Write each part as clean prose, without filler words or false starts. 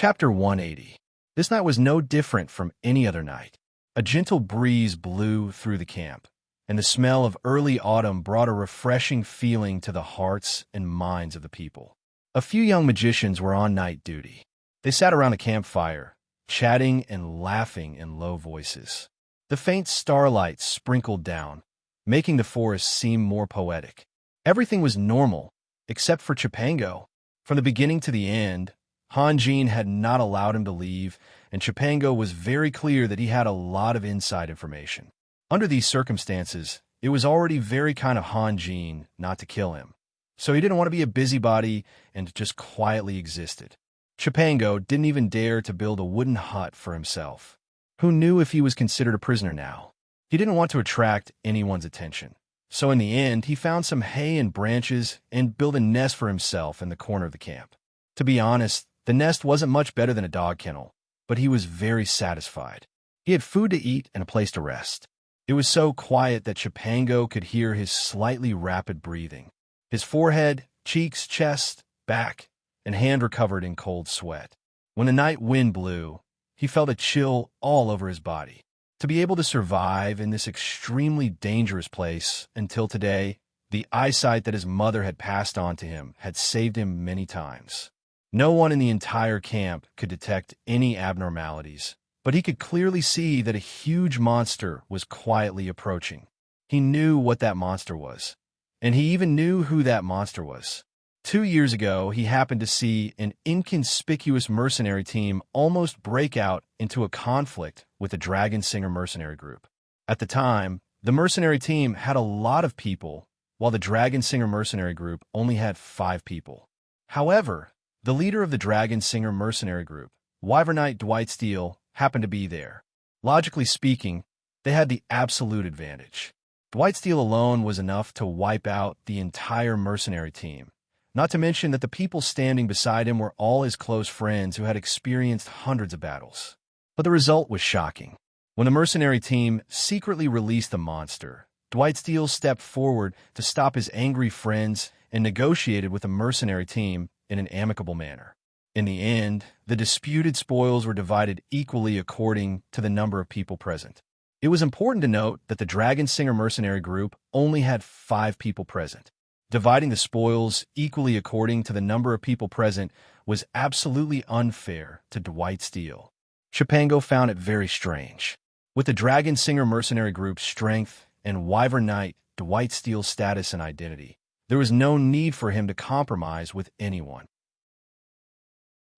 Chapter 180. This night was no different from any other night. A gentle breeze blew through the camp, and the smell of early autumn brought a refreshing feeling to the hearts and minds of the people. A few young magicians were on night duty. They sat around a campfire, chatting and laughing in low voices. The faint starlight sprinkled down, making the forest seem more poetic. Everything was normal, except for Chipango. From the beginning to the end, Hanjin had not allowed him to leave, and Chipango was very clear that he had a lot of inside information. Under these circumstances, it was already very kind of Hanjin not to kill him, so he didn't want to be a busybody and just quietly existed. Chipango didn't even dare to build a wooden hut for himself. Who knew if he was considered a prisoner now? He didn't want to attract anyone's attention, so in the end, he found some hay and branches and built a nest for himself in the corner of the camp. To be honest, the nest wasn't much better than a dog kennel, but he was very satisfied. He had food to eat and a place to rest. It was so quiet that Chipango could hear his slightly rapid breathing. His forehead, cheeks, chest, back, and hand were covered in cold sweat. When the night wind blew, he felt a chill all over his body. To be able to survive in this extremely dangerous place until today, the eyesight that his mother had passed on to him had saved him many times. No one in the entire camp could detect any abnormalities, but he could clearly see that a huge monster was quietly approaching. He knew what that monster was, and he even knew who that monster was. 2 years ago, he happened to see an inconspicuous mercenary team almost break out into a conflict with the Dragon Singer mercenary group. At the time, the mercenary team had a lot of people, while the Dragon Singer mercenary group only had 5 people. However, the leader of the Dragon Singer mercenary group, Wyvern Knight Dwight Steele, happened to be there. Logically speaking, they had the absolute advantage. Dwight Steele alone was enough to wipe out the entire mercenary team. Not to mention that the people standing beside him were all his close friends who had experienced hundreds of battles. But the result was shocking. When the mercenary team secretly released the monster, Dwight Steele stepped forward to stop his angry friends and negotiated with the mercenary team in an amicable manner. In the end, the disputed spoils were divided equally according to the number of people present. It was important to note that the Dragon Singer mercenary group only had 5 people present. Dividing the spoils equally according to the number of people present was absolutely unfair to Dwight Steele. Chipango found it very strange. With the Dragon Singer mercenary group's strength and Wyvern Knight Dwight Steele's status and identity, there was no need for him to compromise with anyone.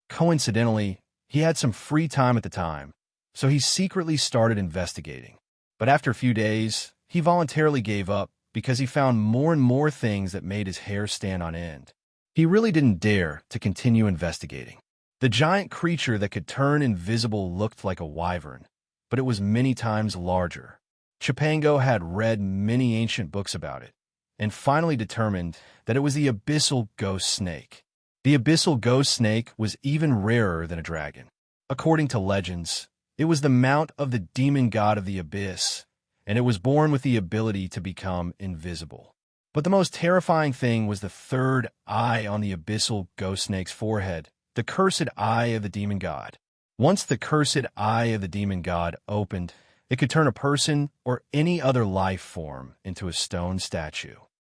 Coincidentally, he had some free time at the time, so he secretly started investigating. But after a few days, he voluntarily gave up because he found more and more things that made his hair stand on end. He really didn't dare to continue investigating. The giant creature that could turn invisible looked like a wyvern, but it was many times larger. Chipango had read many ancient books about it, and finally determined that it was the abyssal ghost snake. The abyssal ghost snake was even rarer than a dragon. According to legends, it was the mount of the demon god of the abyss, and it was born with the ability to become invisible. But the most terrifying thing was the third eye on the abyssal ghost snake's forehead, the cursed eye of the demon god. Once the cursed eye of the demon god opened, it could turn a person or any other life form into a stone statue.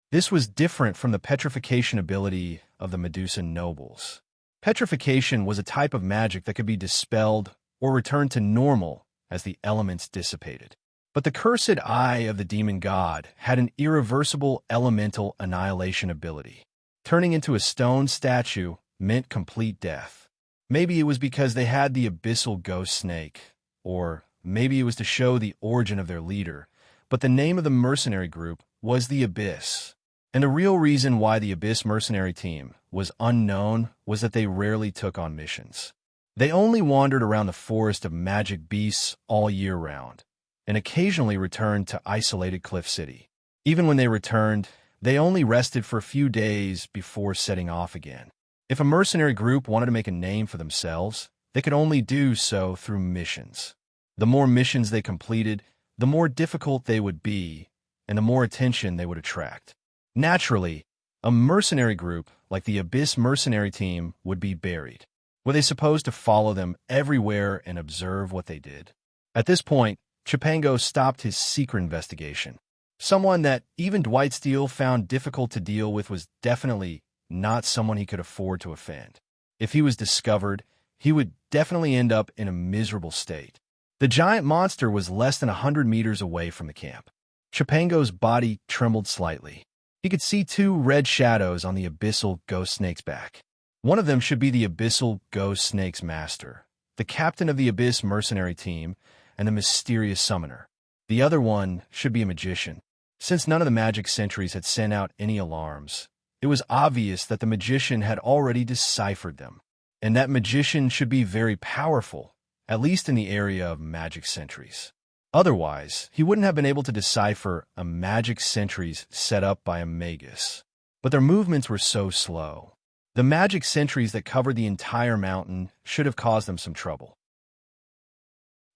This was different from the petrification ability of the Medusa nobles. Petrification was a type of magic that could be dispelled or returned to normal as the elements dissipated. But the cursed eye of the demon god had an irreversible elemental annihilation ability. Turning into a stone statue meant complete death. Maybe it was because they had the abyssal ghost snake, or maybe it was to show the origin of their leader, but the name of the mercenary group was the Abyss. And the real reason why the Abyss mercenary team was unknown was that they rarely took on missions. They only wandered around the forest of magic beasts all year round, and occasionally returned to isolated Cliff City. Even when they returned, they only rested for a few days before setting off again. If a mercenary group wanted to make a name for themselves, they could only do so through missions. The more missions they completed, the more difficult they would be, and the more attention they would attract. Naturally, a mercenary group like the Abyss mercenary team would be buried. Were they supposed to follow them everywhere and observe what they did? At this point, Chipango stopped his secret investigation. Someone that even Dwight Steele found difficult to deal with was definitely not someone he could afford to offend. If he was discovered, he would definitely end up in a miserable state. The giant monster was less than 100 meters away from the camp. Chipango's body trembled slightly. He could see two red shadows on the abyssal ghost snake's back. One of them should be the abyssal ghost snake's master, the captain of the abyss mercenary team, and the mysterious summoner. The other one should be a magician. Since none of the magic sentries had sent out any alarms, it was obvious that the magician had already deciphered them. And that magician should be very powerful, at least in the area of magic sentries. Otherwise, he wouldn't have been able to decipher a magic sentries set up by a magus. But their movements were so slow. The magic sentries that covered the entire mountain should have caused them some trouble.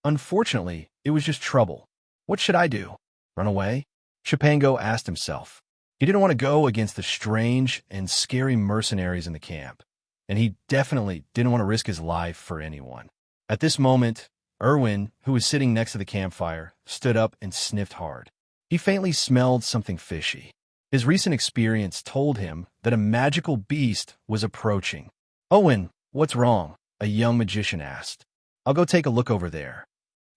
Unfortunately, it was just trouble. What should I do? Run away? Chipango asked himself. He didn't want to go against the strange and scary mercenaries in the camp, and he definitely didn't want to risk his life for anyone. At this moment, Erwin, who was sitting next to the campfire, stood up and sniffed hard. He faintly smelled something fishy. His recent experience told him that a magical beast was approaching. "Owen, what's wrong?" a young magician asked. "I'll go take a look over there."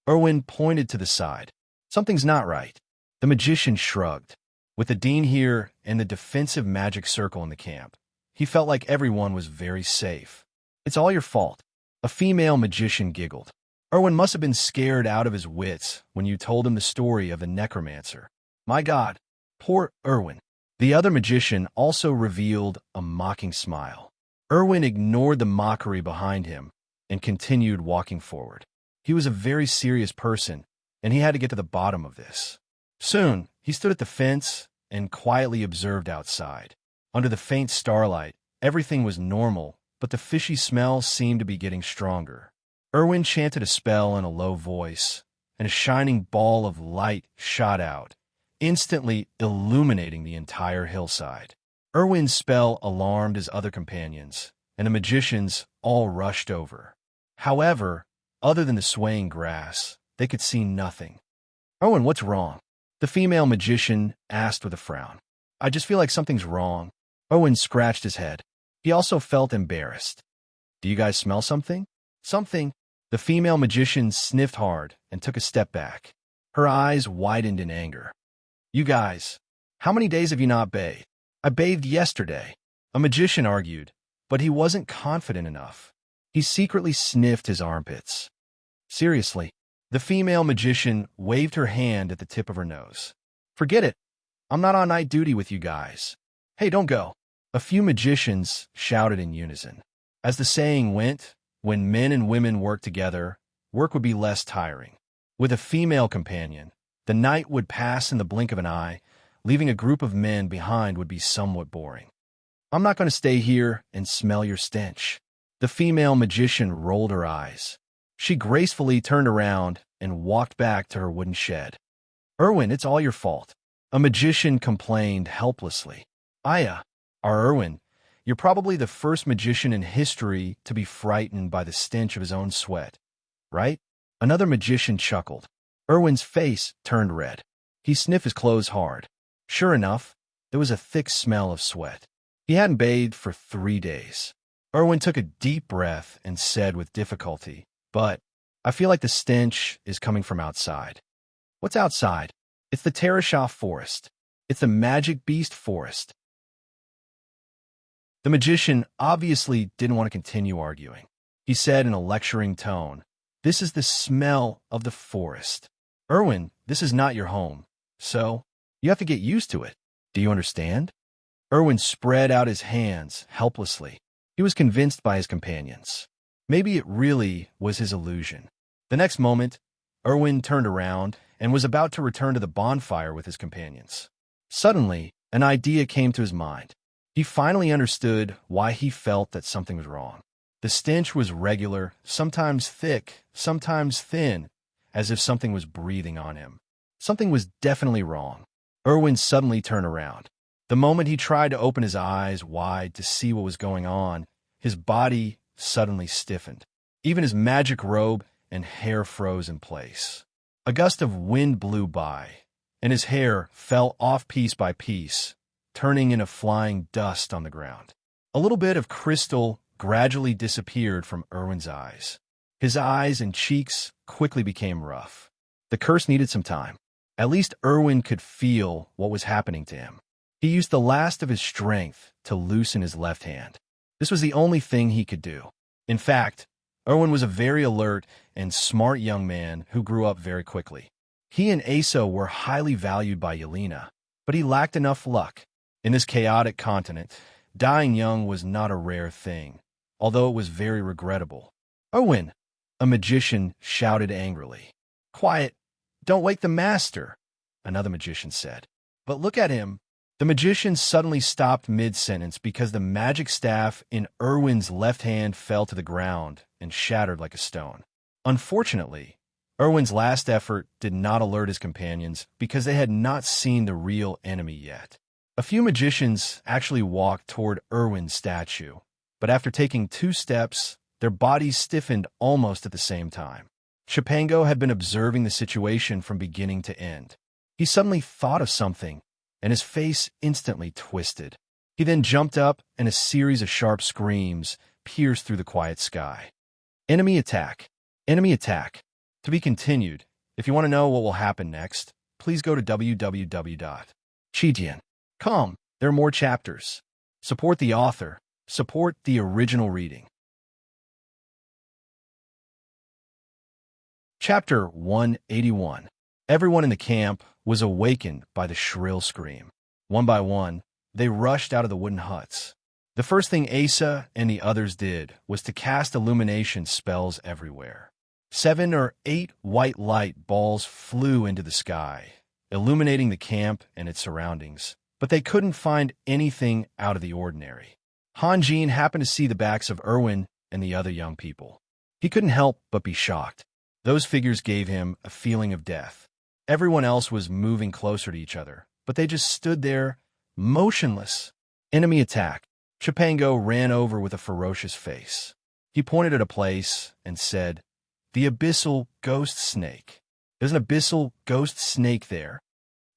Erwin pointed to the side. "Something's not right." The magician shrugged. With the dean here and the defensive magic circle in the camp, he felt like everyone was very safe. "It's all your fault." A female magician giggled. "Erwin must have been scared out of his wits when you told him the story of the necromancer." "My God, poor Erwin." The other magician also revealed a mocking smile. Erwin ignored the mockery behind him and continued walking forward. He was a very serious person, and he had to get to the bottom of this. Soon, he stood at the fence and quietly observed outside. Under the faint starlight, everything was normal, but the fishy smell seemed to be getting stronger. Erwin chanted a spell in a low voice, and a shining ball of light shot out, instantly illuminating the entire hillside. Erwin's spell alarmed his other companions, and the magicians all rushed over. However, other than the swaying grass, they could see nothing. "Erwin, what's wrong?" the female magician asked with a frown. "I just feel like something's wrong." Erwin scratched his head. He also felt embarrassed. "Do you guys smell something?" "Something." The female magician sniffed hard and took a step back. Her eyes widened in anger. "You guys, how many days have you not bathed?" "I bathed yesterday," a magician argued, but he wasn't confident enough. He secretly sniffed his armpits. "Seriously?" The female magician waved her hand at the tip of her nose. "Forget it. I'm not on night duty with you guys." "Hey, don't go." A few magicians shouted in unison. As the saying went, when men and women worked together, work would be less tiring. With a female companion, the night would pass in the blink of an eye. Leaving a group of men behind would be somewhat boring. "I'm not going to stay here and smell your stench." The female magician rolled her eyes. She gracefully turned around and walked back to her wooden shed. "Erwin, it's all your fault," a magician complained helplessly. Erwin, you're probably the first magician in history to be frightened by the stench of his own sweat, right?" Another magician chuckled. Erwin's face turned red. He sniffed his clothes hard. Sure enough, there was a thick smell of sweat. He hadn't bathed for 3 days. Erwin took a deep breath and said with difficulty, "But I feel like the stench is coming from outside." "What's outside?" "It's the Tereshah forest. It's the magic beast forest." The magician obviously didn't want to continue arguing. He said in a lecturing tone, "This is the smell of the forest. Erwin, this is not your home, so you have to get used to it. Do you understand?" Erwin spread out his hands helplessly. He was convinced by his companions. Maybe it really was his illusion. The next moment, Erwin turned around and was about to return to the bonfire with his companions. Suddenly, an idea came to his mind. He finally understood why he felt that something was wrong. The stench was regular, sometimes thick, sometimes thin, as if something was breathing on him. Something was definitely wrong. Erwin suddenly turned around. The moment he tried to open his eyes wide to see what was going on, his body suddenly stiffened. Even his magic robe and hair froze in place. A gust of wind blew by, and his hair fell off piece by piece, turning into flying dust on the ground. A little bit of crystal gradually disappeared from Erwin's eyes. His eyes and cheeks quickly became rough. The curse needed some time. At least Erwin could feel what was happening to him. He used the last of his strength to loosen his left hand. This was the only thing he could do. In fact, Erwin was a very alert and smart young man who grew up very quickly. He and Asa were highly valued by Yelena, but he lacked enough luck. In this chaotic continent, dying young was not a rare thing, although it was very regrettable. "Erwin!" a magician shouted angrily. "Quiet! Don't wake the master," another magician said. "But look at him." The magician suddenly stopped mid-sentence because the magic staff in Erwin's left hand fell to the ground and shattered like a stone. Unfortunately, Erwin's last effort did not alert his companions because they had not seen the real enemy yet. A few magicians actually walked toward Erwin's statue, but after taking 2 steps, their bodies stiffened almost at the same time. Chipango had been observing the situation from beginning to end. He suddenly thought of something, and his face instantly twisted. He then jumped up, and a series of sharp screams pierced through the quiet sky. "Enemy attack! Enemy attack!" To be continued. If you want to know what will happen next, please go to www.chidian.com. There are more chapters. Support the author. Support the original reading. Chapter 181. Everyone in the camp was awakened by the shrill scream. One by one, they rushed out of the wooden huts. The first thing Asa and the others did was to cast illumination spells everywhere. 7 or 8 white light balls flew into the sky, illuminating the camp and its surroundings, but they couldn't find anything out of the ordinary. Hanjin happened to see the backs of Erwin and the other young people. He couldn't help but be shocked. Those figures gave him a feeling of death. Everyone else was moving closer to each other, but they just stood there, motionless. "Enemy attack!" Chipango ran over with a ferocious face. He pointed at a place and said, "The abyssal ghost snake. There's an abyssal ghost snake there."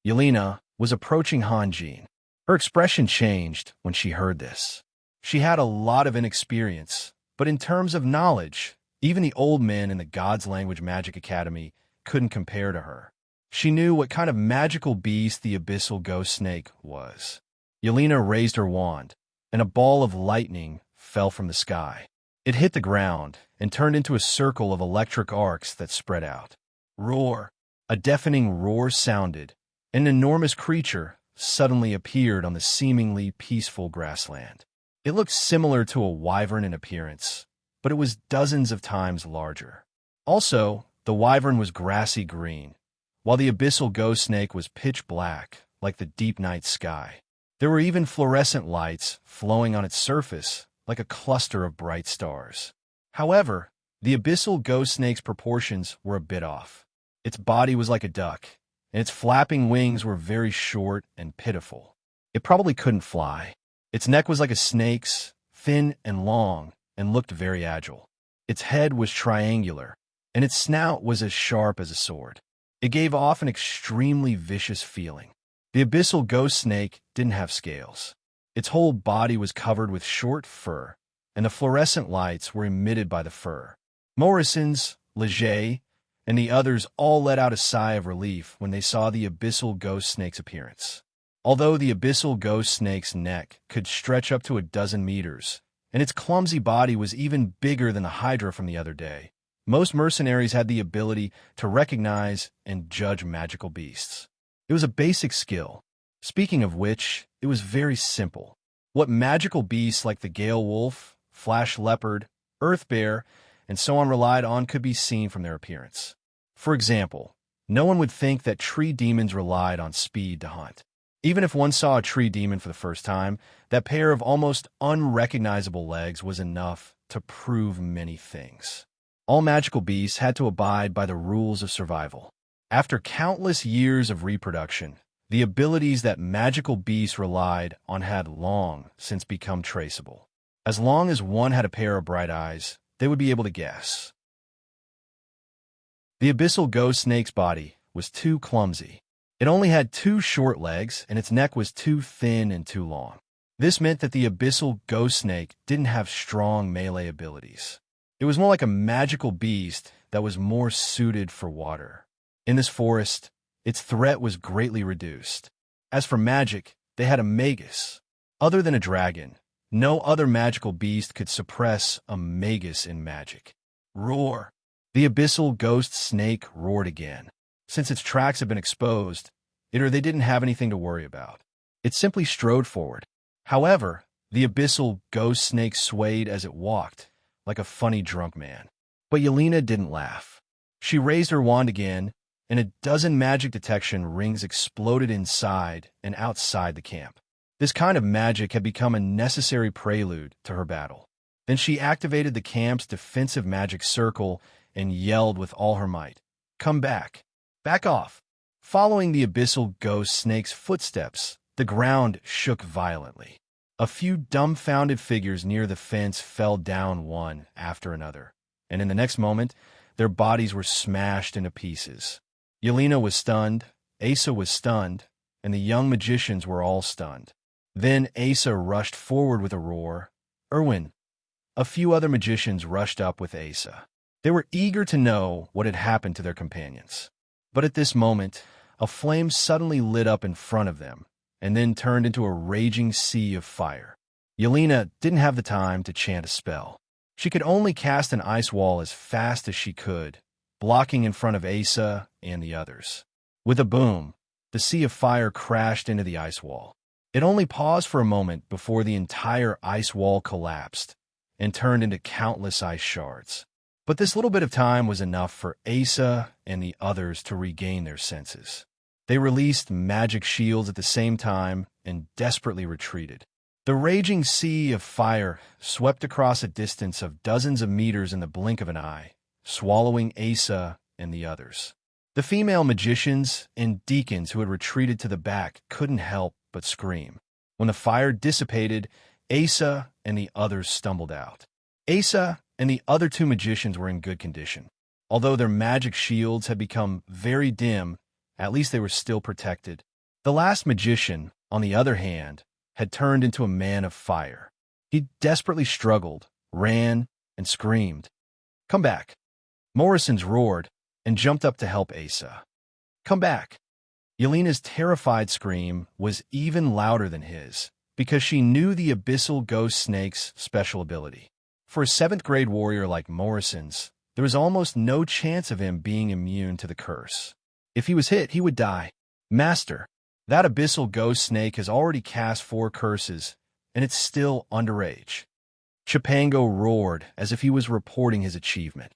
Yelena was approaching Hanjin. Her expression changed when she heard this. She had a lot of inexperience, but in terms of knowledge, even the old men in the God's Language Magic Academy couldn't compare to her. She knew what kind of magical beast the abyssal ghost snake was. Yelena raised her wand, and a ball of lightning fell from the sky. It hit the ground and turned into a circle of electric arcs that spread out. Roar! A deafening roar sounded, and an enormous creature suddenly appeared on the seemingly peaceful grassland. It looked similar to a wyvern in appearance, but it was dozens of times larger. Also, the wyvern was grassy green, while the abyssal ghost snake was pitch black, like the deep night sky. There were even fluorescent lights flowing on its surface, like a cluster of bright stars. However, the abyssal ghost snake's proportions were a bit off. Its body was like a duck, and its flapping wings were very short and pitiful. It probably couldn't fly. Its neck was like a snake's, thin and long, and looked very agile. Its head was triangular, and its snout was as sharp as a sword. It gave off an extremely vicious feeling. The abyssal ghost snake didn't have scales. Its whole body was covered with short fur, and the fluorescent lights were emitted by the fur. Morrison's, Leger, and the others all let out a sigh of relief when they saw the abyssal ghost snake's appearance. Although the abyssal ghost snake's neck could stretch up to 12 meters, and its clumsy body was even bigger than the Hydra from the other day, most mercenaries had the ability to recognize and judge magical beasts. It was a basic skill. Speaking of which, it was very simple. What magical beasts like the Gale Wolf, Flash Leopard, Earth Bear, and so on relied on could be seen from their appearance. For example, no one would think that tree demons relied on speed to hunt. Even if one saw a tree demon for the first time, that pair of almost unrecognizable legs was enough to prove many things. All magical beasts had to abide by the rules of survival. After countless years of reproduction, the abilities that magical beasts relied on had long since become traceable. As long as one had a pair of bright eyes, they would be able to guess. The abyssal ghost snake's body was too clumsy. It only had 2 short legs, and its neck was too thin and too long. This meant that the abyssal ghost snake didn't have strong melee abilities. It was more like a magical beast that was more suited for water. In this forest, its threat was greatly reduced. As for magic, they had a magus. Other than a dragon, no other magical beast could suppress a magus in magic. Roar! The abyssal ghost snake roared again. Since its tracks had been exposed, they didn't have anything to worry about. It simply strode forward. However, the abyssal ghost snake swayed as it walked, like a funny drunk man. But Yelena didn't laugh. She raised her wand again, and a dozen magic detection rings exploded inside and outside the camp. This kind of magic had become a necessary prelude to her battle. Then she activated the camp's defensive magic circle and yelled with all her might, "Come back! Back off!" Following the abyssal ghost snake's footsteps, the ground shook violently. A few dumbfounded figures near the fence fell down one after another, and in the next moment, their bodies were smashed into pieces. Yelena was stunned, Asa was stunned, and the young magicians were all stunned. Then Asa rushed forward with a roar. Erwin. A few other magicians rushed up with Asa. They were eager to know what had happened to their companions. But at this moment, a flame suddenly lit up in front of them, and then turned into a raging sea of fire. Yelena didn't have the time to chant a spell. She could only cast an ice wall as fast as she could, blocking in front of Asa and the others. With a boom, the sea of fire crashed into the ice wall. It only paused for a moment before the entire ice wall collapsed and turned into countless ice shards. But this little bit of time was enough for Asa and the others to regain their senses. They released magic shields at the same time and desperately retreated. The raging sea of fire swept across a distance of dozens of meters in the blink of an eye, swallowing Asa and the others. The female magicians and deacons who had retreated to the back couldn't help but scream. When the fire dissipated, Asa and the others stumbled out. Asa and the other 2 magicians were in good condition. Although their magic shields had become very dim, at least they were still protected. The last magician, on the other hand, had turned into a man of fire. He desperately struggled, ran, and screamed. "Come back!" Morrison's roared and jumped up to help Asa. "Come back!" Yelena's terrified scream was even louder than his, because she knew the abyssal ghost snake's special ability. For a 7th-grade warrior like Morrison's, there was almost no chance of him being immune to the curse. If he was hit, he would die. "Master, that abyssal ghost snake has already cast 4 curses, and it's still underage." Chipango roared as if he was reporting his achievement.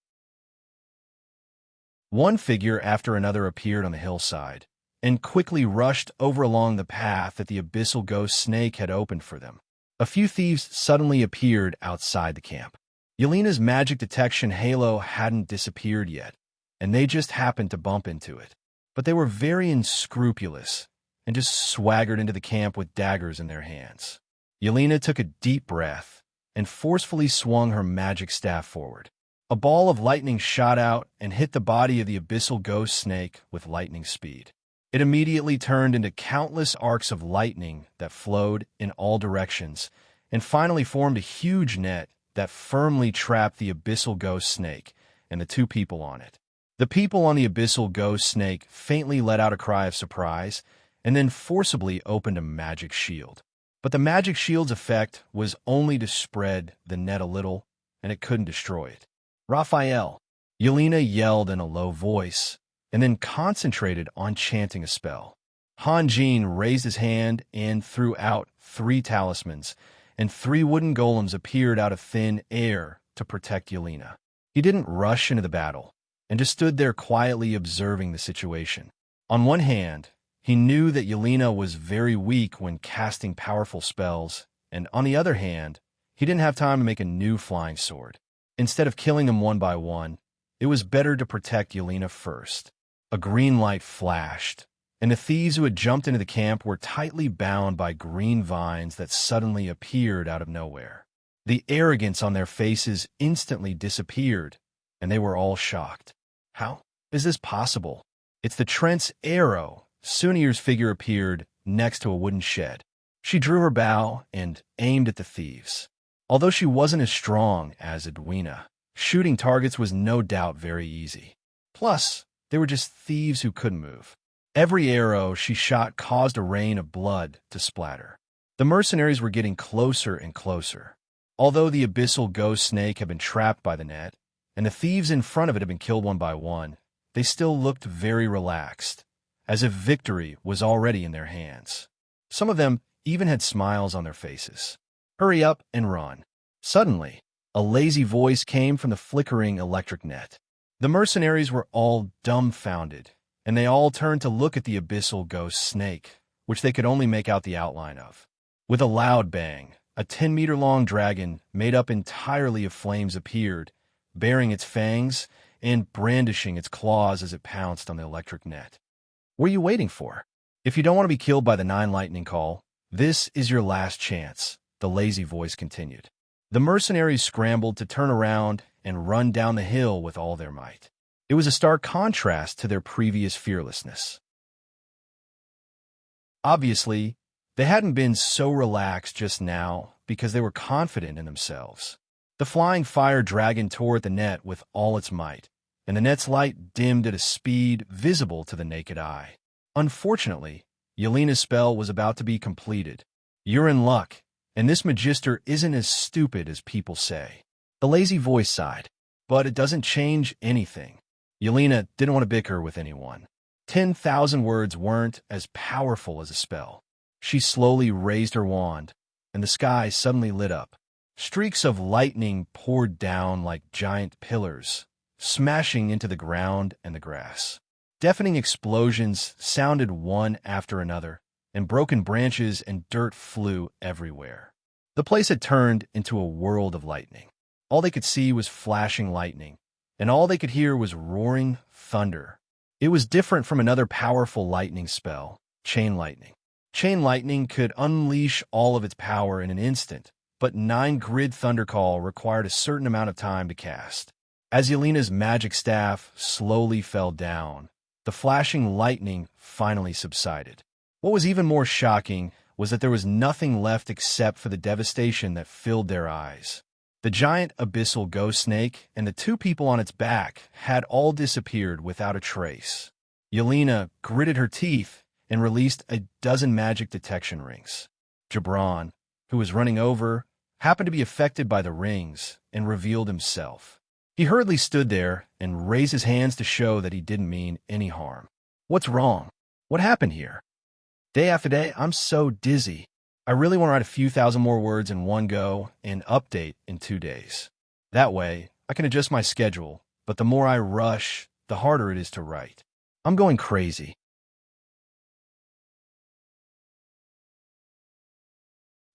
One figure after another appeared on the hillside, and quickly rushed over along the path that the abyssal ghost snake had opened for them. A few thieves suddenly appeared outside the camp. Yelena's magic detection halo hadn't disappeared yet, and they just happened to bump into it. But they were very unscrupulous, and just swaggered into the camp with daggers in their hands. Yelena took a deep breath, and forcefully swung her magic staff forward. A ball of lightning shot out and hit the body of the abyssal ghost snake with lightning speed. It immediately turned into countless arcs of lightning that flowed in all directions, and finally formed a huge net that firmly trapped the abyssal ghost snake and the 2 people on it. The people on the abyssal ghost snake faintly let out a cry of surprise, and then forcibly opened a magic shield. But the magic shield's effect was only to spread the net a little, and it couldn't destroy it. "Raphael," Yelena yelled in a low voice, and then concentrated on chanting a spell. Hanjin raised his hand and threw out 3 talismans, and 3 wooden golems appeared out of thin air to protect Yelena. He didn't rush into the battle, and just stood there quietly observing the situation. On one hand, he knew that Yelena was very weak when casting powerful spells, and on the other hand, he didn't have time to make a new flying sword. Instead of killing them one by one, it was better to protect Yelena first. A green light flashed, and the thieves who had jumped into the camp were tightly bound by green vines that suddenly appeared out of nowhere. The arrogance on their faces instantly disappeared, and they were all shocked. How is this possible? It's the Trent's arrow. Sunir's figure appeared next to a wooden shed. She drew her bow and aimed at the thieves. Although she wasn't as strong as Edwina, shooting targets was no doubt very easy. Plus, they were just thieves who couldn't move. Every arrow she shot caused a rain of blood to splatter. The mercenaries were getting closer and closer. Although the abyssal ghost snake had been trapped by the net, and the thieves in front of it had been killed one by one, they still looked very relaxed, as if victory was already in their hands. Some of them even had smiles on their faces. Hurry up and run. Suddenly, a lazy voice came from the flickering electric net. The mercenaries were all dumbfounded, and they all turned to look at the abyssal ghost snake, which they could only make out the outline of. With a loud bang, a 10-meter-long dragon made up entirely of flames appeared, baring its fangs and brandishing its claws as it pounced on the electric net. What are you waiting for? If you don't want to be killed by the 9 lightning call, this is your last chance, the lazy voice continued. The mercenaries scrambled to turn around and run down the hill with all their might. It was a stark contrast to their previous fearlessness. Obviously, they hadn't been so relaxed just now because they were confident in themselves. The flying fire dragon tore at the net with all its might, and the net's light dimmed at a speed visible to the naked eye. Unfortunately, Yelena's spell was about to be completed. You're in luck, and this magister isn't as stupid as people say. The lazy voice sighed, but it doesn't change anything. Yelena didn't want to bicker with anyone. 10,000 words weren't as powerful as a spell. She slowly raised her wand, and the sky suddenly lit up. Streaks of lightning poured down like giant pillars, smashing into the ground and the grass. Deafening explosions sounded one after another, and broken branches and dirt flew everywhere. The place had turned into a world of lightning. All they could see was flashing lightning, and all they could hear was roaring thunder. It was different from another powerful lightning spell, chain lightning. Chain lightning could unleash all of its power in an instant, but 9 grid thundercall required a certain amount of time to cast. As Yelena's magic staff slowly fell down, the flashing lightning finally subsided. What was even more shocking was that there was nothing left except for the devastation that filled their eyes. The giant abyssal ghost snake and the 2 people on its back had all disappeared without a trace. Yelena gritted her teeth and released a dozen magic detection rings. Gibran, who was running over, happened to be affected by the rings and revealed himself. He hurriedly stood there and raised his hands to show that he didn't mean any harm. What's wrong? What happened here? Day after day, I'm so dizzy. I really want to write a few thousand more words in one go and update in 2 days. That way, I can adjust my schedule, but the more I rush, the harder it is to write. I'm going crazy.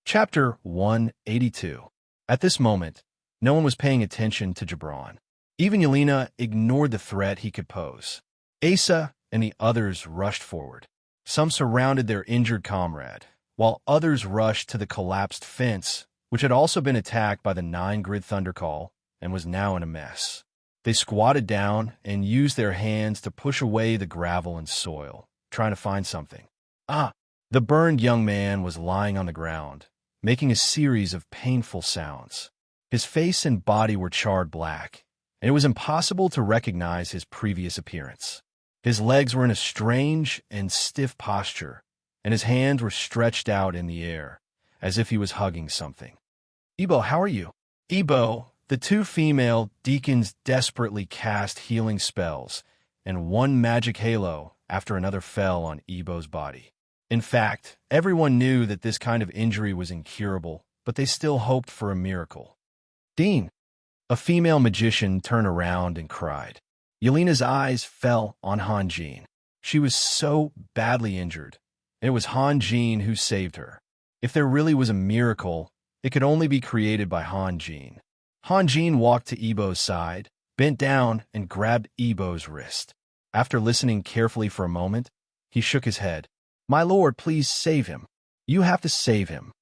Chapter 182. At this moment, no one was paying attention to Gibran. Even Yelena ignored the threat he could pose. Asa and the others rushed forward. Some surrounded their injured comrade, while others rushed to the collapsed fence, which had also been attacked by the 9-grid thundercall and was now in a mess. They squatted down and used their hands to push away the gravel and soil, trying to find something. The burned young man was lying on the ground, making a series of painful sounds. His face and body were charred black, and it was impossible to recognize his previous appearance. His legs were in a strange and stiff posture, and his hands were stretched out in the air, as if he was hugging something. Ebo, how are you? Ebo, the 2 female deacons desperately cast healing spells, and one magic halo after another fell on Ebo's body. In fact, everyone knew that this kind of injury was incurable, but they still hoped for a miracle. Dean, a female magician, turned around and cried. Yelena's eyes fell on Hanjin. She was so badly injured, and it was Hanjin who saved her. If there really was a miracle, it could only be created by Hanjin. Hanjin walked to Ebo's side, bent down, and grabbed Ebo's wrist. After listening carefully for a moment, he shook his head. My lord, please save him. You have to save him.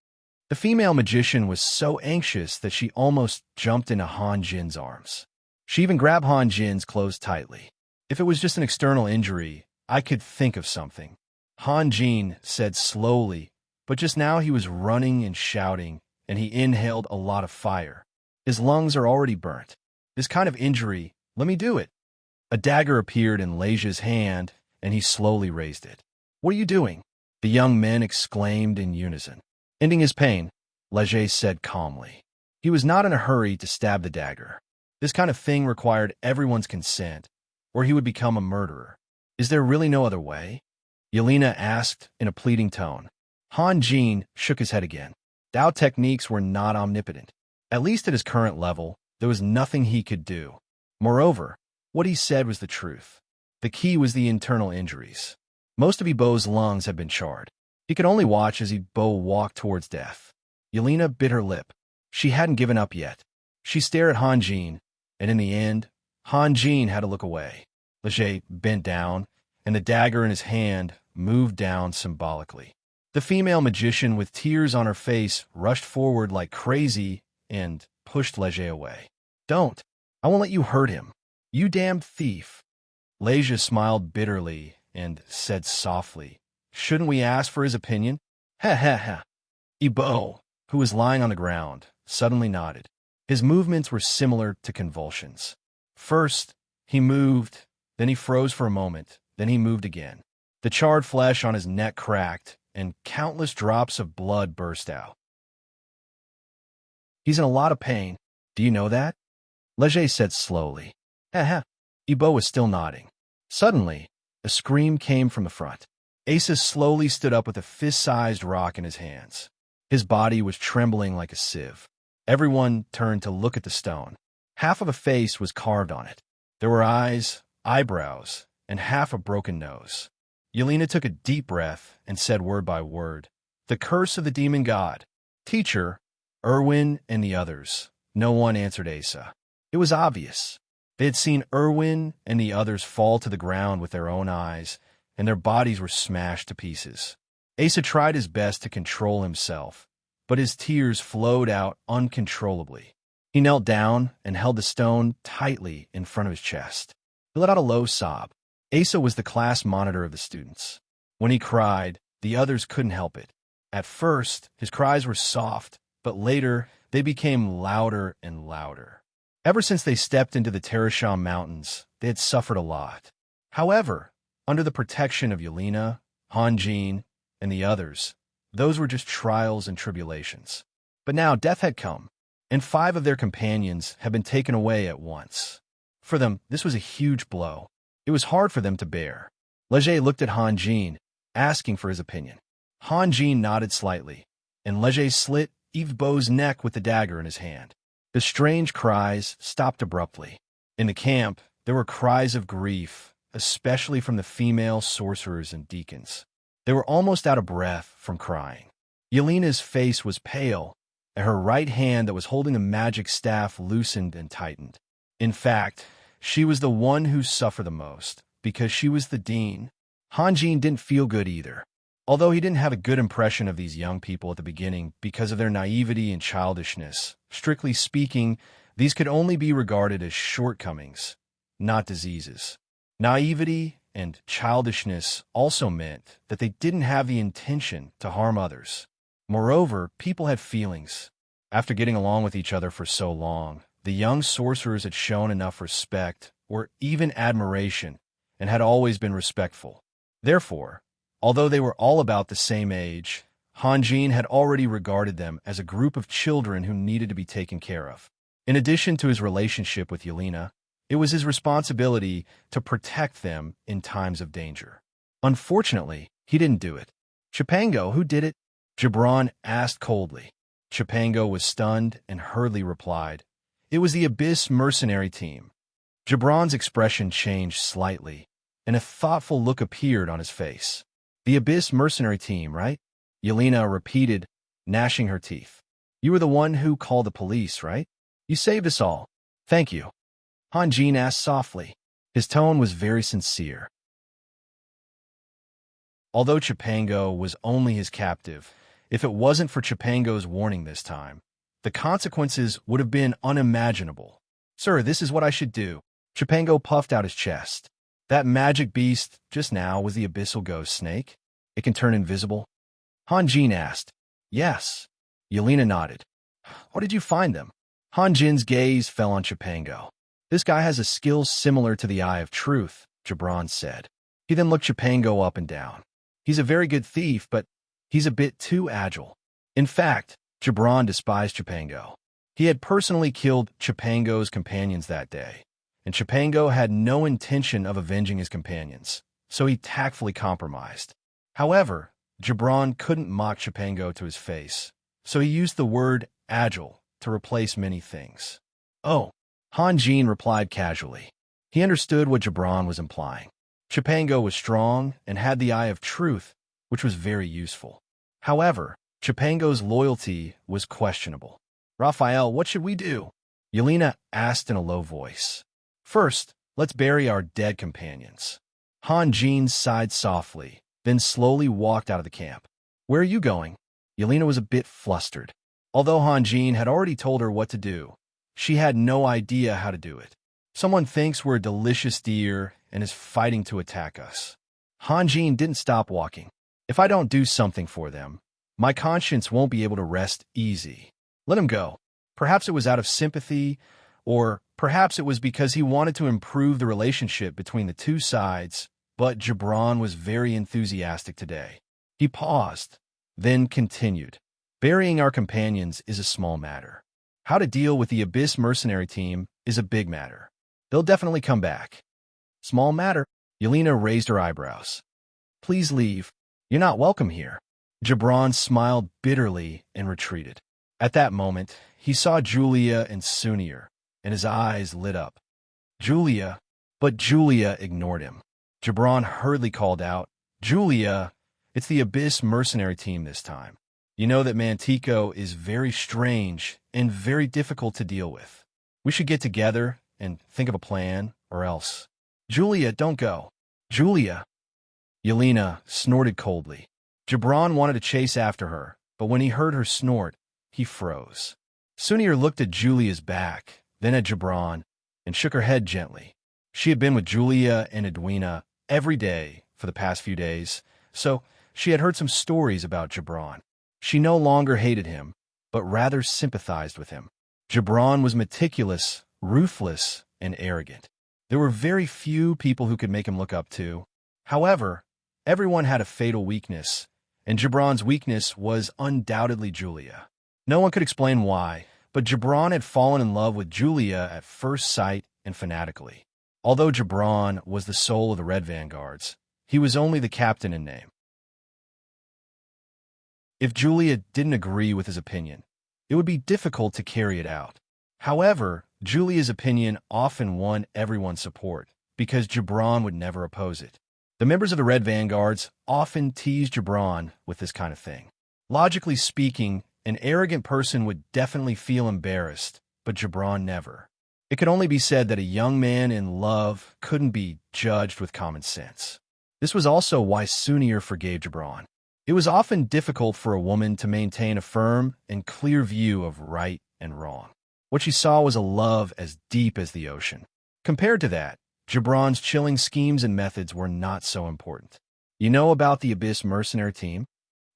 The The female magician was so anxious that she almost jumped into Han Jin's arms. She even grabbed Han Jin's clothes tightly. If it was just an external injury, I could think of something, Han Jin said slowly, but just now he was running and shouting, and he inhaled a lot of fire. His lungs are already burnt. This kind of injury, let me do it. A dagger appeared in Leja's hand, and he slowly raised it. What are you doing? The young men exclaimed in unison. Ending his pain, Leja said calmly. He was not in a hurry to stab the dagger. This kind of thing required everyone's consent, or he would become a murderer. Is there really no other way? Yelena asked in a pleading tone. Han Jin shook his head again. Dao techniques were not omnipotent. At least at his current level, there was nothing he could do. Moreover, what he said was the truth. The key was the internal injuries. Most of Ibo's lungs had been charred. He could only watch as Ibo walked towards death. Yelena bit her lip. She hadn't given up yet. She stared at Han Jin, and in the end, Han Jin had to look away. Leger bent down, and the dagger in his hand moved down symbolically. The female magician, with tears on her face, rushed forward like crazy and pushed Leger away. Don't! I won't let you hurt him. You damned thief. Leja smiled bitterly and said softly, Shouldn't we ask for his opinion? Ha ha ha. Ibo, who was lying on the ground, suddenly nodded. His movements were similar to convulsions. First, he moved, then he froze for a moment, then he moved again. The charred flesh on his neck cracked, and countless drops of blood burst out. He's in a lot of pain. Do you know that? Leger said slowly. Ha ha. Ibo was still nodding. Suddenly, a scream came from the front. Asa slowly stood up with a fist-sized rock in his hands. His body was trembling like a sieve. Everyone turned to look at the stone. Half of a face was carved on it. There were eyes, eyebrows, and half a broken nose. Yelena took a deep breath and said word by word, The curse of the demon god. Teacher, Erwin, and the others. No one answered Asa. It was obvious. They had seen Erwin and the others fall to the ground with their own eyes, and their bodies were smashed to pieces. Asa tried his best to control himself, but his tears flowed out uncontrollably. He knelt down and held the stone tightly in front of his chest. He let out a low sob. Asa was the class monitor of the students. When he cried, the others couldn't help it. At first, his cries were soft, but later they became louder and louder. Ever since they stepped into the Terasham Mountains, they had suffered a lot. However, under the protection of Yelena, Han Jin, and the others, those were just trials and tribulations. But now death had come, and 5 of their companions had been taken away at once. For them, this was a huge blow. It was hard for them to bear. Leger looked at Han Jin, asking for his opinion. Han Jin nodded slightly, and Leger slit Yves Beau's neck with the dagger in his hand. The strange cries stopped abruptly. In the camp, there were cries of grief, especially from the female sorcerers and deacons. They were almost out of breath from crying. Yelena's face was pale, and her right hand that was holding the magic staff loosened and tightened. In fact, she was the one who suffered the most, because she was the dean. Han Jin didn't feel good either. Although he didn't have a good impression of these young people at the beginning because of their naivety and childishness, strictly speaking, these could only be regarded as shortcomings, not diseases. Naivety and childishness also meant that they didn't have the intention to harm others. Moreover, people had feelings. After getting along with each other for so long, the young sorcerers had shown enough respect, or even admiration, and had always been respectful. Therefore, although they were all about the same age, Han Jin had already regarded them as a group of children who needed to be taken care of. In addition to his relationship with Yelena, it was his responsibility to protect them in times of danger. Unfortunately, he didn't do it. Chipango, who did it? Gibran asked coldly. Chipango was stunned and hurriedly replied, It was the Abyss mercenary team. Gibran's expression changed slightly, and a thoughtful look appeared on his face. The Abyss mercenary team, right? Yelena repeated, gnashing her teeth. You were the one who called the police, right? You saved us all. Thank you. Han Jin asked softly. His tone was very sincere. Although Chipango was only his captive, If it wasn't for Chipango's warning this time, the consequences would have been unimaginable. Sir, this is what I should do. Chipango puffed out his chest. That magic beast just now was the abyssal ghost snake. It can turn invisible? Hanjin asked. Yes. Yelena nodded. How did you find them? Hanjin's gaze fell on Chipango. This guy has a skill similar to the Eye of Truth, Gibran said. He then looked Chipango up and down. He's a very good thief, but he's a bit too agile. In fact, Gibran despised Chipango. He had personally killed Chipango's companions that day, and Chipango had no intention of avenging his companions, so he tactfully compromised. However, Gibran couldn't mock Chipango to his face, so he used the word agile to replace many things. Oh, Hanjin replied casually. He understood what Gibran was implying. Chipango was strong and had the Eye of Truth, which was very useful. However, Chipango's loyalty was questionable. Raphael, what should we do? Yelena asked in a low voice. First, let's bury our dead companions. Hanjin sighed softly, then slowly walked out of the camp. Where are you going? Yelena was a bit flustered. Although Hanjin had already told her what to do, she had no idea how to do it. Someone thinks we're a delicious deer and is fighting to attack us. Hanjin didn't stop walking. If I don't do something for them, my conscience won't be able to rest easy. Let him go. Perhaps it was out of sympathy, or perhaps it was because he wanted to improve the relationship between the two sides, but Gibran was very enthusiastic today. He paused, then continued. Burying our companions is a small matter. How to deal with the Abyss mercenary team is a big matter. They'll definitely come back. Small matter? Yelena raised her eyebrows. Please leave. You're not welcome here. Gibran smiled bitterly and retreated. At that moment, he saw Julia and Sunir, and his eyes lit up. Julia, but Julia ignored him. Gibran hurriedly called out, Julia, it's the Abyss mercenary team this time. You know that Mantico is very strange and very difficult to deal with. We should get together and think of a plan, or else. Julia, don't go. Julia. Yelena snorted coldly. Gibran wanted to chase after her, but when he heard her snort, he froze. Sunir looked at Julia's back, then at Gibran, and shook her head gently. She had been with Julia and Edwina every day for the past few days, so she had heard some stories about Gibran. She no longer hated him, but rather sympathized with him. Gibran was meticulous, ruthless, and arrogant. There were very few people who could make him look up to. However, everyone had a fatal weakness, and Gibran's weakness was undoubtedly Julia. No one could explain why, but Gibran had fallen in love with Julia at first sight and fanatically. Although Gibran was the soul of the Red Vanguards, he was only the captain in name. If Julia didn't agree with his opinion, it would be difficult to carry it out. However, Julia's opinion often won everyone's support, because Gibran would never oppose it. The members of the Red Vanguards often teased Gibran with this kind of thing. Logically speaking, an arrogant person would definitely feel embarrassed, but Gibran never. It could only be said that a young man in love couldn't be judged with common sense. This was also why Sunir forgave Gibran. It was often difficult for a woman to maintain a firm and clear view of right and wrong. What she saw was a love as deep as the ocean. Compared to that, Gibran's chilling schemes and methods were not so important. You know about the Abyss mercenary team?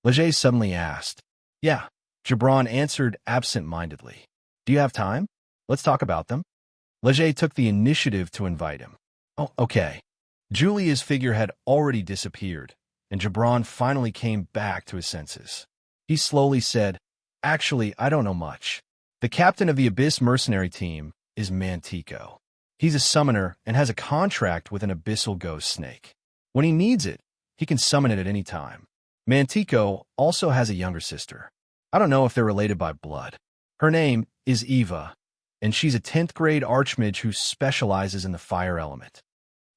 Leger suddenly asked. Yeah, Gibran answered absent-mindedly. Do you have time? Let's talk about them. Leger took the initiative to invite him. Oh, okay. Julia's figure had already disappeared, and Gibran finally came back to his senses. He slowly said, Actually, I don't know much. The captain of the Abyss mercenary team is Mantico. He's a summoner and has a contract with an abyssal ghost snake. When he needs it, he can summon it at any time. Mantico also has a younger sister. I don't know if they're related by blood. Her name is Eva, and she's a 10th grade archmage who specializes in the fire element.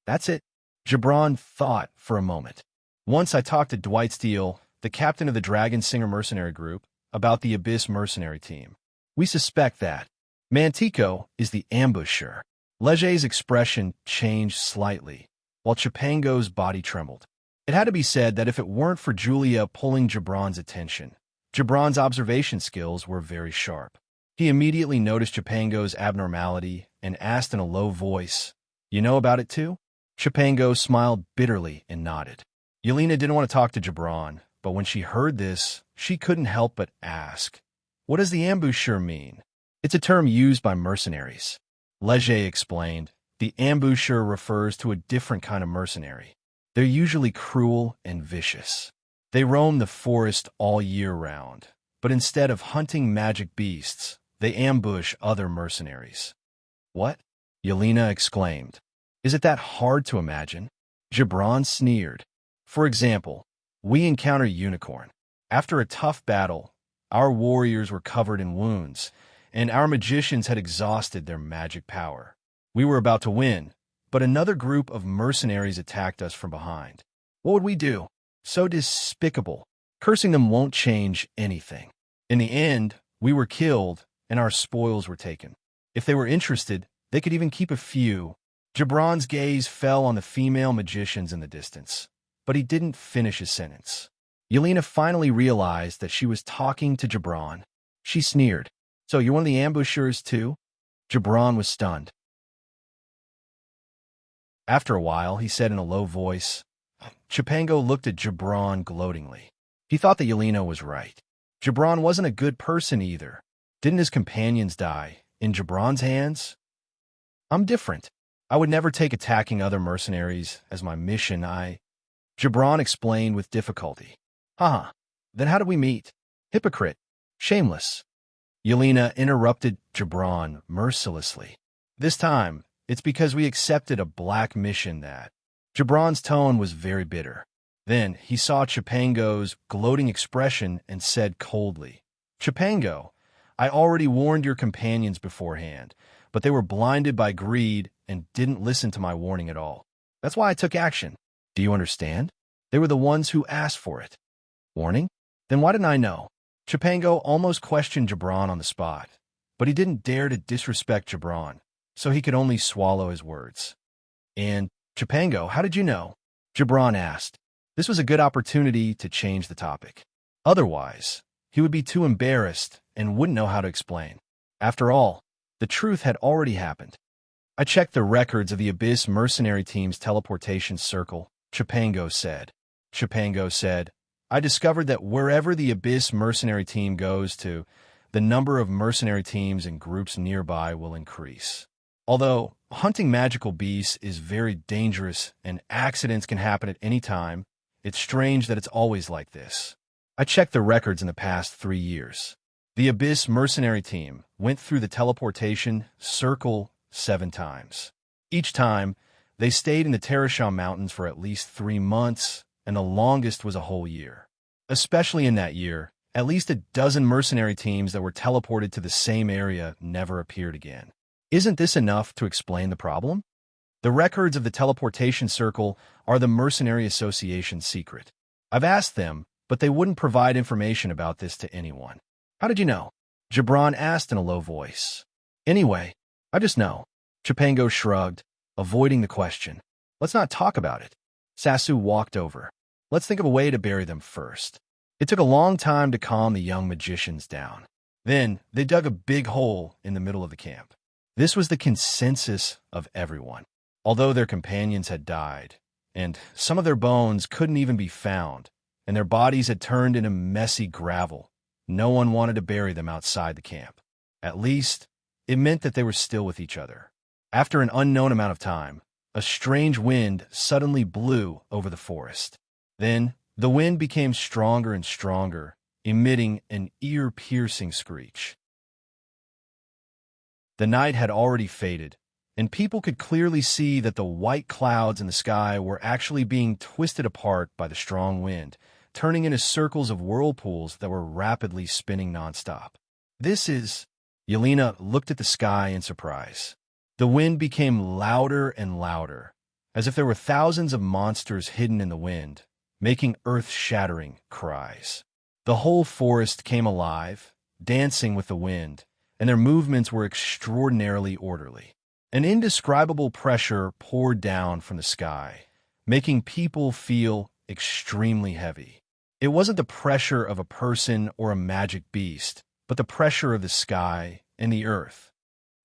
That's it. Gibran thought for a moment. Once I talked to Dwight Steele, the captain of the Dragon Singer mercenary group, about the Abyss mercenary team. We suspect that Mantico is the ambusher. Leger's expression changed slightly, while Chipango's body trembled. It had to be said that if it weren't for Julia pulling Gibran's attention, Gibran's observation skills were very sharp. He immediately noticed Chipango's abnormality and asked in a low voice, "You know about it too?" Chipango smiled bitterly and nodded. Yelena didn't want to talk to Gibran, but when she heard this, she couldn't help but ask, "What does the ambusher mean?" "It's a term used by mercenaries." Leger explained, "The ambusher refers to a different kind of mercenary. They're usually cruel and vicious. They roam the forest all year round, but instead of hunting magic beasts, they ambush other mercenaries." "What?" Yelena exclaimed. "Is it that hard to imagine?" Gibran sneered. "For example, we encounter Unicorn. After a tough battle, our warriors were covered in wounds, and our magicians had exhausted their magic power. We were about to win, but another group of mercenaries attacked us from behind. What would we do? So despicable. Cursing them won't change anything. In the end, we were killed, and our spoils were taken. If they were interested, they could even keep a few." Gibran's gaze fell on the female magicians in the distance, but he didn't finish his sentence. Yelena finally realized that she was talking to Gibran. She sneered. "So you're one of the ambushers too?" Gibran was stunned. After a while, he said in a low voice. Chipango looked at Gibran gloatingly. He thought that Yelena was right. Gibran wasn't a good person either. Didn't his companions die in Gibran's hands? "I'm different. I would never take attacking other mercenaries as my mission. Gibran explained with difficulty. "Haha, then how did we meet? Hypocrite. Shameless." Yelena interrupted Gibran mercilessly. "This time, it's because we accepted a black mission that—" Gibran's tone was very bitter. Then he saw Chipango's gloating expression and said coldly, "Chipango, I already warned your companions beforehand, but they were blinded by greed and didn't listen to my warning at all. That's why I took action. Do you understand? They were the ones who asked for it." "Warning? Then why didn't I know?" Chipango almost questioned Gibran on the spot, but he didn't dare to disrespect Gibran, so he could only swallow his words. "And, Chipango, how did you know?" Gibran asked. This was a good opportunity to change the topic. Otherwise, he would be too embarrassed and wouldn't know how to explain. After all, the truth had already happened. "I checked the records of the Abyss mercenary team's teleportation circle," Chipango said. Chipango said, "I discovered that wherever the Abyss mercenary team goes to, the number of mercenary teams and groups nearby will increase. Although hunting magical beasts is very dangerous and accidents can happen at any time, it's strange that it's always like this. I checked the records in the past 3 years. The Abyss mercenary team went through the teleportation circle 7 times. Each time, they stayed in the Teresham Mountains for at least 3 months, and the longest was a whole year. Especially in that year, at least a dozen mercenary teams that were teleported to the same area never appeared again. Isn't this enough to explain the problem? The records of the teleportation circle are the Mercenary Association's secret. I've asked them, but they wouldn't provide information about this to anyone." "How did you know?" Gibran asked in a low voice. "Anyway, I just know." Chipango shrugged, avoiding the question. "Let's not talk about it." Sasu walked over. "Let's think of a way to bury them first." It took a long time to calm the young magicians down. Then they dug a big hole in the middle of the camp. This was the consensus of everyone. Although their companions had died, and some of their bones couldn't even be found, and their bodies had turned into messy gravel, no one wanted to bury them outside the camp. At least, it meant that they were still with each other. After an unknown amount of time, a strange wind suddenly blew over the forest. Then, the wind became stronger and stronger, emitting an ear-piercing screech. The night had already faded, and people could clearly see that the white clouds in the sky were actually being twisted apart by the strong wind, turning into circles of whirlpools that were rapidly spinning nonstop. "This is—" Yelena looked at the sky in surprise. The wind became louder and louder, as if there were thousands of monsters hidden in the wind, making earth-shattering cries. The whole forest came alive, dancing with the wind, and their movements were extraordinarily orderly. An indescribable pressure poured down from the sky, making people feel extremely heavy. It wasn't the pressure of a person or a magic beast, but the pressure of the sky and the earth.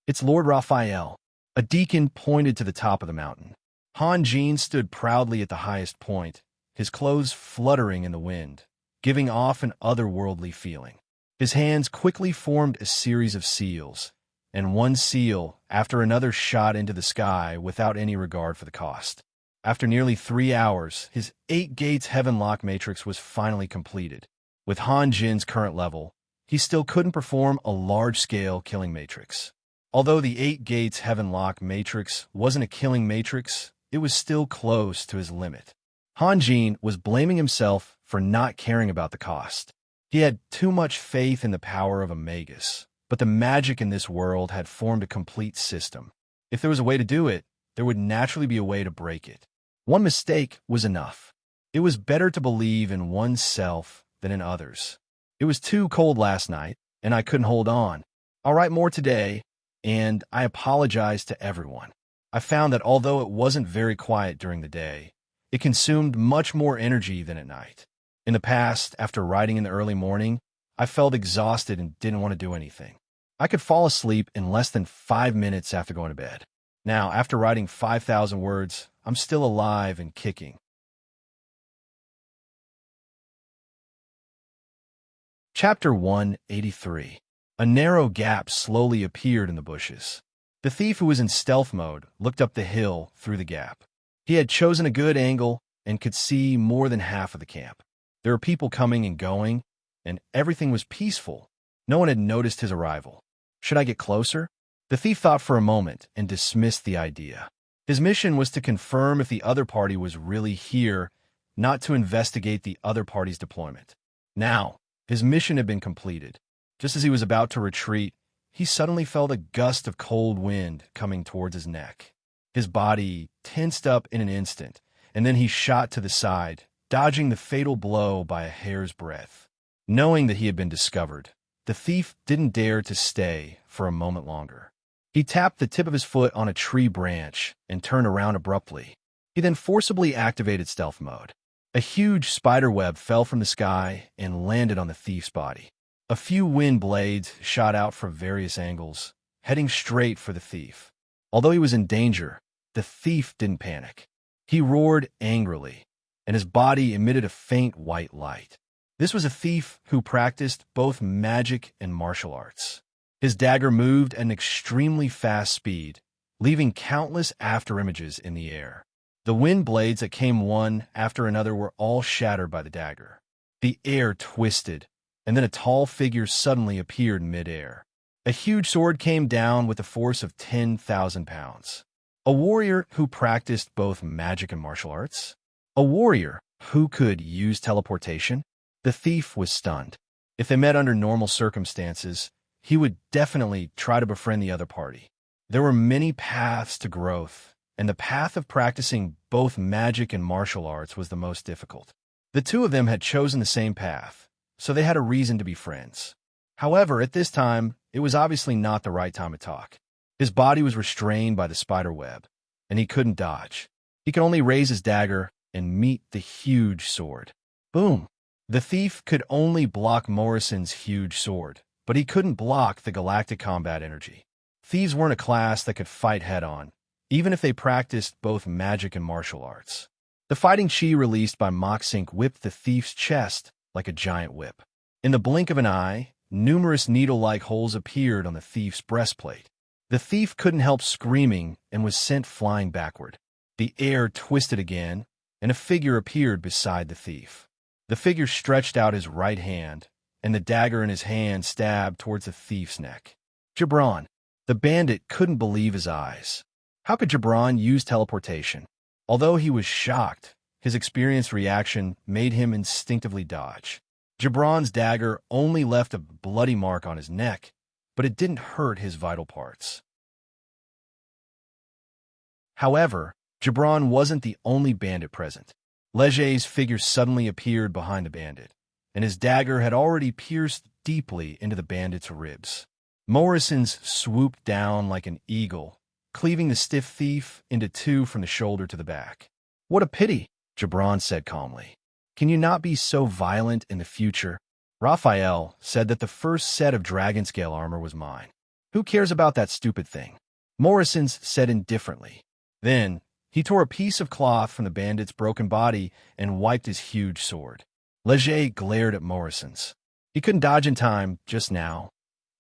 "It's Lord Raphael." A deacon pointed to the top of the mountain. Han Jean stood proudly at the highest point, his clothes fluttering in the wind, giving off an otherworldly feeling. His hands quickly formed a series of seals, and one seal after another shot into the sky without any regard for the cost. After nearly 3 hours, his 8 gates heaven lock matrix was finally completed. With Han Jin's current level, he still couldn't perform a large-scale killing matrix. Although the 8 gates heaven lock matrix wasn't a killing matrix, it was still close to his limit. Han Jin was blaming himself for not caring about the cost. He had too much faith in the power of a magus, but the magic in this world had formed a complete system. If there was a way to do it, there would naturally be a way to break it. One mistake was enough. It was better to believe in oneself than in others. It was too cold last night, and I couldn't hold on. I'll write more today, and I apologize to everyone. I found that although it wasn't very quiet during the day, it consumed much more energy than at night. In the past, after writing in the early morning, I felt exhausted and didn't want to do anything. I could fall asleep in less than 5 minutes after going to bed. Now, after writing 5,000 words, I'm still alive and kicking. Chapter 183. A narrow gap slowly appeared in the bushes. The thief, who was in stealth mode, looked up the hill through the gap. He had chosen a good angle and could see more than half of the camp. There were people coming and going, and everything was peaceful. No one had noticed his arrival. Should I get closer? The thief thought for a moment and dismissed the idea. His mission was to confirm if the other party was really here, not to investigate the other party's deployment. Now, his mission had been completed. Just as he was about to retreat, he suddenly felt a gust of cold wind coming towards his neck. His body tensed up in an instant, and then he shot to the side, dodging the fatal blow by a hair's breadth. Knowing that he had been discovered, the thief didn't dare to stay for a moment longer. He tapped the tip of his foot on a tree branch and turned around abruptly. He then forcibly activated stealth mode. A huge spider web fell from the sky and landed on the thief's body. A few wind blades shot out from various angles, heading straight for the thief. Although he was in danger, the thief didn't panic. He roared angrily, and his body emitted a faint white light. This was a thief who practiced both magic and martial arts. His dagger moved at an extremely fast speed, leaving countless afterimages in the air. The wind blades that came one after another were all shattered by the dagger. The air twisted, and then a tall figure suddenly appeared in midair. A huge sword came down with a force of 10,000 pounds. A warrior who practiced both magic and martial arts? A warrior who could use teleportation? The thief was stunned. If they met under normal circumstances, he would definitely try to befriend the other party. There were many paths to growth, and the path of practicing both magic and martial arts was the most difficult. The two of them had chosen the same path, so they had a reason to be friends. However, at this time, it was obviously not the right time to talk. His body was restrained by the spider web, and he couldn't dodge. He could only raise his dagger and meet the huge sword. Boom! The thief could only block Morrison's huge sword, but he couldn't block the galactic combat energy. Thieves weren't a class that could fight head-on, even if they practiced both magic and martial arts. The fighting chi released by Moxink whipped the thief's chest like a giant whip. In the blink of an eye, numerous needle-like holes appeared on the thief's breastplate. The thief couldn't help screaming and was sent flying backward. The air twisted again, and a figure appeared beside the thief. The figure stretched out his right hand, and the dagger in his hand stabbed towards the thief's neck. Gibran. The bandit couldn't believe his eyes. How could Gibran use teleportation? Although he was shocked, his experienced reaction made him instinctively dodge. Gibran's dagger only left a bloody mark on his neck, but it didn't hurt his vital parts. However, Gibran wasn't the only bandit present. Leger's figure suddenly appeared behind the bandit, and his dagger had already pierced deeply into the bandit's ribs. Morrison's swooped down like an eagle, cleaving the stiff thief into two from the shoulder to the back. "What a pity," Gibran said calmly. Can you not be so violent in the future? Raphael said that the first set of dragon scale armor was mine. Who cares about that stupid thing? Morrison's said indifferently. Then, he tore a piece of cloth from the bandit's broken body and wiped his huge sword. Leger glared at Morrison's. He couldn't dodge in time just now,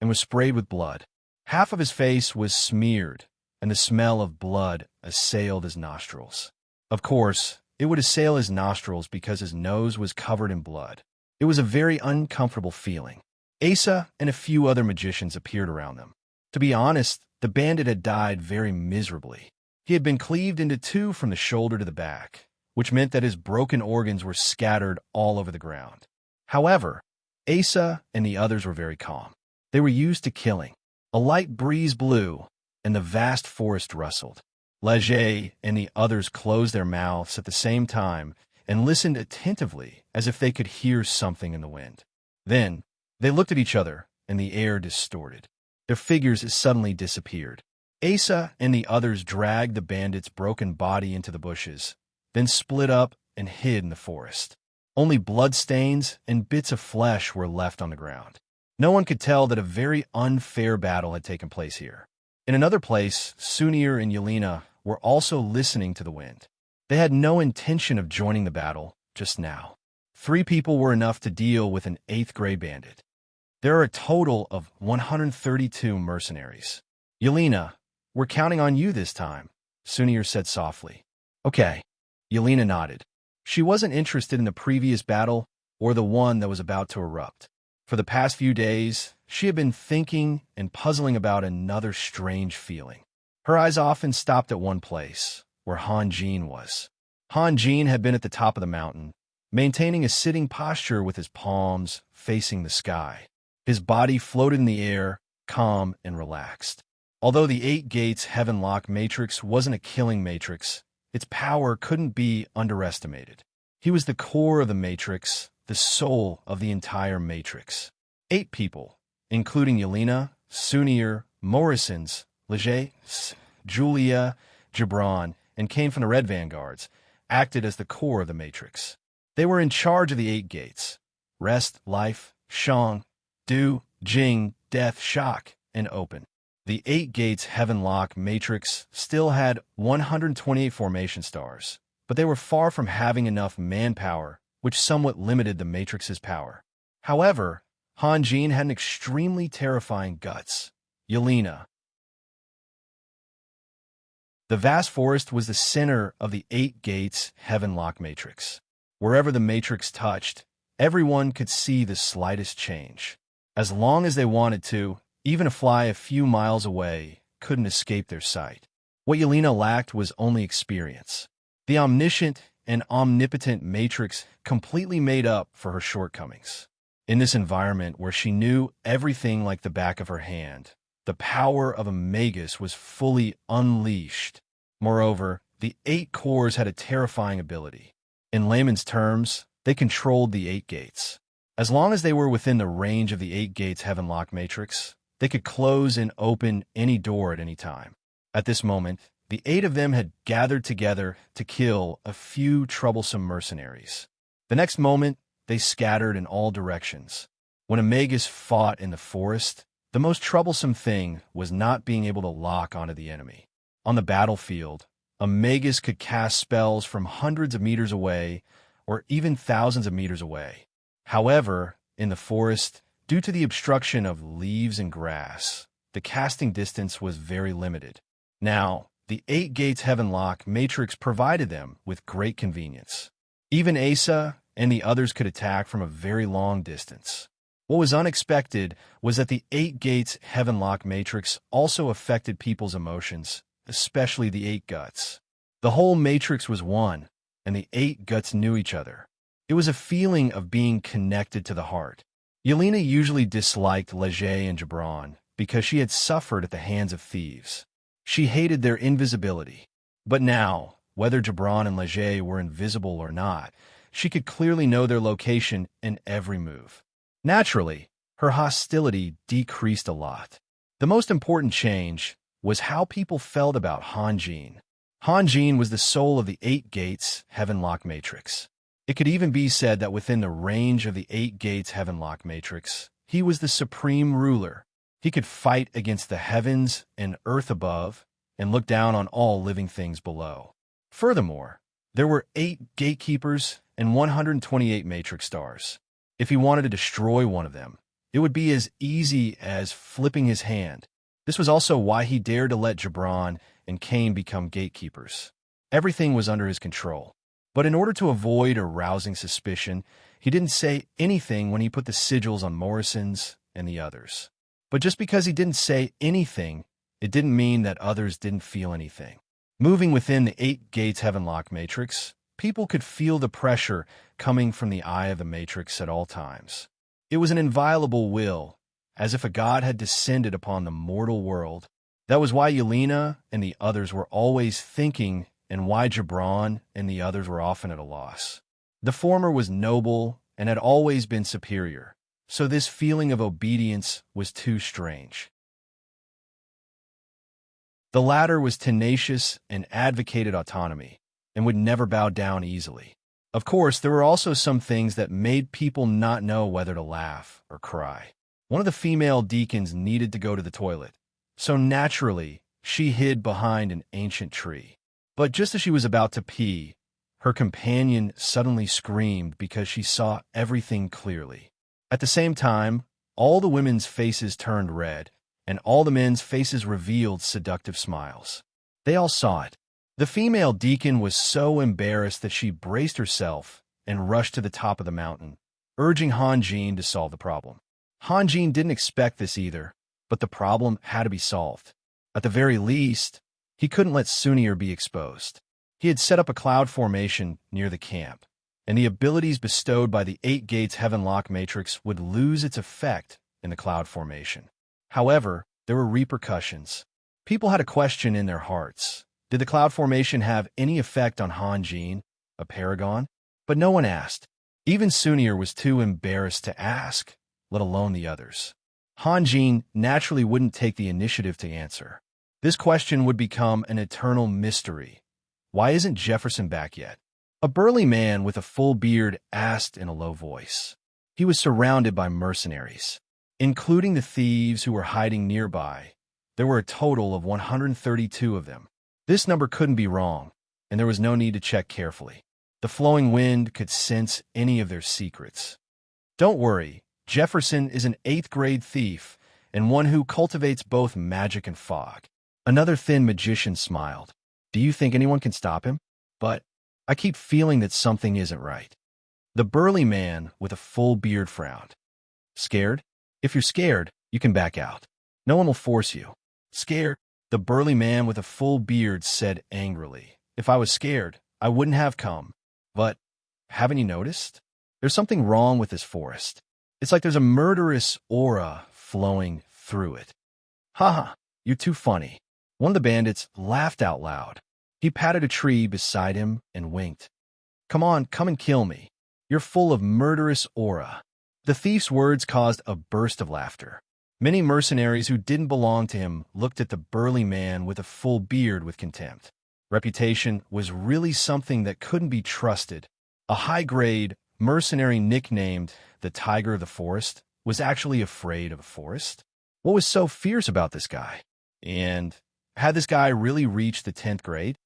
and was sprayed with blood. Half of his face was smeared, and the smell of blood assailed his nostrils. Of course, it would assail his nostrils because his nose was covered in blood. It was a very uncomfortable feeling. Asa and a few other magicians appeared around them. To be honest, the bandit had died very miserably. He had been cleaved into two from the shoulder to the back, which meant that his broken organs were scattered all over the ground. However, Asa and the others were very calm. They were used to killing. A light breeze blew, and the vast forest rustled. Leger and the others closed their mouths at the same time and listened attentively as if they could hear something in the wind. Then, they looked at each other, and the air distorted. Their figures suddenly disappeared. Asa and the others dragged the bandit's broken body into the bushes, then split up and hid in the forest. Only bloodstains and bits of flesh were left on the ground. No one could tell that a very unfair battle had taken place here. In another place, Sunir and Yelena were also listening to the wind. They had no intention of joining the battle just now. 3 people were enough to deal with an 8th-grade bandit. There are a total of 132 mercenaries. Yelena, we're counting on you this time, Sunir said softly. Okay. Yelena nodded. She wasn't interested in the previous battle or the one that was about to erupt. For the past few days, she had been thinking and puzzling about another strange feeling. Her eyes often stopped at one place, where Han Jin was. Han Jin had been at the top of the mountain, maintaining a sitting posture with his palms facing the sky. His body floated in the air, calm and relaxed. Although the 8 Gates Heavenlock Matrix wasn't a killing matrix, its power couldn't be underestimated. He was the core of the matrix, the soul of the entire matrix. 8 people, including Yelena, Sunir, Morrison's, Leger, Julia, Gibran, and came from the Red Vanguards, acted as the core of the matrix. They were in charge of the 8 gates: rest, life, Shang, Du, Jing, death, shock, and open. The 8 gates Heavenlock Matrix still had 128 formation stars, but they were far from having enough manpower, which somewhat limited the Matrix's power. However, Han Jin had an extremely terrifying guts. Yelena. The vast forest was the center of the 8 gates Heavenlock Matrix. Wherever the Matrix touched, everyone could see the slightest change. As long as they wanted to, even a fly a few miles away couldn't escape their sight. What Yelena lacked was only experience. The omniscient and omnipotent Matrix completely made up for her shortcomings. In this environment where she knew everything like the back of her hand, the power of a Magus was fully unleashed. Moreover, the 8 cores had a terrifying ability. In layman's terms, they controlled the 8 gates. As long as they were within the range of the 8 gates Heavenlock Matrix, they could close and open any door at any time. At this moment, the 8 of them had gathered together to kill a few troublesome mercenaries. The next moment, they scattered in all directions. When a Magus fought in the forest, the most troublesome thing was not being able to lock onto the enemy. On the battlefield, a Magus could cast spells from hundreds of meters away or even thousands of meters away. However, in the forest, due to the obstruction of leaves and grass, the casting distance was very limited. Now, the 8 gates Heavenlock Matrix provided them with great convenience. Even Asa and the others could attack from a very long distance. What was unexpected was that the 8 gates Heavenlock Matrix also affected people's emotions, especially the 8 guts. The whole matrix was one, and the 8 guts knew each other. It was a feeling of being connected to the heart. Yelena usually disliked Leger and Gibran because she had suffered at the hands of thieves. She hated their invisibility. But now, whether Gibran and Leger were invisible or not, she could clearly know their location and every move. Naturally, her hostility decreased a lot. The most important change was how people felt about Han Jin. Han Jin was the soul of the 8 gates Heavenlock Matrix. It could even be said that within the range of the 8 gates heavenlock matrix, he was the supreme ruler. He could fight against the heavens and earth above and look down on all living things below. Furthermore, there were 8 gatekeepers and 128 matrix stars. If he wanted to destroy one of them, it would be as easy as flipping his hand. This was also why he dared to let Gibran and Cain become gatekeepers. Everything was under his control. But in order to avoid arousing suspicion, he didn't say anything when he put the sigils on Morrison's and the others. But just because he didn't say anything, it didn't mean that others didn't feel anything. Moving within the 8 gates heavenlock matrix, people could feel the pressure coming from the eye of the matrix at all times. It was an inviolable will, as if a god had descended upon the mortal world. That was why Yelena and the others were always thinking, and why Gibran and the others were often at a loss. The former was noble and had always been superior, so this feeling of obedience was too strange. The latter was tenacious and advocated autonomy, and would never bow down easily. Of course, there were also some things that made people not know whether to laugh or cry. One of the female deacons needed to go to the toilet, so naturally, she hid behind an ancient tree. But just as she was about to pee, her companion suddenly screamed because she saw everything clearly. At the same time, all the women's faces turned red, and all the men's faces revealed seductive smiles. They all saw it. The female deacon was so embarrassed that she braced herself and rushed to the top of the mountain, urging Hanjin to solve the problem. Hanjin didn't expect this either, but the problem had to be solved. At the very least, he couldn't let Sunir be exposed. He had set up a cloud formation near the camp, and the abilities bestowed by the 8 gates heavenlock matrix would lose its effect in the cloud formation. However, there were repercussions. People had a question in their hearts. Did the cloud formation have any effect on Hanjin, a paragon? But no one asked. Even Sunir was too embarrassed to ask, let alone the others. Hanjin naturally wouldn't take the initiative to answer. This question would become an eternal mystery. Why isn't Jefferson back yet? A burly man with a full beard asked in a low voice. He was surrounded by mercenaries, including the thieves who were hiding nearby. There were a total of 132 of them. This number couldn't be wrong, and there was no need to check carefully. The flowing wind could sense any of their secrets. Don't worry, Jefferson is an 8th-grade thief and one who cultivates both magic and fog. Another thin magician smiled. Do you think anyone can stop him? But I keep feeling that something isn't right. The burly man with a full beard frowned. Scared? If you're scared, you can back out. No one will force you. Scared? The burly man with a full beard said angrily. If I was scared, I wouldn't have come. But haven't you noticed? There's something wrong with this forest. It's like there's a murderous aura flowing through it. Haha, you're too funny. One of the bandits laughed out loud. He patted a tree beside him and winked. Come on, come and kill me. You're full of murderous aura. The thief's words caused a burst of laughter. Many mercenaries who didn't belong to him looked at the burly man with a full beard with contempt. Reputation was really something that couldn't be trusted. A high-grade mercenary nicknamed the Tiger of the Forest was actually afraid of a forest. What was so fierce about this guy? And had this guy really reached the 10th grade?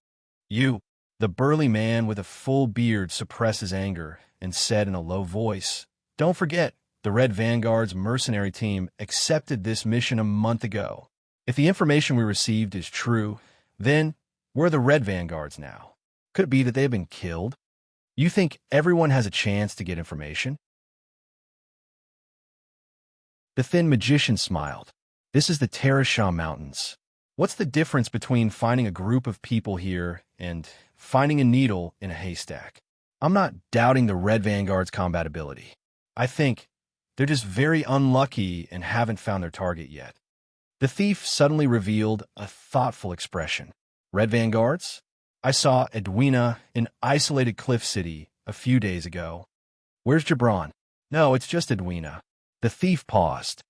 The burly man with a full beard suppressed his anger and said in a low voice, Don't forget, the Red Vanguard's mercenary team accepted this mission a month ago. If the information we received is true, then where are the Red Vanguards now? Could it be that they've been killed? You think everyone has a chance to get information? The thin magician smiled. This is the Terrashah Mountains. What's the difference between finding a group of people here and finding a needle in a haystack? I'm not doubting the Red Vanguard's combat ability. I think they're just very unlucky and haven't found their target yet. The thief suddenly revealed a thoughtful expression. Red Vanguards? I saw Edwina in isolated Cliff City a few days ago. Where's Gibran? No, it's just Edwina. The thief paused.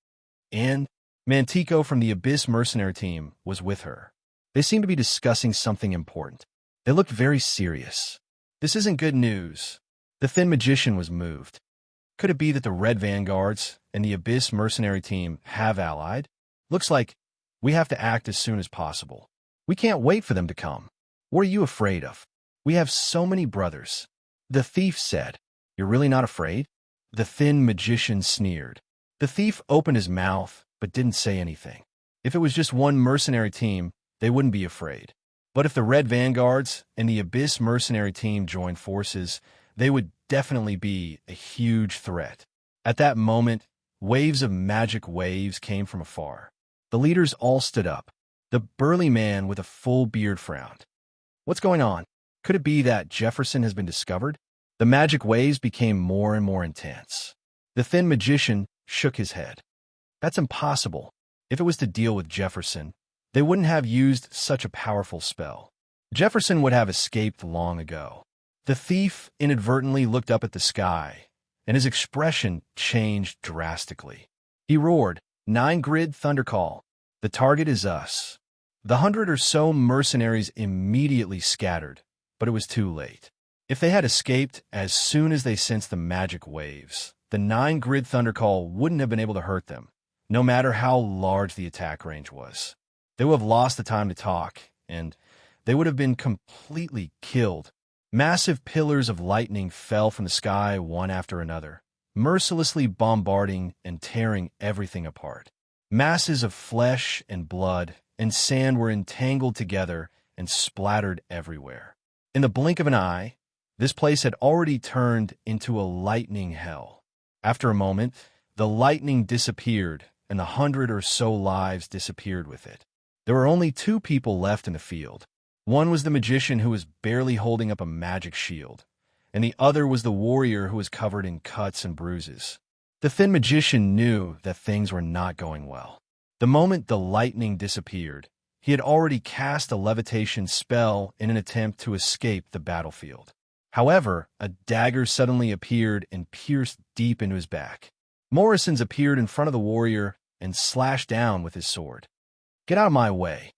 And Mantico from the Abyss mercenary team was with her. They seemed to be discussing something important. They looked very serious. This isn't good news. The thin magician was moved. Could it be that the Red Vanguards and the Abyss mercenary team have allied? Looks like we have to act as soon as possible. We can't wait for them to come. What are you afraid of? We have so many brothers. The thief said. You're really not afraid? The thin magician sneered. The thief opened his mouth, but didn't say anything. If it was just one mercenary team, they wouldn't be afraid. But if the Red Vanguards and the Abyss mercenary team joined forces, they would definitely be a huge threat. At that moment, waves of magic waves came from afar. The leaders all stood up. The burly man with a full beard frowned. What's going on? Could it be that Jefferson has been discovered? The magic waves became more and more intense. The thin magician shook his head. That's impossible. If it was to deal with Jefferson, they wouldn't have used such a powerful spell. Jefferson would have escaped long ago. The thief inadvertently looked up at the sky, and his expression changed drastically. He roared, 9 grid thunder call. The target is us. The 100 or so mercenaries immediately scattered, but it was too late. If they had escaped as soon as they sensed the magic waves, the 9 grid thunder call wouldn't have been able to hurt them, no matter how large the attack range was. They would have lost the time to talk, and they would have been completely killed. Massive pillars of lightning fell from the sky one after another, mercilessly bombarding and tearing everything apart. Masses of flesh and blood and sand were entangled together and splattered everywhere. In the blink of an eye, this place had already turned into a lightning hell. After a moment, the lightning disappeared, and the 100 or so lives disappeared with it. There were only 2 people left in the field. One was the magician who was barely holding up a magic shield, and the other was the warrior who was covered in cuts and bruises. The thin magician knew that things were not going well. The moment the lightning disappeared, he had already cast a levitation spell in an attempt to escape the battlefield. However, a dagger suddenly appeared and pierced deep into his back. Morrison's appeared in front of the warrior and slashed down with his sword. Get out of my way.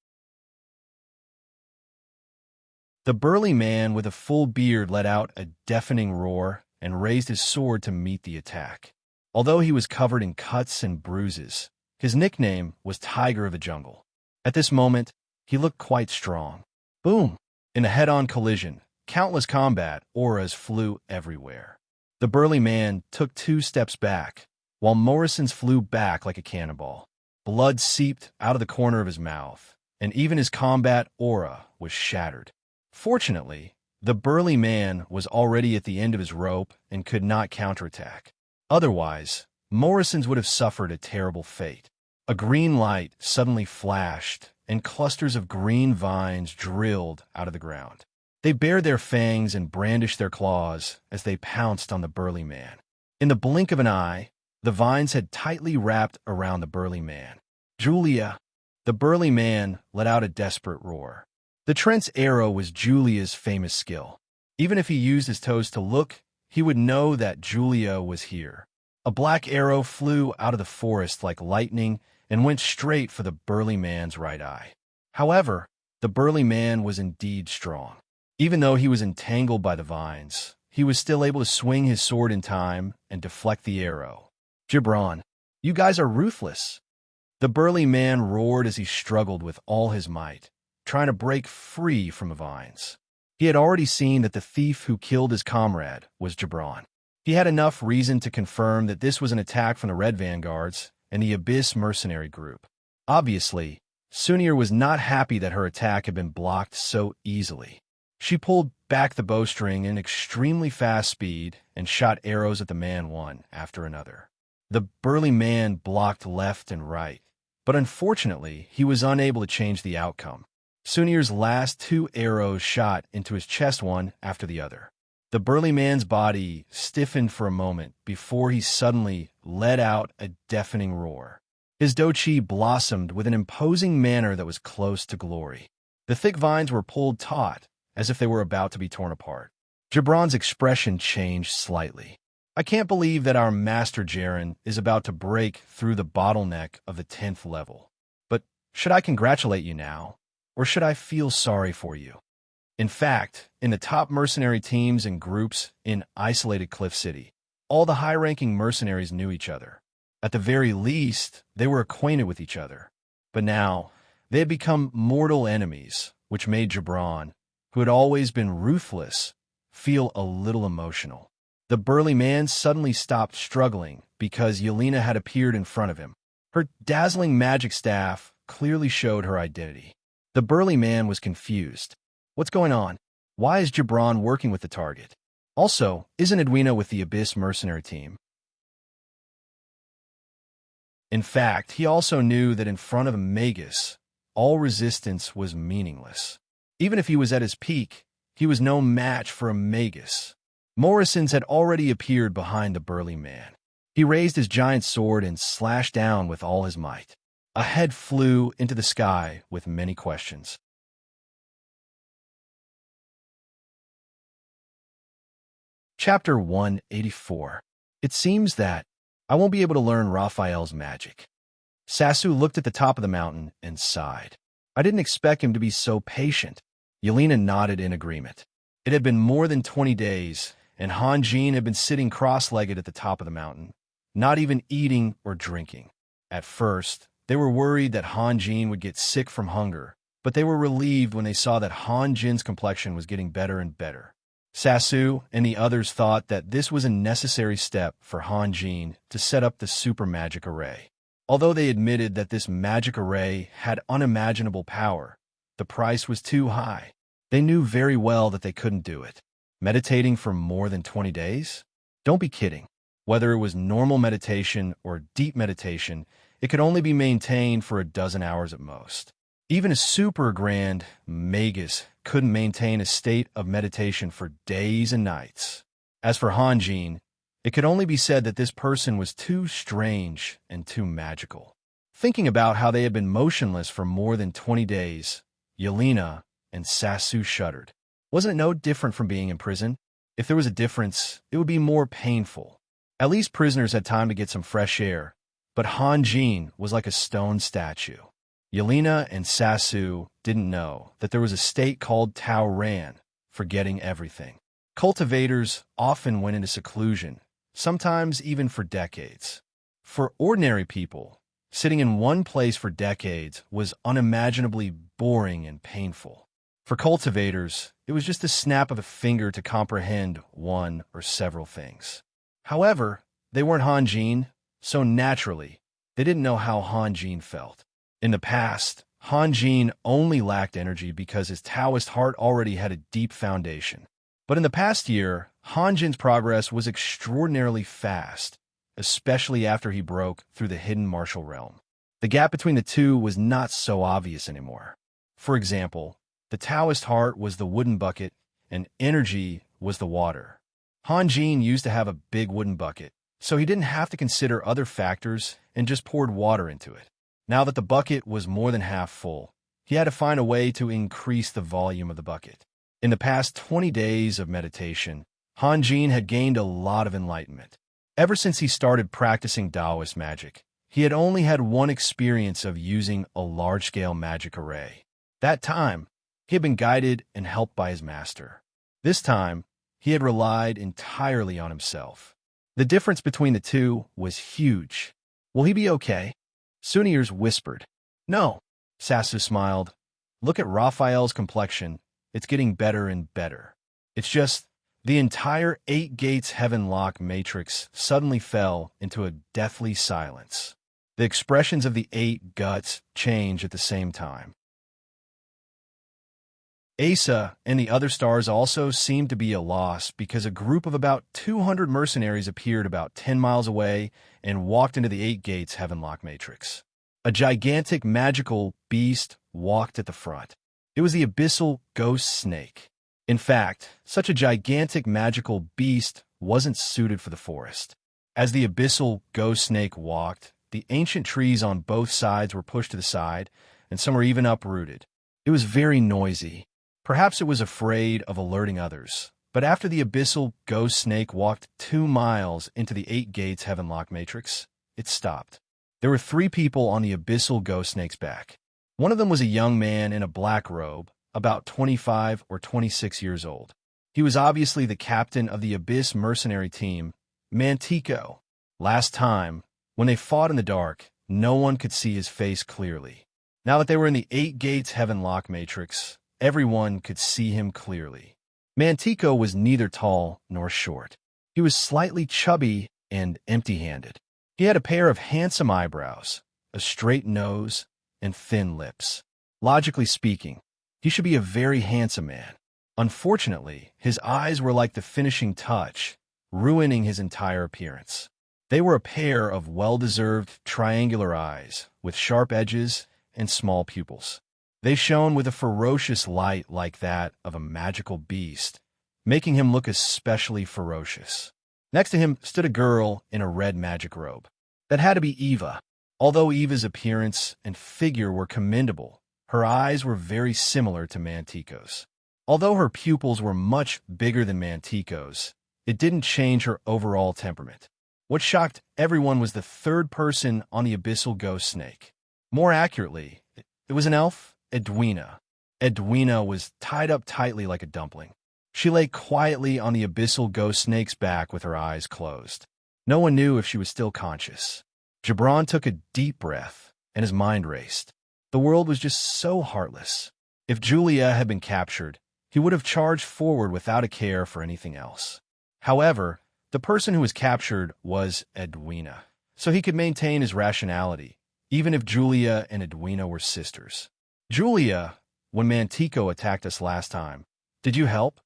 The burly man with a full beard let out a deafening roar and raised his sword to meet the attack. Although he was covered in cuts and bruises, his nickname was Tiger of the Jungle. At this moment, he looked quite strong. Boom! In a head-on collision, countless combat auras flew everywhere. The burly man took 2 steps back, while Morrison's flew back like a cannonball. Blood seeped out of the corner of his mouth, and even his combat aura was shattered. Fortunately, the burly man was already at the end of his rope and could not counterattack. Otherwise, Morrison's would have suffered a terrible fate. A green light suddenly flashed, and clusters of green vines drilled out of the ground. They bared their fangs and brandished their claws as they pounced on the burly man. In the blink of an eye, the vines had tightly wrapped around the burly man. Julia! The burly man let out a desperate roar. The Trent's arrow was Julia's famous skill. Even if he used his toes to look, he would know that Julia was here. A black arrow flew out of the forest like lightning and went straight for the burly man's right eye. However, the burly man was indeed strong. Even though he was entangled by the vines, he was still able to swing his sword in time and deflect the arrow. Gibran, you guys are ruthless. The burly man roared as he struggled with all his might, trying to break free from the vines. He had already seen that the thief who killed his comrade was Gibran. He had enough reason to confirm that this was an attack from the Red Vanguards and the Abyss mercenary group. Obviously, Sunir was not happy that her attack had been blocked so easily. She pulled back the bowstring in extremely fast speed and shot arrows at the man one after another. The burly man blocked left and right, but unfortunately, he was unable to change the outcome. Sunir's last 2 arrows shot into his chest one after the other. The burly man's body stiffened for a moment before he suddenly let out a deafening roar. His dochi blossomed with an imposing manner that was close to glory. The thick vines were pulled taut, as if they were about to be torn apart. Gibran's expression changed slightly. I can't believe that our master Jaren is about to break through the bottleneck of the 10th level. But should I congratulate you now? Or should I feel sorry for you? In fact, in the top mercenary teams and groups in isolated Cliff City, all the high-ranking mercenaries knew each other. At the very least, they were acquainted with each other. But now, they had become mortal enemies, which made Gibran, who had always been ruthless, feel a little emotional. The burly man suddenly stopped struggling because Yelena had appeared in front of him. Her dazzling magic staff clearly showed her identity. The burly man was confused. What's going on? Why is Gibran working with the target? Also, isn't Edwina with the Abyss mercenary team? In fact, he also knew that in front of Magus, all resistance was meaningless. Even if he was at his peak, he was no match for a Magus. Morrison's had already appeared behind the burly man. He raised his giant sword and slashed down with all his might. A head flew into the sky with many questions. Chapter 184. It seems that I won't be able to learn Raphael's magic. Sasu looked at the top of the mountain and sighed. I didn't expect him to be so patient. Yelena nodded in agreement. It had been more than 20 days, and Hanjin had been sitting cross-legged at the top of the mountain, not even eating or drinking. At first, they were worried that Hanjin would get sick from hunger, but they were relieved when they saw that Hanjin's complexion was getting better and better. Sasu and the others thought that this was a necessary step for Hanjin to set up the super magic array. Although they admitted that this magic array had unimaginable power, the price was too high. They knew very well that they couldn't do it. Meditating for more than 20 days? Don't be kidding. Whether it was normal meditation or deep meditation, it could only be maintained for a dozen hours at most. Even a super grand magus couldn't maintain a state of meditation for days and nights. As for Hanjin, it could only be said that this person was too strange and too magical. Thinking about how they had been motionless for more than 20 days, Yelena and Sasu shuddered. Wasn't it no different from being in prison? If there was a difference, it would be more painful. At least prisoners had time to get some fresh air, but Hanjin was like a stone statue. Yelena and Sasu didn't know that there was a state called Tao Ran, forgetting everything. Cultivators often went into seclusion, sometimes even for decades. For ordinary people, sitting in one place for decades was unimaginably boring and painful. For cultivators, it was just a snap of a finger to comprehend one or several things. However, they weren't Hanjin, so naturally, they didn't know how Hanjin felt. In the past, Hanjin only lacked energy because his Taoist heart already had a deep foundation. But in the past year, Hanjin's progress was extraordinarily fast, especially after he broke through the hidden martial realm. The gap between the two was not so obvious anymore. For example, the Taoist heart was the wooden bucket, and energy was the water. Hanjin used to have a big wooden bucket, so he didn't have to consider other factors and just poured water into it. Now that the bucket was more than half full, he had to find a way to increase the volume of the bucket. In the past 20 days of meditation, Hanjin had gained a lot of enlightenment. Ever since he started practicing Taoist magic, he had only had one experience of using a large-scale magic array. That time, he had been guided and helped by his master. This time, he had relied entirely on himself. The difference between the two was huge. Will he be okay? Suniers whispered. No, Sasu smiled. Look at Raphael's complexion. It's getting better and better. It's just, the entire 8 Gates Heaven Lock matrix suddenly fell into a deathly silence. The expressions of the 8 guts changed at the same time. Asa and the other stars also seemed to be a loss because a group of about 200 mercenaries appeared about 10 miles away and walked into the 8 Gates Heaven Lock matrix. A gigantic magical beast walked at the front. It was the abyssal ghost snake. In fact, such a gigantic magical beast wasn't suited for the forest. As the abyssal ghost snake walked, the ancient trees on both sides were pushed to the side, and some were even uprooted. It was very noisy. Perhaps it was afraid of alerting others, but after the abyssal ghost snake walked 2 miles into the 8 Gates Heaven Lock matrix, it stopped. There were 3 people on the abyssal ghost snake's back. One of them was a young man in a black robe, about 25 or 26 years old. He was obviously the captain of the Abyss mercenary team, Mantico. Last time, when they fought in the dark, no one could see his face clearly. Now that they were in the 8 Gates Heaven Lock Matrix, everyone could see him clearly. Mantico was neither tall nor short. He was slightly chubby and empty-handed. He had a pair of handsome eyebrows, a straight nose, and thin lips. Logically speaking, he should be a very handsome man. Unfortunately, his eyes were like the finishing touch, ruining his entire appearance. They were a pair of well-deserved triangular eyes with sharp edges and small pupils. They shone with a ferocious light like that of a magical beast, making him look especially ferocious. Next to him stood a girl in a red magic robe. That had to be Eva. Although Eva's appearance and figure were commendable, her eyes were very similar to Mantico's. Although her pupils were much bigger than Mantico's, it didn't change her overall temperament. What shocked everyone was the third person on the abyssal ghost snake. More accurately, it was an elf, Edwina. Edwina was tied up tightly like a dumpling. She lay quietly on the abyssal ghost snake's back with her eyes closed. No one knew if she was still conscious. Gibran took a deep breath, and his mind raced. The world was just so heartless. If Julia had been captured, he would have charged forward without a care for anything else. However, the person who was captured was Edwina, so he could maintain his rationality, even if Julia and Edwina were sisters. Julia, when Mantico attacked us last time, did you help?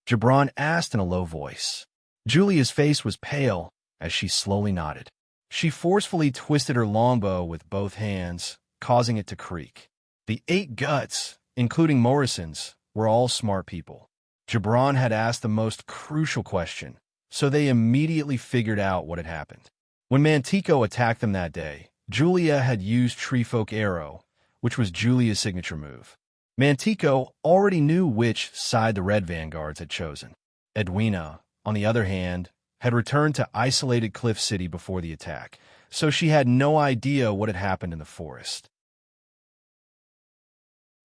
Gibran asked in a low voice. Julia's face was pale as she slowly nodded. She forcefully twisted her longbow with both hands, causing it to creak. The 8 guts, including Morrison's, were all smart people. Gibran had asked the most crucial question, so they immediately figured out what had happened. When Mantico attacked them that day, Julia had used Treefolk Arrow, which was Julia's signature move. Mantico already knew which side the Red Vanguards had chosen. Edwina, on the other hand, had returned to isolated Cliff City before the attack, so she had no idea what had happened in the forest.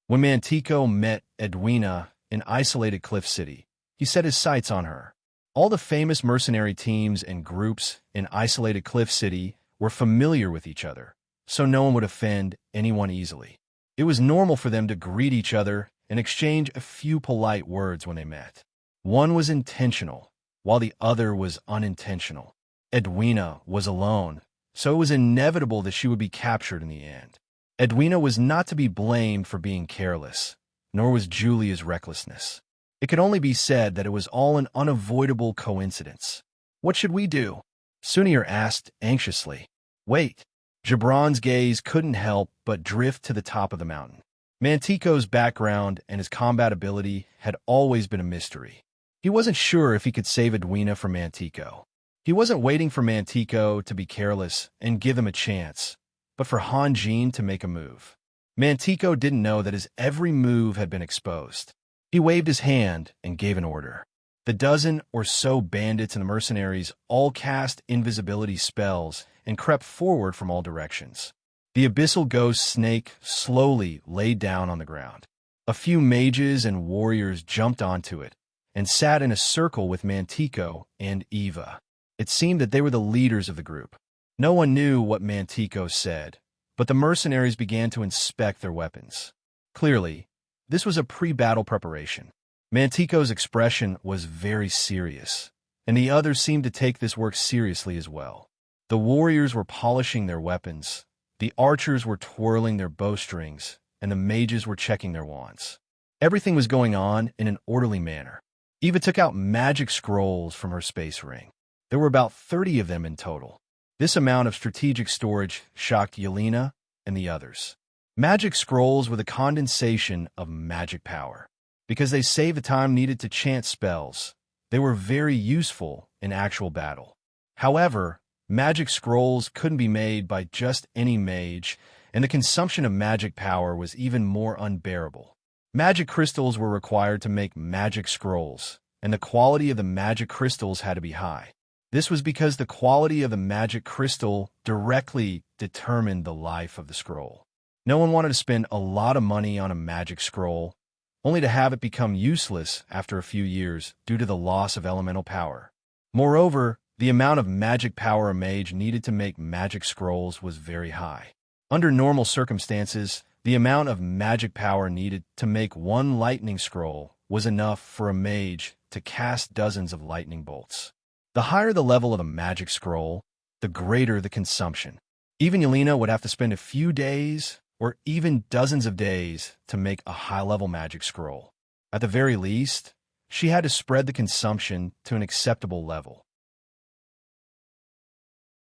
When Mantico met Edwina in isolated Cliff City, he set his sights on her. All the famous mercenary teams and groups in isolated Cliff City were familiar with each other, so no one would offend anyone easily. It was normal for them to greet each other and exchange a few polite words when they met. One was intentional, while the other was unintentional. Edwina was alone, so it was inevitable that she would be captured in the end. Edwina was not to be blamed for being careless, nor was Julia's recklessness. It could only be said that it was all an unavoidable coincidence. What should we do? Sunir asked anxiously. Wait. Gibran's gaze couldn't help but drift to the top of the mountain. Mantico's background and his combat ability had always been a mystery. He wasn't sure if he could save Edwina from Mantico. He wasn't waiting for Mantico to be careless and give him a chance, but for Han Jin to make a move. Mantico didn't know that his every move had been exposed. He waved his hand and gave an order. The dozen or so bandits and the mercenaries all cast invisibility spells and crept forward from all directions. The abyssal ghost snake slowly laid down on the ground. A few mages and warriors jumped onto it and sat in a circle with Mantico and Eva. It seemed that they were the leaders of the group. No one knew what Mantico said, but the mercenaries began to inspect their weapons. Clearly, this was a pre-battle preparation. Mantico's expression was very serious, and the others seemed to take this work seriously as well. The warriors were polishing their weapons, the archers were twirling their bowstrings, and the mages were checking their wands. Everything was going on in an orderly manner. Eva took out magic scrolls from her space ring. There were about 30 of them in total. This amount of strategic storage shocked Yelena and the others. Magic scrolls were the condensation of magic power. Because they saved the time needed to chant spells, they were very useful in actual battle. However, magic scrolls couldn't be made by just any mage, and the consumption of magic power was even more unbearable. Magic crystals were required to make magic scrolls, and the quality of the magic crystals had to be high. This was because the quality of the magic crystal directly determined the life of the scroll. No one wanted to spend a lot of money on a magic scroll, only to have it become useless after a few years due to the loss of elemental power. Moreover, the amount of magic power a mage needed to make magic scrolls was very high. Under normal circumstances, the amount of magic power needed to make one lightning scroll was enough for a mage to cast dozens of lightning bolts. The higher the level of a magic scroll, the greater the consumption. Even Yelena would have to spend a few days or even dozens of days to make a high-level magic scroll. At the very least, she had to spread the consumption to an acceptable level.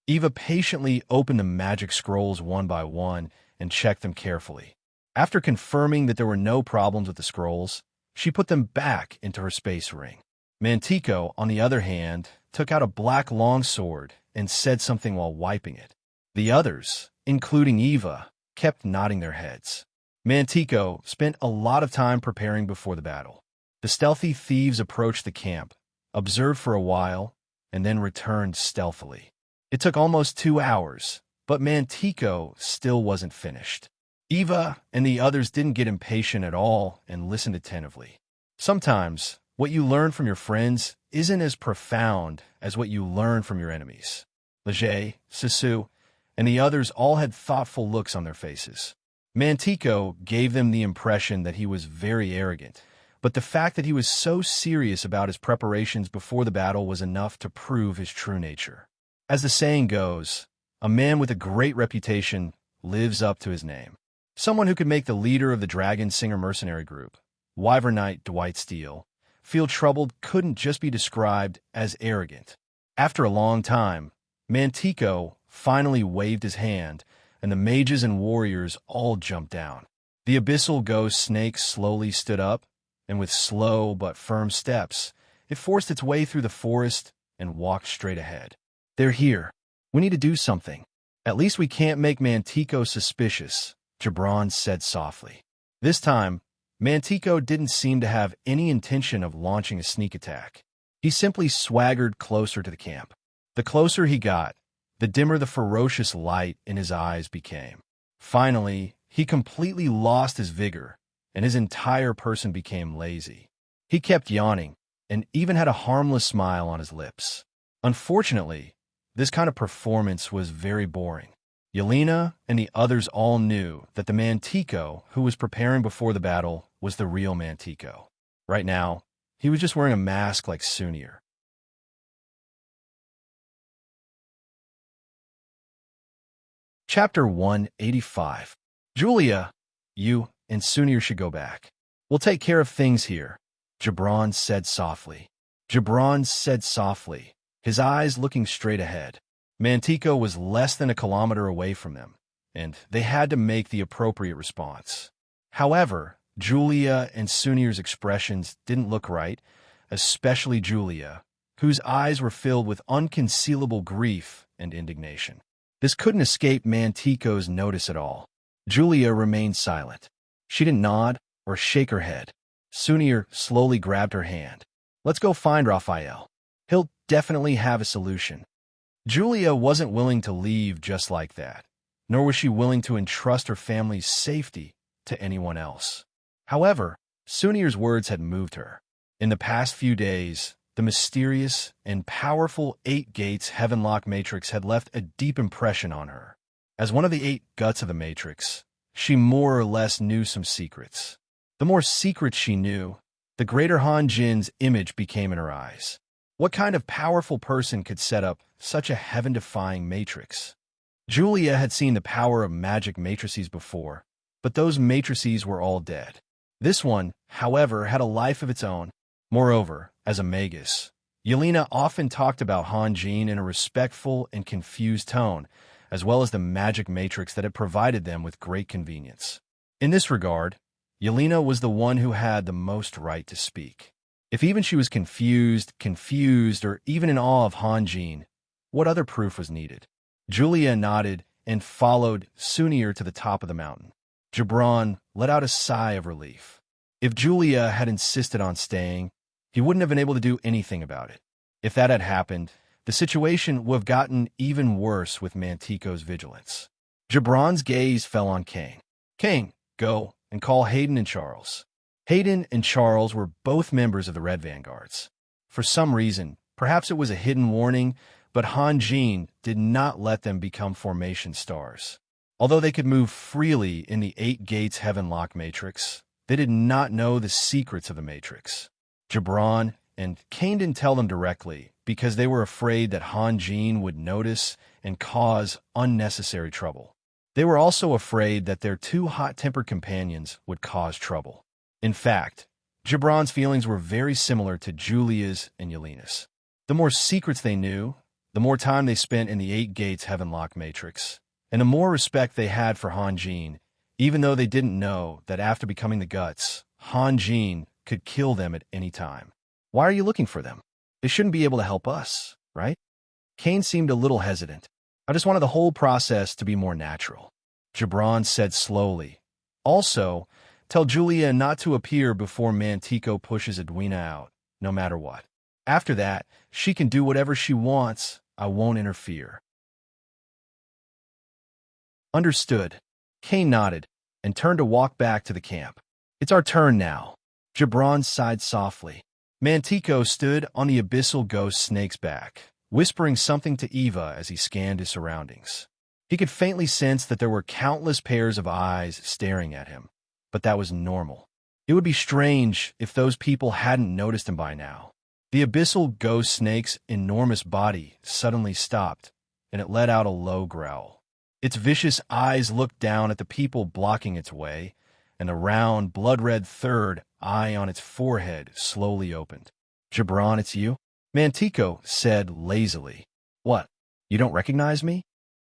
Eva patiently opened the magic scrolls one by one and checked them carefully. After confirming that there were no problems with the scrolls, she put them back into her space ring. Mantico, on the other hand, took out a black longsword and said something while wiping it. The others, including Eva, kept nodding their heads. Mantico spent a lot of time preparing before the battle. The stealthy thieves approached the camp, observed for a while, and then returned stealthily. It took almost 2 hours, but Mantico still wasn't finished. Eva and the others didn't get impatient at all and listened attentively. Sometimes, what you learn from your friends isn't as profound as what you learn from your enemies. Leger, Sisu, and the others all had thoughtful looks on their faces. Mantico gave them the impression that he was very arrogant, but the fact that he was so serious about his preparations before the battle was enough to prove his true nature. As the saying goes, a man with a great reputation lives up to his name. Someone who could make the leader of the Dragon Singer mercenary group, Wyvern Knight Dwight Steele, feel troubled couldn't just be described as arrogant. After a long time, Mantico finally waved his hand, and the mages and warriors all jumped down. The abyssal ghost snake slowly stood up, and with slow but firm steps, it forced its way through the forest and walked straight ahead. "They're here. We need to do something. At least we can't make Mantico suspicious," Gibran said softly. This time, Mantico didn't seem to have any intention of launching a sneak attack. He simply swaggered closer to the camp. The closer he got, the dimmer the ferocious light in his eyes became. Finally, he completely lost his vigor, and his entire person became lazy. He kept yawning, and even had a harmless smile on his lips. Unfortunately, this kind of performance was very boring. Yelena and the others all knew that the Mantico who was preparing before the battle was the real Mantico. Right now, he was just wearing a mask like Sunir. Chapter 185. Julia, you and Sunir should go back. We'll take care of things here, Gibran said softly. Gibran said softly, his eyes looking straight ahead. Mantico was less than a kilometer away from them, and they had to make the appropriate response. However, Julia and Sunir's expressions didn't look right, especially Julia, whose eyes were filled with unconcealable grief and indignation. This couldn't escape Mantico's notice at all. Julia remained silent. She didn't nod or shake her head. Sunir slowly grabbed her hand. "Let's go find Raphael. He'll definitely have a solution." Julia wasn't willing to leave just like that, nor was she willing to entrust her family's safety to anyone else. However, Sunir's words had moved her. In the past few days, the mysterious and powerful 8 Gates Heavenlock Matrix had left a deep impression on her. As one of the 8 guts of the Matrix, she more or less knew some secrets. The more secrets she knew, the greater Han Jin's image became in her eyes. What kind of powerful person could set up such a heaven-defying matrix? Julia had seen the power of magic matrices before, but those matrices were all dead. This one, however, had a life of its own. Moreover, as a magus, Yelena often talked about Han Jin in a respectful and confused tone, as well as the magic matrix that had provided them with great convenience. In this regard, Yelena was the one who had the most right to speak. If even she was confused, or even in awe of Han Jin, what other proof was needed? Julia nodded and followed Sunir to the top of the mountain. Gibran let out a sigh of relief. If Julia had insisted on staying, he wouldn't have been able to do anything about it. If that had happened, the situation would have gotten even worse with Mantico's vigilance. Gibran's gaze fell on Kang. "Kang, go and call Hayden and Charles. Hayden and Charles were both members of the Red Vanguards. For some reason, perhaps it was a hidden warning, but Han Jin did not let them become formation stars. Although they could move freely in the 8 Gates Heavenlock Matrix, they did not know the secrets of the Matrix. Gibran and Kane didn't tell them directly because they were afraid that Han Jin would notice and cause unnecessary trouble. They were also afraid that their 2 hot-tempered companions would cause trouble. In fact, Gibran's feelings were very similar to Julia's and Yelena's. The more secrets they knew, the more time they spent in the 8 Gates Heavenlock Matrix, and the more respect they had for Han Jin, even though they didn't know that after becoming the Guts, Han Jin could kill them at any time. Why are you looking for them? They shouldn't be able to help us, right? Kane seemed a little hesitant. I just wanted the whole process to be more natural. Gibran said slowly. Also, tell Julia not to appear before Mantico pushes Edwina out, no matter what. After that, she can do whatever she wants. I won't interfere. Understood. Kane nodded and turned to walk back to the camp. It's our turn now. Gibran sighed softly. Mantico stood on the abyssal ghost snake's back, whispering something to Eva as he scanned his surroundings. He could faintly sense that there were countless pairs of eyes staring at him, but that was normal. It would be strange if those people hadn't noticed him by now. The abyssal ghost snake's enormous body suddenly stopped, and it let out a low growl. Its vicious eyes looked down at the people blocking its way, and the round, blood-red third eye on its forehead slowly opened. Gibran, it's you? Mantico said lazily. What? You don't recognize me?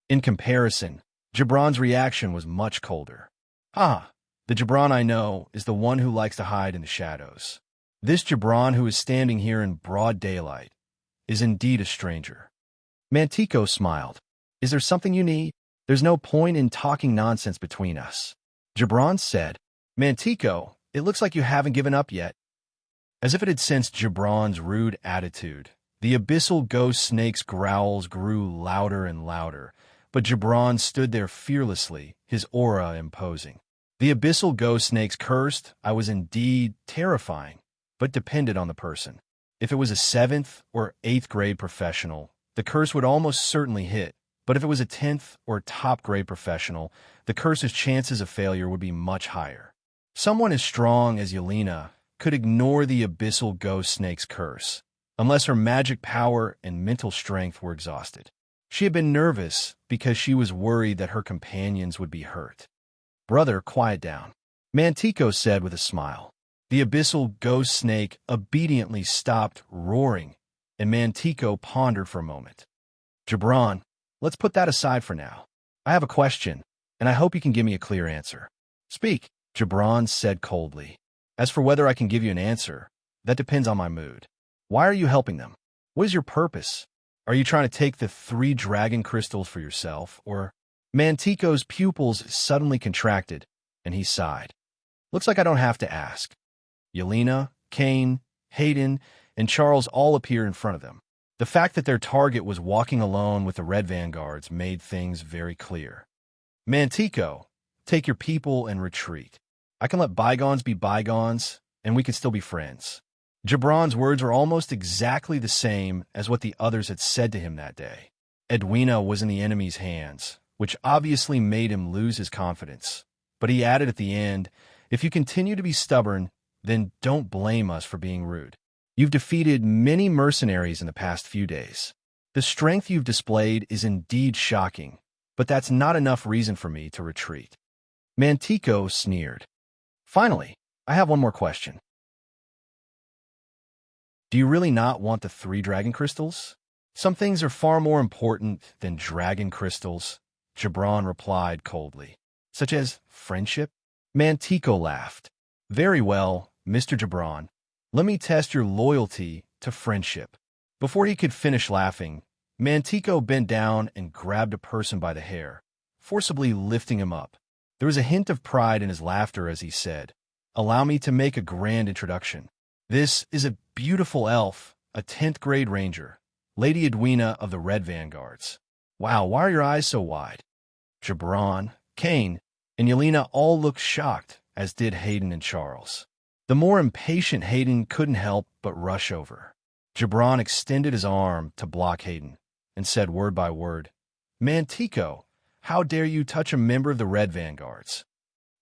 In comparison, Gibran's reaction was much colder. Ah, the Gibran I know is the one who likes to hide in the shadows. This Gibran who is standing here in broad daylight is indeed a stranger. Mantico smiled. Is there something you need? There's no point in talking nonsense between us. Gibran said. Mantico, it looks like you haven't given up yet. As if it had sensed Gibran's rude attitude, the abyssal ghost snake's growls grew louder and louder, but Gibran stood there fearlessly, his aura imposing. The abyssal ghost snakes cursed. I was indeed terrifying, but depended on the person. If it was a 7th or 8th grade professional, the curse would almost certainly hit, but if it was a 10th or top grade professional, the curse's chances of failure would be much higher. Someone as strong as Yelena could ignore the abyssal ghost snake's curse, unless her magic power and mental strength were exhausted. She had been nervous because she was worried that her companions would be hurt. Brother, quiet down, Mantico said with a smile. The abyssal ghost snake obediently stopped roaring, and Mantico pondered for a moment. Gibran, let's put that aside for now. I have a question, and I hope you can give me a clear answer. Speak, Gibran said coldly. As for whether I can give you an answer, that depends on my mood. Why are you helping them? What is your purpose? Are you trying to take the 3 dragon crystals for yourself, or... Mantico's pupils suddenly contracted, and he sighed. Looks like I don't have to ask. Yelena, Kane, Hayden, and Charles all appeared in front of them. The fact that their target was walking alone with the Red Vanguards made things very clear. Mantico, take your people and retreat. I can let bygones be bygones, and we can still be friends. Gibran's words were almost exactly the same as what the others had said to him that day. Edwina was in the enemy's hands, which obviously made him lose his confidence. But he added at the end, if you continue to be stubborn, then don't blame us for being rude. You've defeated many mercenaries in the past few days. The strength you've displayed is indeed shocking, but that's not enough reason for me to retreat. Mantico sneered. Finally, I have one more question. Do you really not want the 3 dragon crystals? Some things are far more important than dragon crystals, Gibran replied coldly. Such as friendship? Mantico laughed. Very well, Mr. Gibran. Let me test your loyalty to friendship. Before he could finish laughing, Mantico bent down and grabbed a person by the hair, forcibly lifting him up. There was a hint of pride in his laughter as he said, Allow me to make a grand introduction. This is a beautiful elf, a 10th grade ranger, Lady Edwina of the Red Vanguards. Wow, why are your eyes so wide? Gibran, Kane, and Yelena all looked shocked, as did Hayden and Charles. The more impatient Hayden couldn't help but rush over. Gibran extended his arm to block Hayden and said word by word, "Mantico, how dare you touch a member of the Red Vanguards?"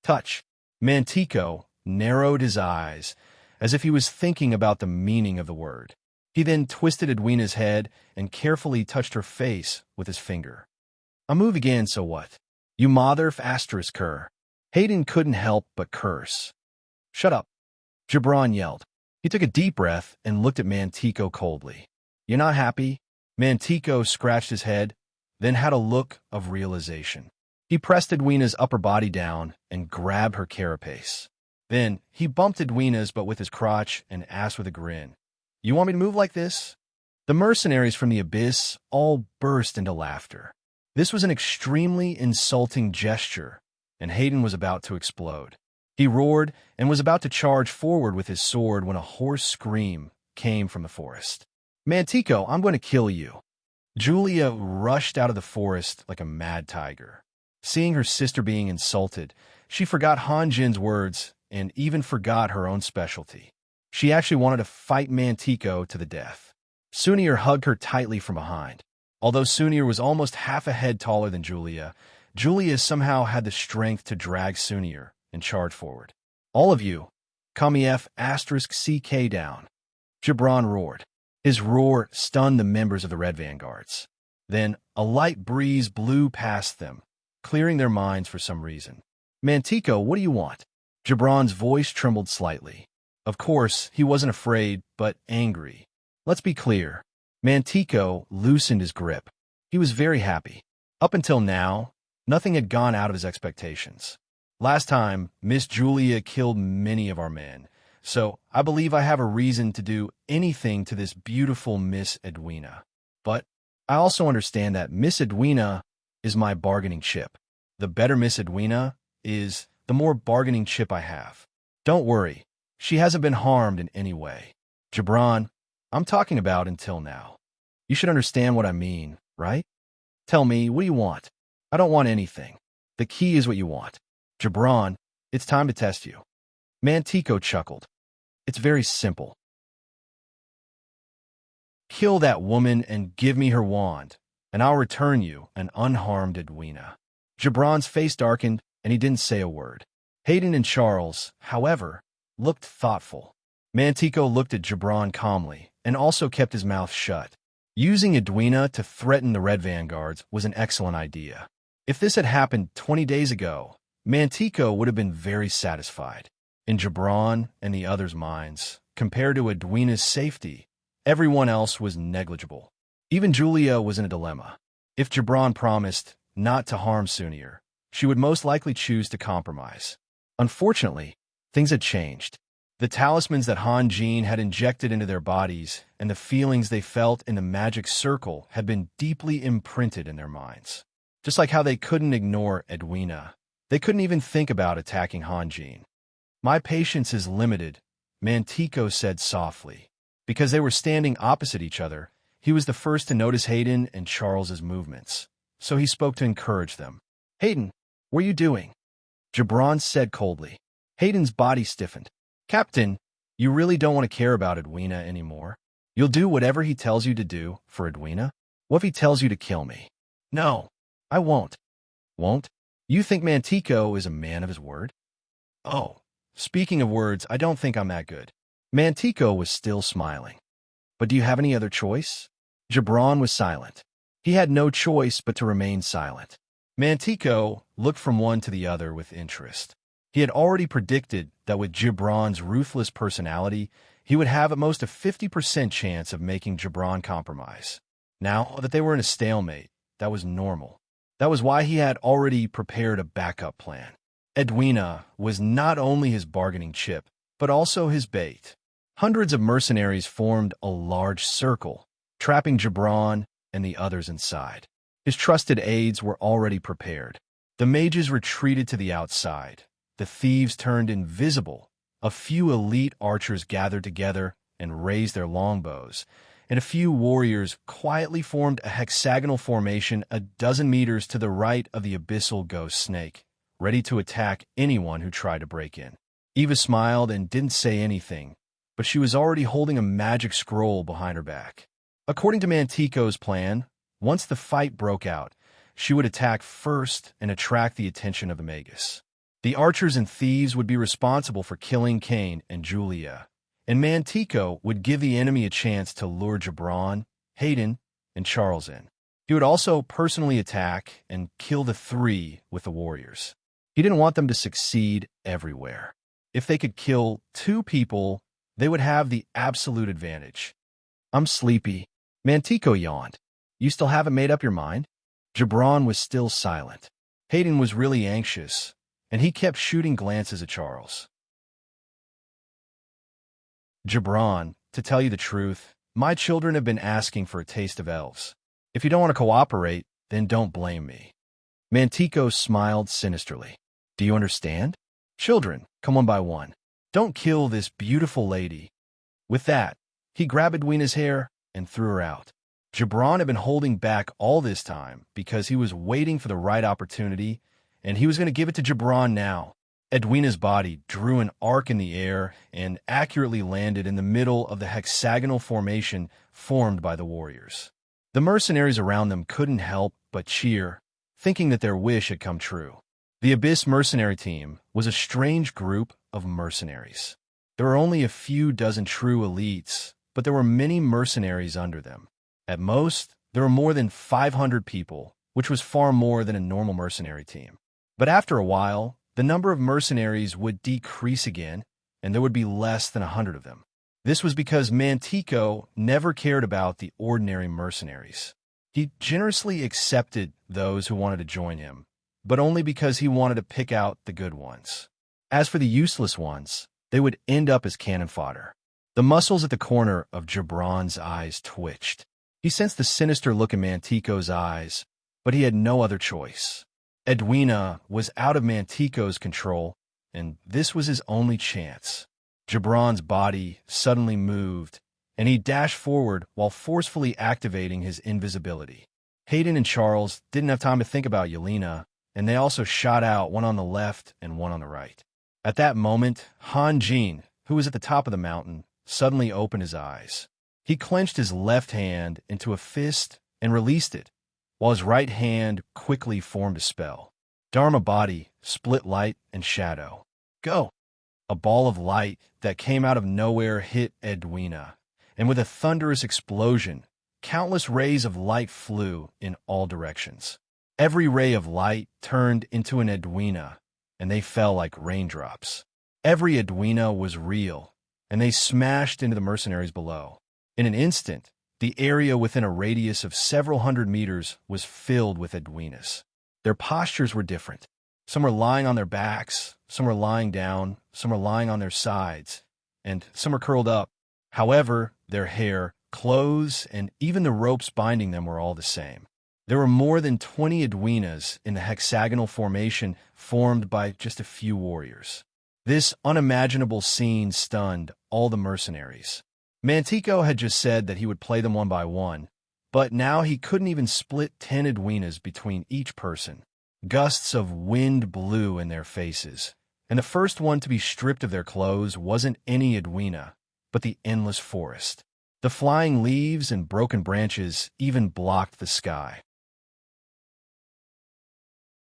Touch. Mantico narrowed his eyes as if he was thinking about the meaning of the word. He then twisted Edwina's head and carefully touched her face with his finger. "A move again, so what? You mother asterisk cur." Hayden couldn't help but curse. "Shut up," Gibran yelled. He took a deep breath and looked at Mantico coldly. "You're not happy?" Mantico scratched his head, then had a look of realization. He pressed Edwina's upper body down and grabbed her carapace. Then he bumped Edwina's but with his crotch and asked with a grin, "You want me to move like this?" The mercenaries from the abyss all burst into laughter. This was an extremely insulting gesture, and Hayden was about to explode. He roared and was about to charge forward with his sword when a hoarse scream came from the forest. "Mantico, I'm going to kill you." Julia rushed out of the forest like a mad tiger. Seeing her sister being insulted, she forgot Han Jin's words and even forgot her own specialty. She actually wanted to fight Mantico to the death. Sunir hugged her tightly from behind. Although Sunir was almost half a head taller than Julia, Julia somehow had the strength to drag Sunir and charge forward. "All of you, come F***CK down." Gibran roared. His roar stunned the members of the Red Vanguards. Then a light breeze blew past them, clearing their minds for some reason. "Mantico, what do you want?" Gibran's voice trembled slightly. Of course, he wasn't afraid, but angry. Let's be clear. Mantico loosened his grip. He was very happy. Up until now, nothing had gone out of his expectations. Last time, Miss Julia killed many of our men, so I believe I have a reason to do anything to this beautiful Miss Edwina. But I also understand that Miss Edwina is my bargaining chip. The better Miss Edwina is, the more bargaining chip I have. Don't worry, she hasn't been harmed in any way. Gibran, I'm talking about until now. You should understand what I mean, right? Tell me, what do you want? I don't want anything. The key is what you want. Gibran, it's time to test you. Mantico chuckled. It's very simple. Kill that woman and give me her wand, and I'll return you an unharmed Edwina. Gibran's face darkened, and he didn't say a word. Hayden and Charles, however, looked thoughtful. Mantico looked at Gibran calmly, and also kept his mouth shut. Using Edwina to threaten the Red Vanguards was an excellent idea. If this had happened 20 days ago, Mantico would have been very satisfied. In Gibran and the others' minds, compared to Edwina's safety, everyone else was negligible. Even Julia was in a dilemma. If Gibran promised not to harm Sunir, she would most likely choose to compromise. Unfortunately, things had changed. The talismans that Han Jin had injected into their bodies and the feelings they felt in the magic circle had been deeply imprinted in their minds. Just like how they couldn't ignore Edwina, they couldn't even think about attacking Han Jin. "My patience is limited," Mantico said softly. Because they were standing opposite each other, he was the first to notice Hayden and Charles's movements, so he spoke to encourage them. "Hayden, what are you doing?" Gibran said coldly. Hayden's body stiffened. "Captain, you really don't want to care about Edwina anymore? You'll do whatever he tells you to do for Edwina? What if he tells you to kill me?" "No, I won't." "Won't? You think Mantico is a man of his word?" "Oh, speaking of words, I don't think I'm that good." Mantico was still smiling. "But do you have any other choice?" Gibran was silent. He had no choice but to remain silent. Mantico looked from one to the other with interest. He had already predicted that with Gibran's ruthless personality, he would have at most a 50% chance of making Gibran compromise. Now that they were in a stalemate, that was normal. That was why he had already prepared a backup plan. Edwina was not only his bargaining chip, but also his bait. Hundreds of mercenaries formed a large circle, trapping Gibran and the others inside. His trusted aides were already prepared. The mages retreated to the outside. The thieves turned invisible. A few elite archers gathered together and raised their longbows, and a few warriors quietly formed a hexagonal formation a dozen meters to the right of the abyssal ghost snake, ready to attack anyone who tried to break in. Eva smiled and didn't say anything, but she was already holding a magic scroll behind her back. According to Mantico's plan, once the fight broke out, she would attack first and attract the attention of the Magus. The archers and thieves would be responsible for killing Cain and Julia, and Mantico would give the enemy a chance to lure Gibran, Hayden, and Charles in. He would also personally attack and kill the three with the warriors. He didn't want them to succeed everywhere. If they could kill 2 people, they would have the absolute advantage. I'm sleepy. Mantico yawned. You still haven't made up your mind? Gibran was still silent. Hayden was really anxious, and he kept shooting glances at Charles. Gibran, to tell you the truth, my children have been asking for a taste of elves. If you don't want to cooperate, then don't blame me. Mantico smiled sinisterly. Do you understand? Children, come one by one. Don't kill this beautiful lady. With that, he grabbed Edwina's hair and threw her out. Gibran had been holding back all this time because he was waiting for the right opportunity, and he was going to give it to Gibran now. Edwina's body drew an arc in the air and accurately landed in the middle of the hexagonal formation formed by the warriors. The mercenaries around them couldn't help but cheer, thinking that their wish had come true. The Abyss mercenary team was a strange group of mercenaries. There were only a few dozen true elites, but there were many mercenaries under them. At most, there were more than 500 people, which was far more than a normal mercenary team. But after a while, the number of mercenaries would decrease again, and there would be less than 100 of them. This was because Mantico never cared about the ordinary mercenaries. He generously accepted those who wanted to join him, but only because he wanted to pick out the good ones. As for the useless ones, they would end up as cannon fodder. The muscles at the corner of Gibran's eyes twitched. He sensed the sinister look in Mantico's eyes, but he had no other choice. Edwina was out of Mantico's control, and this was his only chance. Gibran's body suddenly moved, and he dashed forward while forcefully activating his invisibility. Hayden and Charles didn't have time to think about Yelena, and they also shot out, one on the left and one on the right. At that moment, Han Jin, who was at the top of the mountain, suddenly opened his eyes. He clenched his left hand into a fist and released it, while his right hand quickly formed a spell. Dharma body, split light, and shadow. Go! A ball of light that came out of nowhere hit Edwina, and with a thunderous explosion, countless rays of light flew in all directions. Every ray of light turned into an Edwina, and they fell like raindrops. Every Edwina was real, and they smashed into the mercenaries below. In an instant, the area within a radius of several hundred meters was filled with Edwinas. Their postures were different. Some were lying on their backs, some were lying down, some were lying on their sides, and some were curled up. However, their hair, clothes, and even the ropes binding them were all the same. There were more than 20 Edwinas in the hexagonal formation formed by just a few warriors. This unimaginable scene stunned all the mercenaries. Mantico had just said that he would play them one by one, but now he couldn't even split 10 Edwinas between each person. Gusts of wind blew in their faces, and the first one to be stripped of their clothes wasn't any Edwina, but the endless forest. The flying leaves and broken branches even blocked the sky.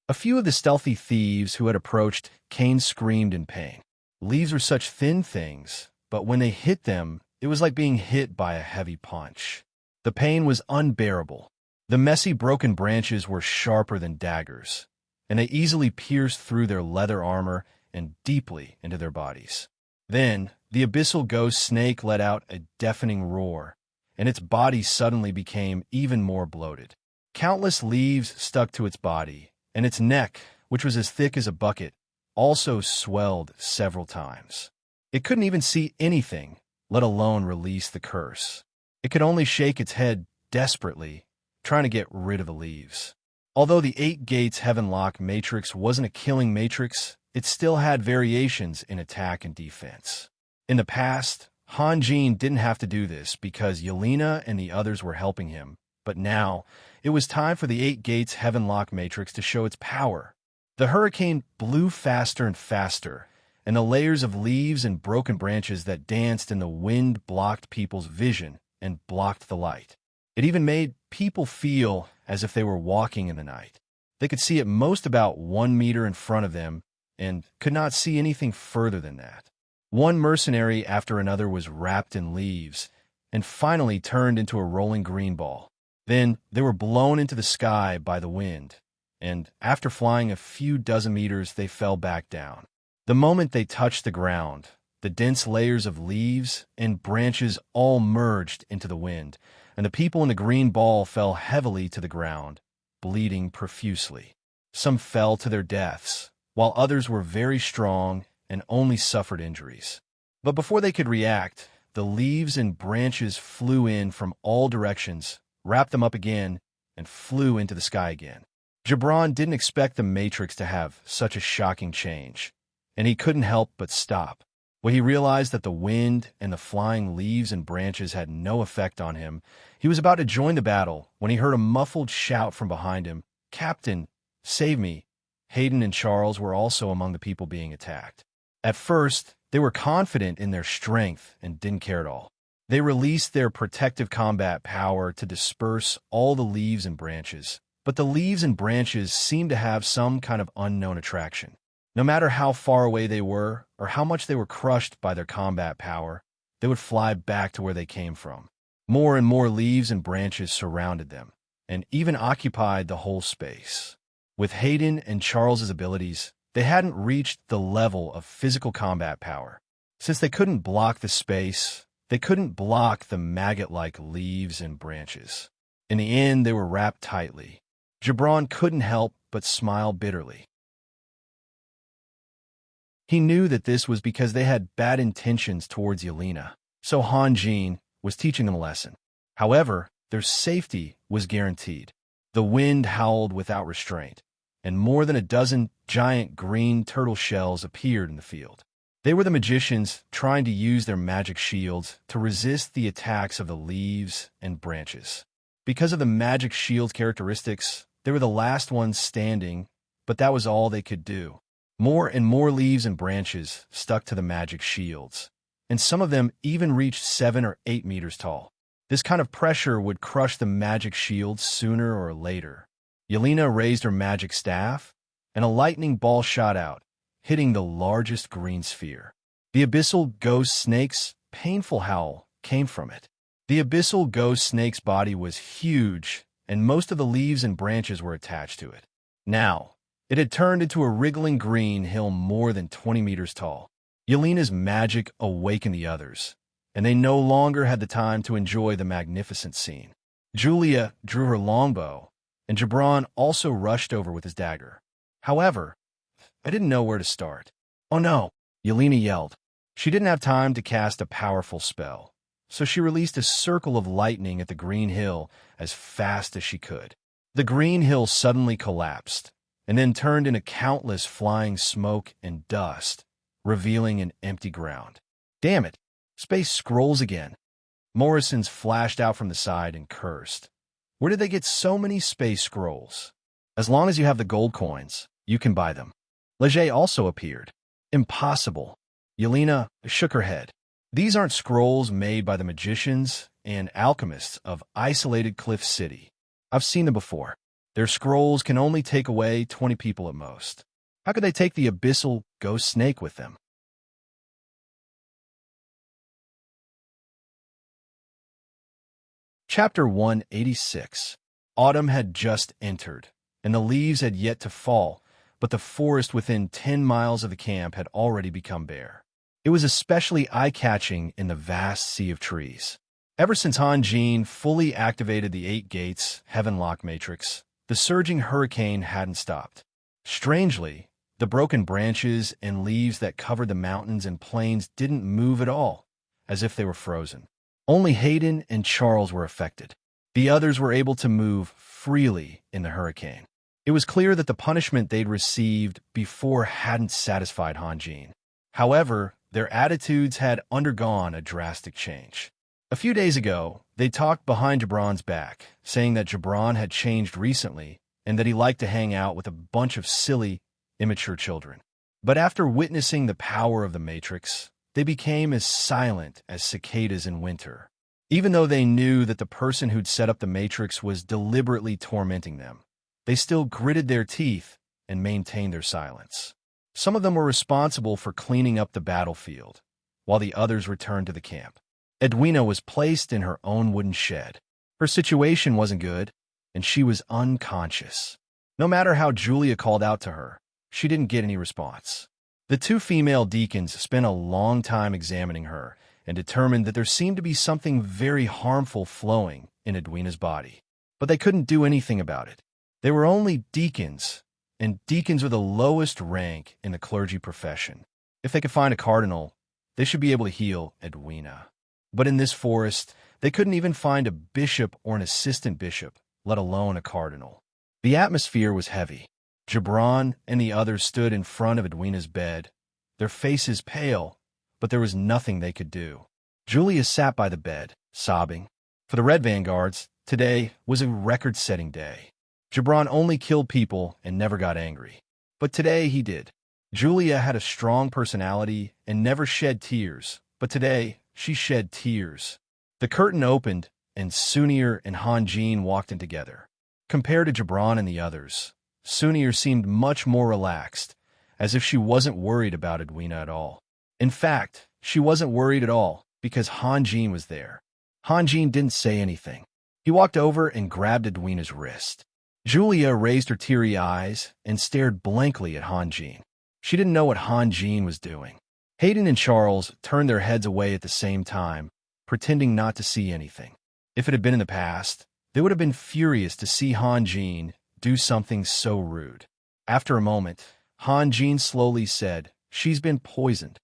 A few of the stealthy thieves who had approached Cain screamed in pain. Leaves were such thin things, but when they hit them, it was like being hit by a heavy punch. The pain was unbearable. The messy broken branches were sharper than daggers, and they easily pierced through their leather armor and deeply into their bodies. Then, the abyssal ghost snake let out a deafening roar, and its body suddenly became even more bloated. Countless leaves stuck to its body, and its neck, which was as thick as a bucket, also swelled several times. It couldn't even see anything, let alone release the curse. It could only shake its head desperately, trying to get rid of the leaves. Although the 8 Gates Heavenlock matrix wasn't a killing matrix, it still had variations in attack and defense. In the past, Han Jin didn't have to do this because Yelena and the others were helping him, but now, it was time for the 8 Gates Heavenlock matrix to show its power. The hurricane blew faster and faster, and the layers of leaves and broken branches that danced in the wind blocked people's vision and blocked the light. It even made people feel as if they were walking in the night. They could see at most about 1 meter in front of them and could not see anything further than that. One mercenary after another was wrapped in leaves and finally turned into a rolling green ball. Then they were blown into the sky by the wind, and after flying a few dozen meters, they fell back down. The moment they touched the ground, the dense layers of leaves and branches all merged into the wind, and the people in the green ball fell heavily to the ground, bleeding profusely. Some fell to their deaths, while others were very strong and only suffered injuries. But before they could react, the leaves and branches flew in from all directions, wrapped them up again, and flew into the sky again. Gibran didn't expect the Matrix to have such a shocking change, and he couldn't help but stop. When he realized that the wind and the flying leaves and branches had no effect on him, he was about to join the battle when he heard a muffled shout from behind him, "Captain, save me!" Hayden and Charles were also among the people being attacked. At first, they were confident in their strength and didn't care at all. They released their protective combat power to disperse all the leaves and branches, but the leaves and branches seemed to have some kind of unknown attraction. No matter how far away they were or how much they were crushed by their combat power, they would fly back to where they came from. More and more leaves and branches surrounded them, and even occupied the whole space. With Hayden and Charles's abilities, they hadn't reached the level of physical combat power. Since they couldn't block the space, they couldn't block the maggot-like leaves and branches. In the end, they were wrapped tightly. Gibran couldn't help but smile bitterly. He knew that this was because they had bad intentions towards Yelena, so Han Jin was teaching them a lesson. However, their safety was guaranteed. The wind howled without restraint, and more than a dozen giant green turtle shells appeared in the field. They were the magicians trying to use their magic shields to resist the attacks of the leaves and branches. Because of the magic shield's characteristics, they were the last ones standing, but that was all they could do. More and more leaves and branches stuck to the magic shields, and some of them even reached 7 or 8 meters tall. This kind of pressure would crush the magic shields sooner or later. Yelena raised her magic staff, and a lightning ball shot out, hitting the largest green sphere. The abyssal ghost snake's painful howl came from it. The abyssal ghost snake's body was huge, and most of the leaves and branches were attached to it. Now, it had turned into a wriggling green hill more than 20 meters tall. Yelena's magic awakened the others, and they no longer had the time to enjoy the magnificent scene. Julia drew her longbow, and Gibran also rushed over with his dagger. However, I didn't know where to start. "Oh no!" Yelena yelled. She didn't have time to cast a powerful spell, so she released a circle of lightning at the green hill as fast as she could. The green hill suddenly collapsed, and then turned into countless flying smoke and dust, revealing an empty ground. "Damn it! Space scrolls again!" Morrison's flashed out from the side and cursed. "Where did they get so many space scrolls?" "As long as you have the gold coins, you can buy them." Leger also appeared. "Impossible." Yelena shook her head. "These aren't scrolls made by the magicians and alchemists of isolated Cliff City. I've seen them before. Their scrolls can only take away 20 people at most. How could they take the abyssal ghost snake with them?" Chapter 186. Autumn had just entered, and the leaves had yet to fall, but the forest within 10 miles of the camp had already become bare. It was especially eye-catching in the vast sea of trees. Ever since Han Jin fully activated the 8 gates Heavenlock Matrix, the surging hurricane hadn't stopped. Strangely, the broken branches and leaves that covered the mountains and plains didn't move at all, as if they were frozen. Only Hayden and Charles were affected. The others were able to move freely in the hurricane. It was clear that the punishment they'd received before hadn't satisfied Han Jin. However, their attitudes had undergone a drastic change. A few days ago, they talked behind Gibran's back, saying that Gibran had changed recently and that he liked to hang out with a bunch of silly, immature children. But after witnessing the power of the Matrix, they became as silent as cicadas in winter. Even though they knew that the person who'd set up the Matrix was deliberately tormenting them, they still gritted their teeth and maintained their silence. Some of them were responsible for cleaning up the battlefield, while the others returned to the camp. Edwina was placed in her own wooden shed. Her situation wasn't good, and she was unconscious. No matter how Julia called out to her, she didn't get any response. The two female deacons spent a long time examining her and determined that there seemed to be something very harmful flowing in Edwina's body. But they couldn't do anything about it. They were only deacons, and deacons are the lowest rank in the clergy profession. If they could find a cardinal, they should be able to heal Edwina. But in this forest, they couldn't even find a bishop or an assistant bishop, let alone a cardinal. The atmosphere was heavy. Gibran and the others stood in front of Edwina's bed, their faces pale, but there was nothing they could do. Julia sat by the bed, sobbing. For the Red Vanguards, today was a record-setting day. Gibran only killed people and never got angry. But today he did. Julia had a strong personality and never shed tears, but today she shed tears. The curtain opened, and Sunir and Hanjin walked in together. Compared to Gibran and the others, Sunir seemed much more relaxed, as if she wasn't worried about Edwina at all. In fact, she wasn't worried at all, because Hanjin was there. Hanjin didn't say anything. He walked over and grabbed Edwina's wrist. Julia raised her teary eyes and stared blankly at Hanjin. She didn't know what Hanjin was doing. Hayden and Charles turned their heads away at the same time, pretending not to see anything. If it had been in the past, they would have been furious to see Hanjin do something so rude. After a moment, Hanjin slowly said, "She's been poisoned."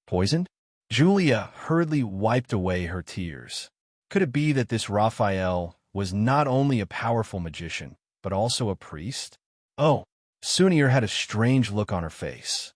Poisoned? Julia hurriedly wiped away her tears. Could it be that this Raphael was not only a powerful magician, but also a priest? Oh, Sunir had a strange look on her face.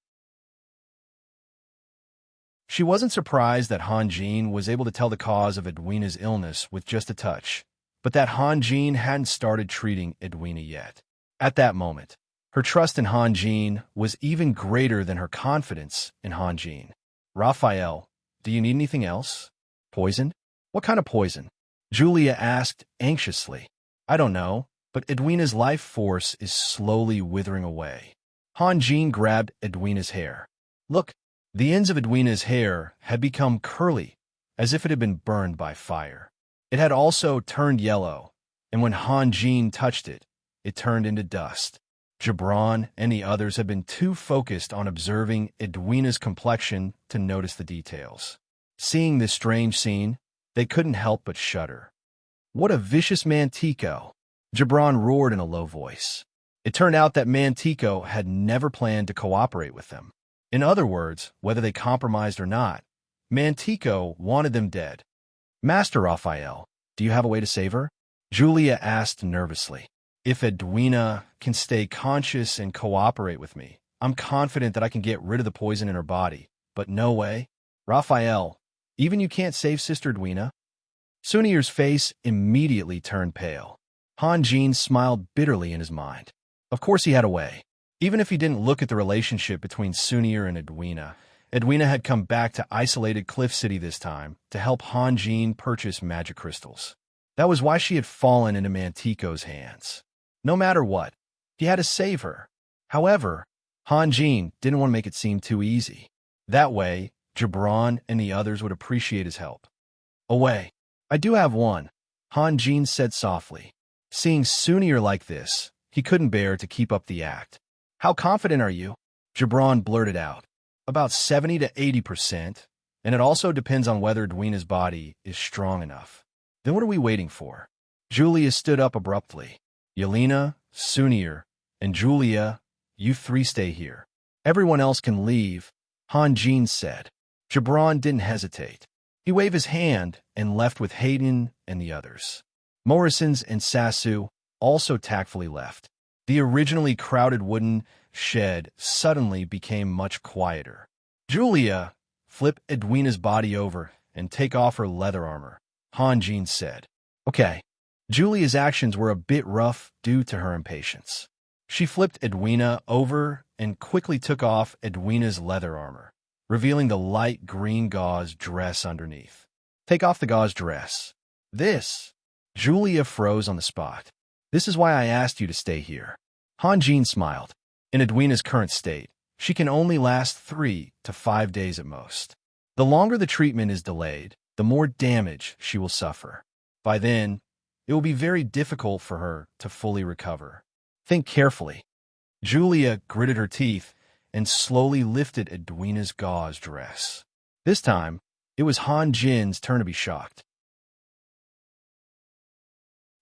She wasn't surprised that Hanjin was able to tell the cause of Edwina's illness with just a touch, but that Hanjin hadn't started treating Edwina yet. At that moment, her trust in Hanjin was even greater than her confidence in Hanjin. "Raphael, do you need anything else? Poison? What kind of poison?" Julia asked anxiously. "I don't know, but Edwina's life force is slowly withering away." Hanjin grabbed Edwina's hair. Look, the ends of Edwina's hair had become curly, as if it had been burned by fire. It had also turned yellow, and when Hanjin touched it, it turned into dust. Gibran and the others had been too focused on observing Edwina's complexion to notice the details. Seeing this strange scene, they couldn't help but shudder. "What a vicious Mantico!" Gibran roared in a low voice. It turned out that Mantico had never planned to cooperate with them. In other words, whether they compromised or not, Mantico wanted them dead. "Master Raphael, do you have a way to save her?" Julia asked nervously. "If Edwina can stay conscious and cooperate with me, I'm confident that I can get rid of the poison in her body, but no way. Raphael, even you can't save Sister Edwina?" Sunir's face immediately turned pale. Hanjin smiled bitterly in his mind. Of course he had a way. Even if he didn't look at the relationship between Sunir and Edwina, Edwina had come back to isolated Cliff City this time to help Hanjin purchase magic crystals. That was why she had fallen into Mantico's hands. No matter what, he had to save her. However, Hanjin didn't want to make it seem too easy. That way, Gibran and the others would appreciate his help. "A way. I do have one," Hanjin said softly. Seeing Sunir like this, he couldn't bear to keep up the act. "How confident are you?" Gibran blurted out. "About 70 to 80%, and it also depends on whether Edwina's body is strong enough." "Then what are we waiting for?" Julia stood up abruptly. "Yelena, Sunir, and Julia, you three stay here. Everyone else can leave," Hanjin said. Gibran didn't hesitate. He waved his hand and left with Hayden and the others. Morrisons and Sasu also tactfully left. The originally crowded wooden shed suddenly became much quieter. "Julia, flip Edwina's body over and take off her leather armor," Hanjin said. "Okay." Julia's actions were a bit rough due to her impatience. She flipped Edwina over and quickly took off Edwina's leather armor, revealing the light green gauze dress underneath. Take off the gauze dress. This. Julia froze on the spot. This is why I asked you to stay here. Hanjin smiled. In Edwina's current state, she can only last 3 to 5 days at most. The longer the treatment is delayed, the more damage she will suffer. By then, it will be very difficult for her to fully recover. Think carefully. Julia gritted her teeth and slowly lifted Edwina's gauze dress. This time, it was Han Jin's turn to be shocked.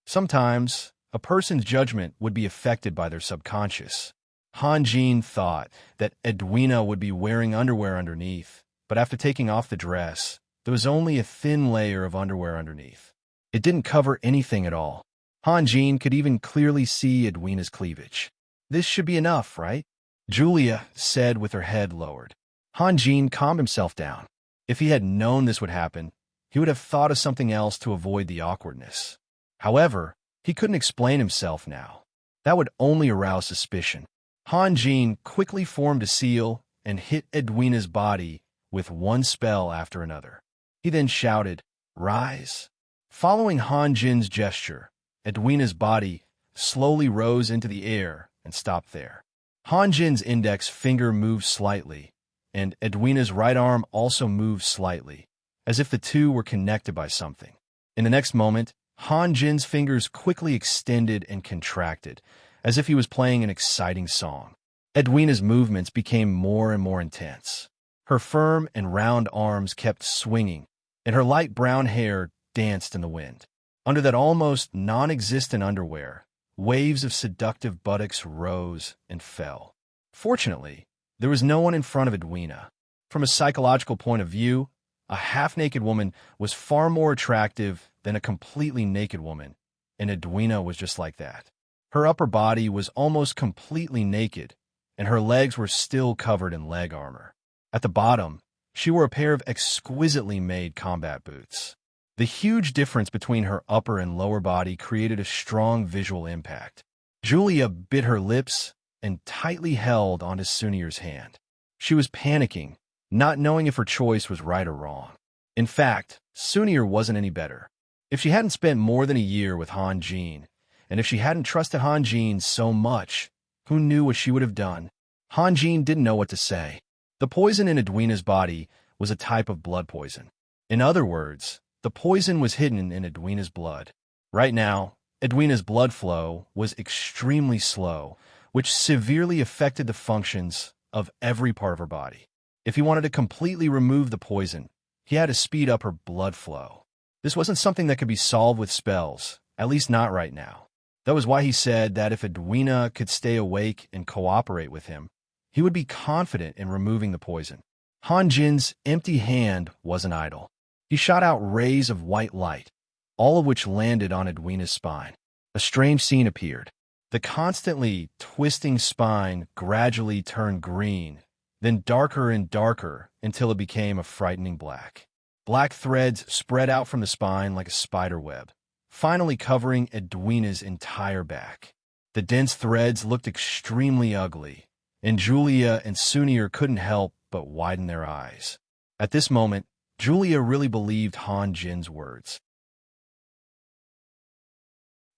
Sometimes, a person's judgment would be affected by their subconscious. Han Jin thought that Edwina would be wearing underwear underneath, but after taking off the dress, there was only a thin layer of underwear underneath. It didn't cover anything at all. Han Jin could even clearly see Edwina's cleavage. This should be enough, right? Julia said with her head lowered. Han Jin calmed himself down. If he had known this would happen, he would have thought of something else to avoid the awkwardness. However, he couldn't explain himself now. That would only arouse suspicion. Han Jin quickly formed a seal and hit Edwina's body with one spell after another. He then shouted, "Rise!" Following Han Jin's gesture, Edwina's body slowly rose into the air and stopped there. Han Jin's index finger moved slightly, and Edwina's right arm also moved slightly, as if the two were connected by something. In the next moment, Han Jin's fingers quickly extended and contracted, as if he was playing an exciting song. Edwina's movements became more and more intense. Her firm and round arms kept swinging, and her light brown hair danced in the wind. Under that almost non-existent underwear, waves of seductive buttocks rose and fell. Fortunately, there was no one in front of Edwina. From a psychological point of view, a half-naked woman was far more attractive than a completely naked woman, and Edwina was just like that. Her upper body was almost completely naked, and her legs were still covered in leg armor. At the bottom, she wore a pair of exquisitely made combat boots. The huge difference between her upper and lower body created a strong visual impact. Julia bit her lips and tightly held onto Sunir's hand. She was panicking, not knowing if her choice was right or wrong. In fact, Sunir wasn't any better. If she hadn't spent more than a year with Han Jin, and if she hadn't trusted Han Jin so much, who knew what she would have done? Han Jin didn't know what to say. The poison in Edwina's body was a type of blood poison. In other words, the poison was hidden in Edwina's blood. Right now, Edwina's blood flow was extremely slow, which severely affected the functions of every part of her body. If he wanted to completely remove the poison, he had to speed up her blood flow. This wasn't something that could be solved with spells, at least not right now. That was why he said that if Edwina could stay awake and cooperate with him, he would be confident in removing the poison. Han Jin's empty hand wasn't idle. He shot out rays of white light, all of which landed on Edwina's spine. A strange scene appeared. The constantly twisting spine gradually turned green, then darker and darker until it became a frightening black. Black threads spread out from the spine like a spider web, finally covering Edwina's entire back. The dense threads looked extremely ugly, and Julia and Sunir couldn't help but widen their eyes. At this moment, Julia really believed Han Jin's words.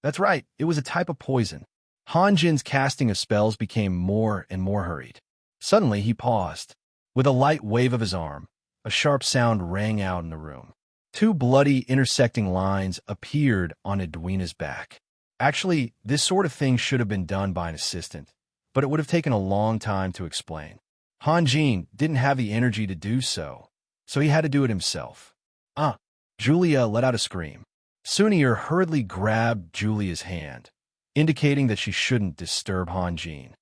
That's right, it was a type of poison. Han Jin's casting of spells became more and more hurried. Suddenly, he paused. With a light wave of his arm, a sharp sound rang out in the room. 2 bloody intersecting lines appeared on Edwina's back. Actually, this sort of thing should have been done by an assistant, but it would have taken a long time to explain. Han Jin didn't have the energy to do so, so he had to do it himself. Julia let out a scream. Sunir hurriedly grabbed Julia's hand, indicating that she shouldn't disturb Han Jin.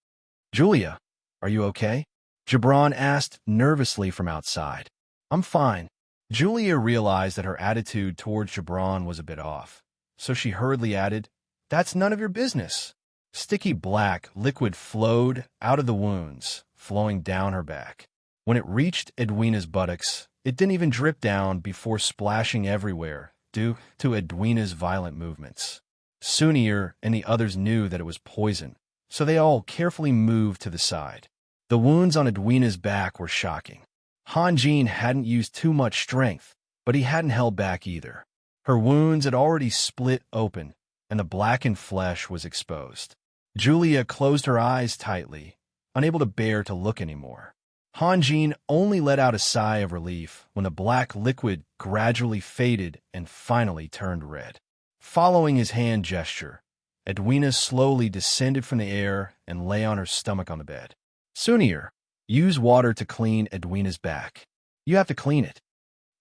"Julia, are you okay?" Gibran asked nervously from outside. "I'm fine." Julia realized that her attitude towards Gibran was a bit off, so she hurriedly added, "That's none of your business." Sticky black liquid flowed out of the wounds, flowing down her back. When it reached Edwina's buttocks, it didn't even drip down before splashing everywhere due to Edwina's violent movements. Sunir and the others knew that it was poison, so they all carefully moved to the side. The wounds on Edwina's back were shocking. Hanjin hadn't used too much strength, but he hadn't held back either. Her wounds had already split open, and the blackened flesh was exposed. Julia closed her eyes tightly, unable to bear to look anymore. Hanjin only let out a sigh of relief when the black liquid gradually faded and finally turned red. Following his hand gesture, Edwina slowly descended from the air and lay on her stomach on the bed. Sunir, use water to clean Edwina's back. You have to clean it.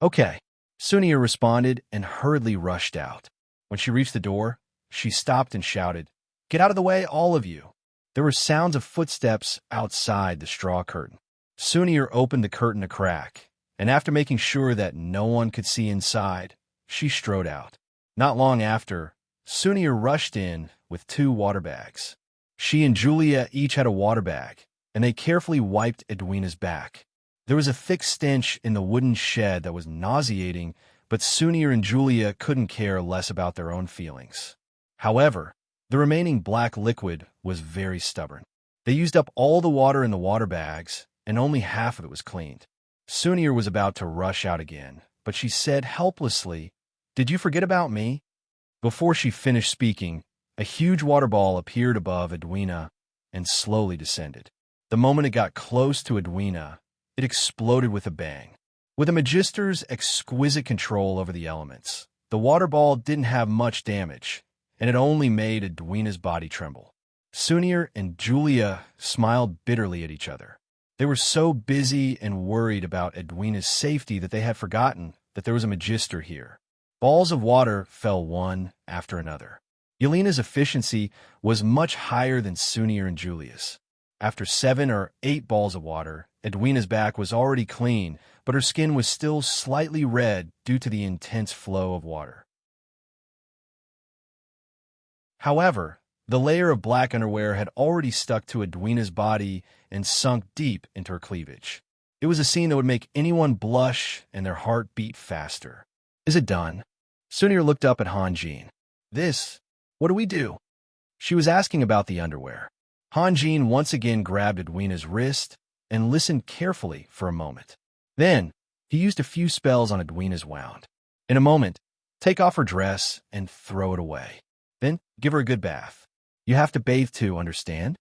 Okay. Sunir responded and hurriedly rushed out. When she reached the door, she stopped and shouted, "Get out of the way, all of you." There were sounds of footsteps outside the straw curtain. Sunir opened the curtain a crack, and after making sure that no one could see inside, she strode out. Not long after, Sunir rushed in with 2 water bags. She and Julia each had a water bag, and they carefully wiped Edwina's back. There was a thick stench in the wooden shed that was nauseating, but Sunir and Julia couldn't care less about their own feelings. However, the remaining black liquid was very stubborn. They used up all the water in the water bags, and only half of it was cleaned. Sunir was about to rush out again, but she said helplessly, "Did you forget about me?" Before she finished speaking, a huge water ball appeared above Edwina and slowly descended. The moment it got close to Edwina, it exploded with a bang. With a magister's exquisite control over the elements, the water ball didn't have much damage, and it only made Edwina's body tremble. Sunir and Julia smiled bitterly at each other. They were so busy and worried about Edwina's safety that they had forgotten that there was a magister here. Balls of water fell one after another. Yelena's efficiency was much higher than Sunir and Julia's. After 7 or 8 balls of water, Edwina's back was already clean, but her skin was still slightly red due to the intense flow of water. However, the layer of black underwear had already stuck to Edwina's body and sunk deep into her cleavage. It was a scene that would make anyone blush and their heart beat faster. "Is it done?" Sunir looked up at Hanjin. What do we do?" She was asking about the underwear. Hanjin once again grabbed Edwina's wrist and listened carefully for a moment. Then, he used a few spells on Edwina's wound. In a moment, take off her dress and throw it away. Then, give her a good bath. You have to bathe too, understand?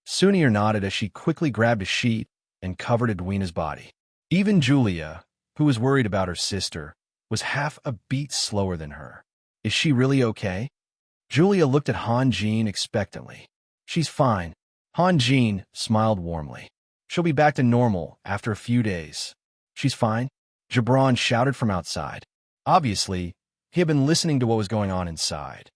Sunir nodded as she quickly grabbed a sheet and covered Edwina's body. Even Julia, who was worried about her sister, was half a beat slower than her. "Is she really okay?" Julia looked at Hanjin expectantly. "She's fine." Hanjin smiled warmly. "She'll be back to normal after a few days." "She's fine?" Gibran shouted from outside. Obviously, he had been listening to what was going on inside.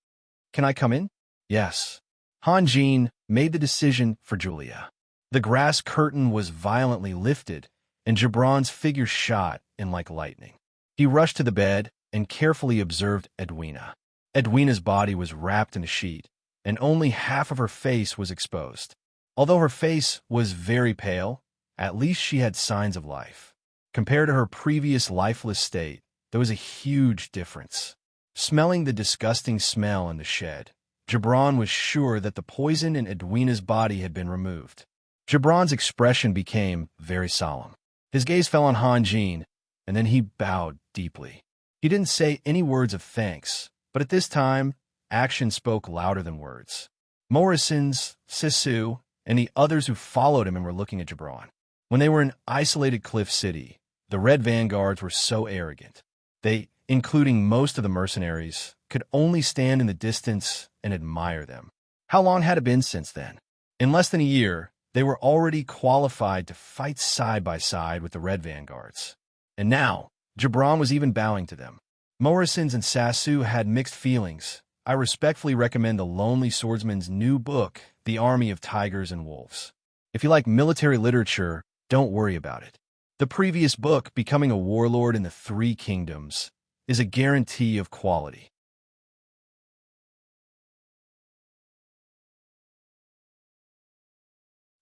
"Can I come in?" "Yes." Hanjin made the decision for Julia. The grass curtain was violently lifted, and Gibran's figure shot in like lightning. He rushed to the bed and carefully observed Edwina. Edwina's body was wrapped in a sheet, and only half of her face was exposed. Although her face was very pale, at least she had signs of life. Compared to her previous lifeless state, there was a huge difference. Smelling the disgusting smell in the shed, Gibran was sure that the poison in Edwina's body had been removed. Gibran's expression became very solemn. His gaze fell on Hanjin, and then he bowed deeply. He didn't say any words of thanks, but at this time, action spoke louder than words. Morrison's, Sisu, and the others who followed him and were looking at Gibran. When they were in isolated Cliff City, the Red Vanguards were so arrogant. They, including most of the mercenaries, could only stand in the distance and admire them. How long had it been since then? In less than a year, they were already qualified to fight side by side with the Red Vanguards. And now, Gibran was even bowing to them. Morrison's and Sasu had mixed feelings. I respectfully recommend the Lonely Swordsman's new book, The Army of Tigers and Wolves. If you like military literature, don't worry about it. The previous book, Becoming a Warlord in the Three Kingdoms, is a guarantee of quality.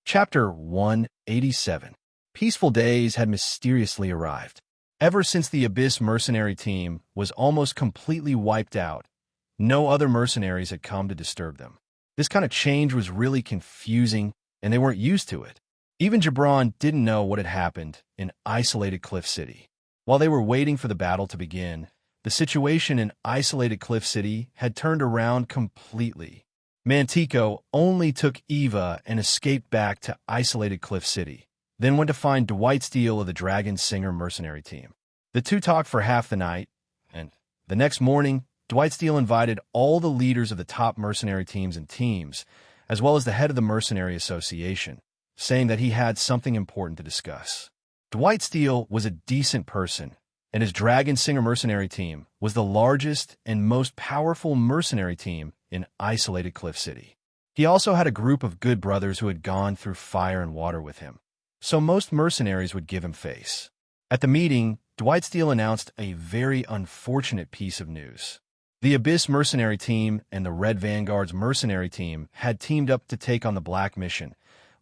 Chapter 187. Peaceful days had mysteriously arrived. Ever since the Abyss mercenary team was almost completely wiped out, no other mercenaries had come to disturb them. This kind of change was really confusing, and they weren't used to it. Even Gibran didn't know what had happened in isolated Cliff City. While they were waiting for the battle to begin, the situation in isolated Cliff City had turned around completely. Mantico only took Eva and escaped back to isolated Cliff City, then went to find Dwight Steele of the Dragon Singer mercenary team. The two talked for half the night, and the next morning, Dwight Steele invited all the leaders of the top mercenary teams and teams, as well as the head of the Mercenary Association, saying that he had something important to discuss. Dwight Steele was a decent person, and his Dragon Singer mercenary team was the largest and most powerful mercenary team in isolated Cliff City. He also had a group of good brothers who had gone through fire and water with him, so most mercenaries would give him face. At the meeting, Dwight Steele announced a very unfortunate piece of news. The Abyss mercenary team and the Red Vanguard's mercenary team had teamed up to take on the Black Mission,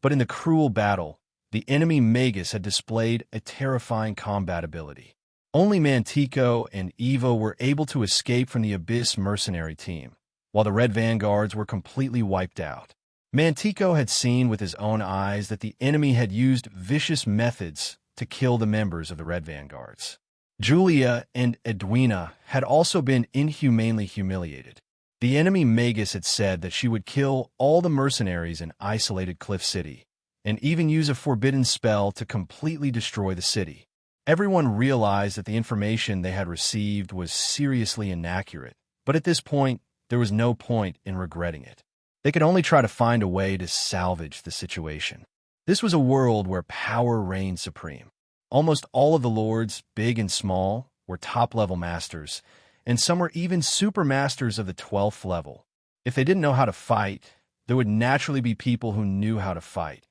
but in the cruel battle, the enemy Magus had displayed a terrifying combat ability. Only Mantico and Evo were able to escape from the Abyss mercenary team, while the Red Vanguards were completely wiped out. Mantico had seen with his own eyes that the enemy had used vicious methods to kill the members of the Red Vanguards. Julia and Edwina had also been inhumanely humiliated. The enemy Magus had said that she would kill all the mercenaries in isolated Cliff City, and even use a forbidden spell to completely destroy the city. Everyone realized that the information they had received was seriously inaccurate, but at this point, there was no point in regretting it. They could only try to find a way to salvage the situation. This was a world where power reigned supreme. Almost all of the lords, big and small, were top-level masters, and some were even super masters of the 12th level. If they didn't know how to fight, there would naturally be people who knew how to fight.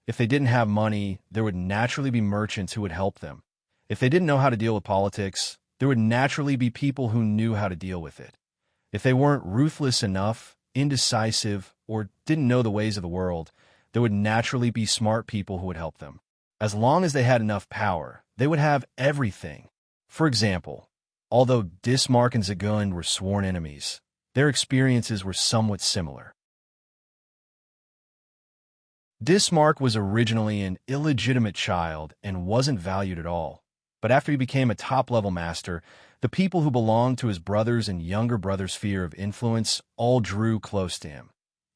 If they didn't have money, there would naturally be merchants who would help them. If they didn't know how to deal with politics, there would naturally be people who knew how to deal with it. If they weren't ruthless enough, indecisive, or didn't know the ways of the world, there would naturally be smart people who would help them. As long as they had enough power, they would have everything. For example, although Dismark and Zagund were sworn enemies, their experiences were somewhat similar. Dismark was originally an illegitimate child and wasn't valued at all, but after he became a top-level master, the people who belonged to his brother's and younger brother's sphere of influence all drew close to him,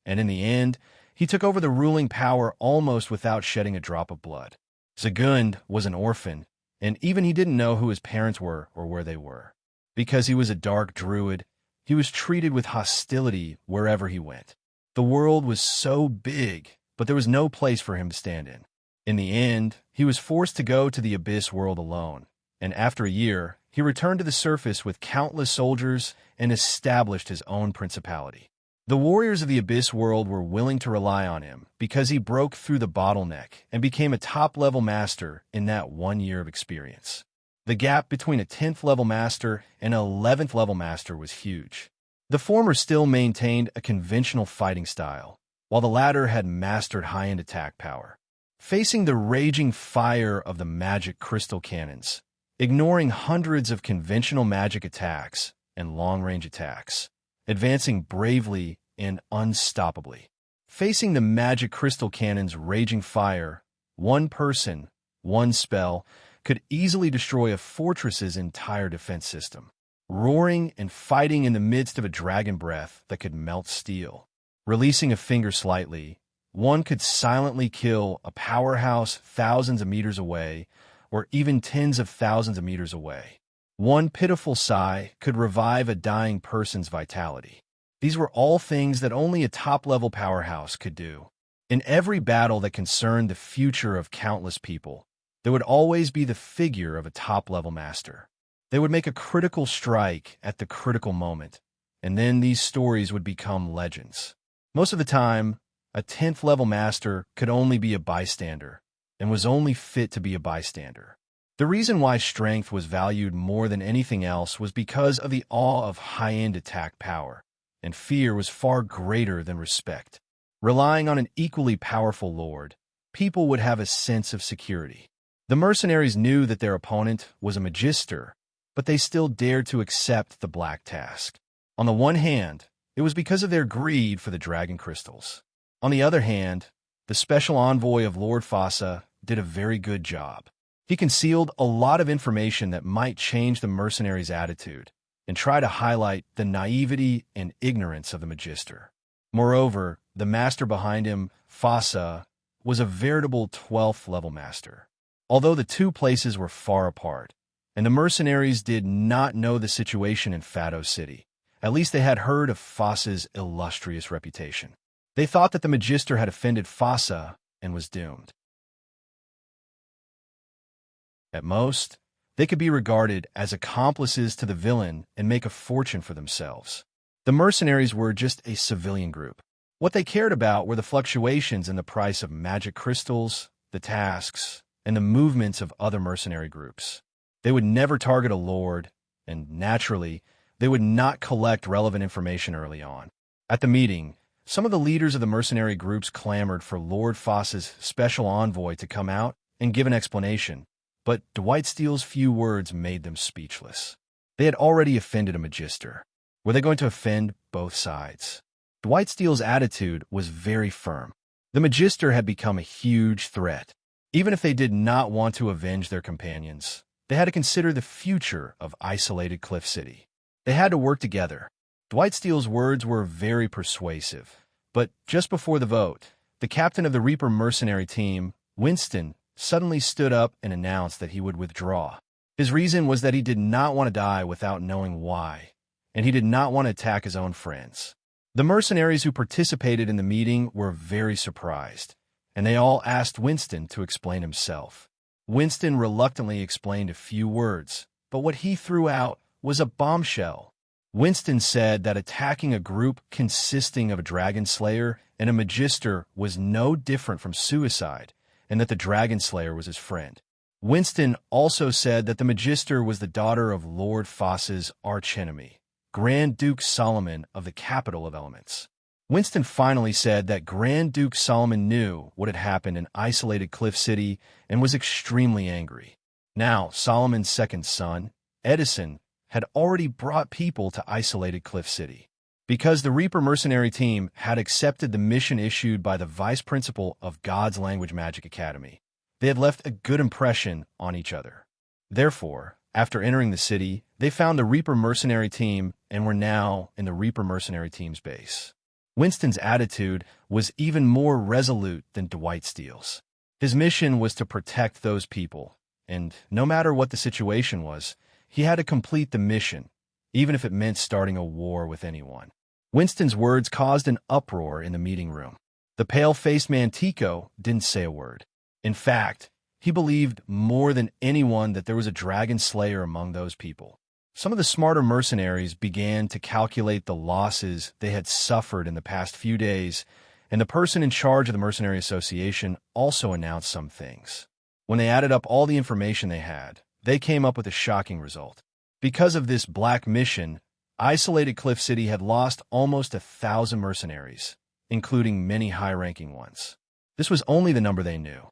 and in the end, he took over the ruling power almost without shedding a drop of blood. Zagund was an orphan, and even he didn't know who his parents were or where they were. Because he was a dark druid, he was treated with hostility wherever he went. The world was so big, but there was no place for him to stand in. In the end, he was forced to go to the Abyss world alone, and after a year, he returned to the surface with countless soldiers and established his own principality. The warriors of the Abyss world were willing to rely on him because he broke through the bottleneck and became a top-level master in that 1 year of experience. The gap between a 10th level master and an 11th level master was huge. The former still maintained a conventional fighting style, while the latter had mastered high-end attack power. Facing the raging fire of the magic crystal cannons, ignoring hundreds of conventional magic attacks and long-range attacks, advancing bravely and unstoppably. Facing the magic crystal cannon's raging fire, one person, one spell, could easily destroy a fortress's entire defense system. Roaring and fighting in the midst of a dragon breath that could melt steel. Releasing a finger slightly, one could silently kill a powerhouse thousands of meters away, or even tens of thousands of meters away. One pitiful sigh could revive a dying person's vitality. These were all things that only a top-level powerhouse could do. In every battle that concerned the future of countless people, there would always be the figure of a top-level master. They would make a critical strike at the critical moment, and then these stories would become legends. Most of the time, a 10th level master could only be a bystander, and was only fit to be a bystander. The reason why strength was valued more than anything else was because of the awe of high-end attack power, and fear was far greater than respect. Relying on an equally powerful lord, people would have a sense of security. The mercenaries knew that their opponent was a magister, but they still dared to accept the black task. On the one hand, it was because of their greed for the dragon crystals. On the other hand, the special envoy of Lord Fossa, did a very good job. He concealed a lot of information that might change the mercenaries' attitude and try to highlight the naivety and ignorance of the Magister. Moreover, the master behind him, Fossa, was a veritable 12th level master. Although the two places were far apart, and the mercenaries did not know the situation in Fado City, at least they had heard of Fossa's illustrious reputation. They thought that the Magister had offended Fossa and was doomed. At most, they could be regarded as accomplices to the villain and make a fortune for themselves. The mercenaries were just a civilian group. What they cared about were the fluctuations in the price of magic crystals, the tasks, and the movements of other mercenary groups. They would never target a lord, and naturally, they would not collect relevant information early on. At the meeting, some of the leaders of the mercenary groups clamored for Lord Fossa's special envoy to come out and give an explanation, but Dwight Steele's few words made them speechless. They had already offended a Magister. Were they going to offend both sides? Dwight Steele's attitude was very firm. The Magister had become a huge threat. Even if they did not want to avenge their companions, they had to consider the future of isolated Cliff City. They had to work together. Dwight Steele's words were very persuasive, but just before the vote, the captain of the Reaper mercenary team, Winston, suddenly stood up and announced that he would withdraw. His reason was that he did not want to die without knowing why, and he did not want to attack his own friends. The mercenaries who participated in the meeting were very surprised, and they all asked Winston to explain himself. Winston reluctantly explained a few words, but what he threw out was a bombshell. Winston said that attacking a group consisting of a dragon slayer and a magister was no different from suicide, and that the dragon slayer was his friend. Winston also said that the magister was the daughter of Lord Fossa's archenemy, Grand Duke Solomon of the Capital of Elements. Winston finally said that Grand Duke Solomon knew what had happened in isolated Cliff City and was extremely angry. Now, Solomon's second son, Edison, had already brought people to isolated Cliff City. Because the Reaper mercenary team had accepted the mission issued by the vice principal of God's Language Magic Academy, they had left a good impression on each other. Therefore, after entering the city, they found the Reaper mercenary team and were now in the Reaper mercenary team's base. Winston's attitude was even more resolute than Dwight Steele's. His mission was to protect those people, and no matter what the situation was, he had to complete the mission, even if it meant starting a war with anyone. Winston's words caused an uproar in the meeting room. The pale-faced Mantico didn't say a word. In fact, he believed more than anyone that there was a dragon slayer among those people. Some of the smarter mercenaries began to calculate the losses they had suffered in the past few days, and the person in charge of the Mercenary Association also announced some things. When they added up all the information they had, they came up with a shocking result. Because of this black mission, isolated Cliff City had lost almost 1,000 mercenaries, including many high-ranking ones. This was only the number they knew.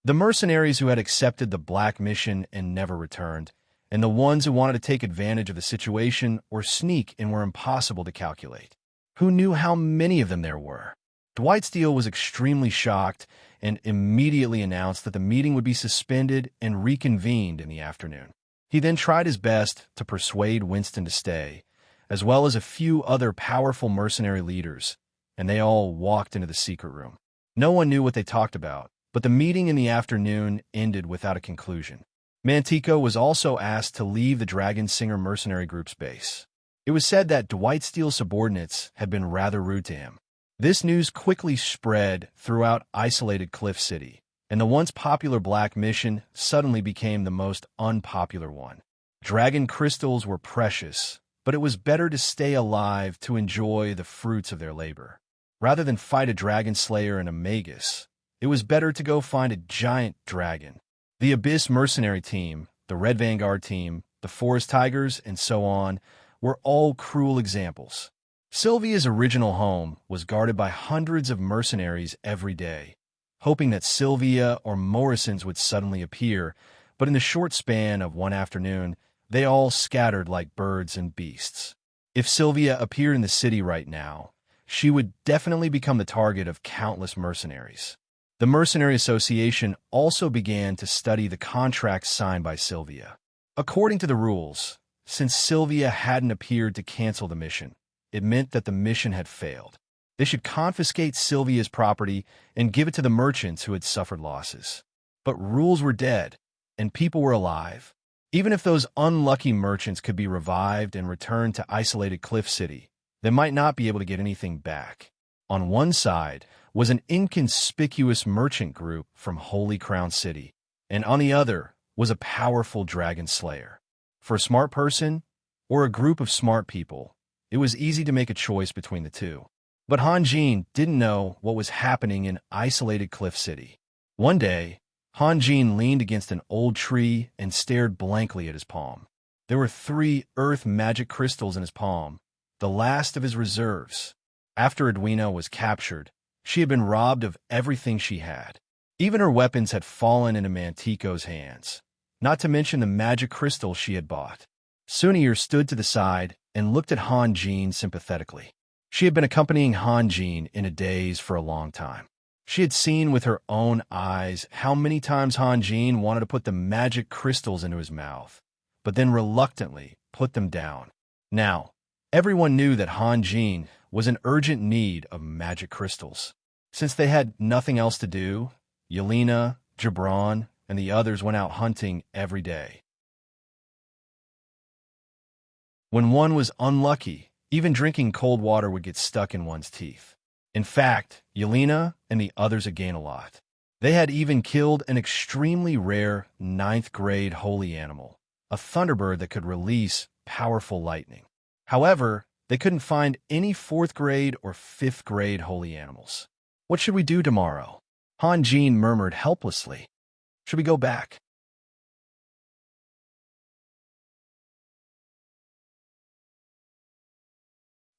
The mercenaries who had accepted the black mission and never returned, and the ones who wanted to take advantage of the situation or sneak and were impossible to calculate. Who knew how many of them there were? Dwight Steele was extremely shocked and immediately announced that the meeting would be suspended and reconvened in the afternoon. He then tried his best to persuade Winston to stay, as well as a few other powerful mercenary leaders, and they all walked into the secret room. No one knew what they talked about, but the meeting in the afternoon ended without a conclusion. Mantico was also asked to leave the Dragon Singer mercenary group's base. It was said that Dwight Steele's subordinates had been rather rude to him. This news quickly spread throughout isolated Cliff City, and the once popular black mission suddenly became the most unpopular one. Dragon crystals were precious, but it was better to stay alive to enjoy the fruits of their labor. Rather than fight a dragon slayer and a magus, it was better to go find a giant dragon. The Abyss mercenary team, the Red Vanguard team, the Forest Tigers, and so on, were all cruel examples. Sylvia's original home was guarded by hundreds of mercenaries every day, hoping that Sylvia or Morrison's would suddenly appear, but in the short span of one afternoon, they all scattered like birds and beasts. If Sylvia appeared in the city right now, she would definitely become the target of countless mercenaries. The Mercenary Association also began to study the contracts signed by Sylvia. According to the rules, since Sylvia hadn't appeared to cancel the mission, it meant that the mission had failed. They should confiscate Sylvia's property and give it to the merchants who had suffered losses. But rules were dead, and people were alive. Even if those unlucky merchants could be revived and returned to isolated Cliff City, they might not be able to get anything back. On one side was an inconspicuous merchant group from Holy Crown City, and on the other was a powerful dragon slayer. For a smart person, or a group of smart people, it was easy to make a choice between the two. But Han Jin didn't know what was happening in isolated Cliff City. One day, Han Jin leaned against an old tree and stared blankly at his palm. There were 3 earth magic crystals in his palm, the last of his reserves. After Edwina was captured, she had been robbed of everything she had. Even her weapons had fallen into Mantico's hands, not to mention the magic crystal she had bought. Sunir stood to the side and looked at Han Jin sympathetically. She had been accompanying Han Jin in a daze for a long time. She had seen with her own eyes how many times Han Jin wanted to put the magic crystals into his mouth, but then reluctantly put them down. Now, everyone knew that Han Jin was in urgent need of magic crystals. Since they had nothing else to do, Yelena, Gibran, and the others went out hunting every day. When one was unlucky, even drinking cold water would get stuck in one's teeth. In fact, Yelena and the others had gained a lot. They had even killed an extremely rare 9th-grade holy animal, a thunderbird that could release powerful lightning. However, they couldn't find any 4th-grade or 5th-grade holy animals. What should we do tomorrow? Han Jin murmured helplessly. Should we go back?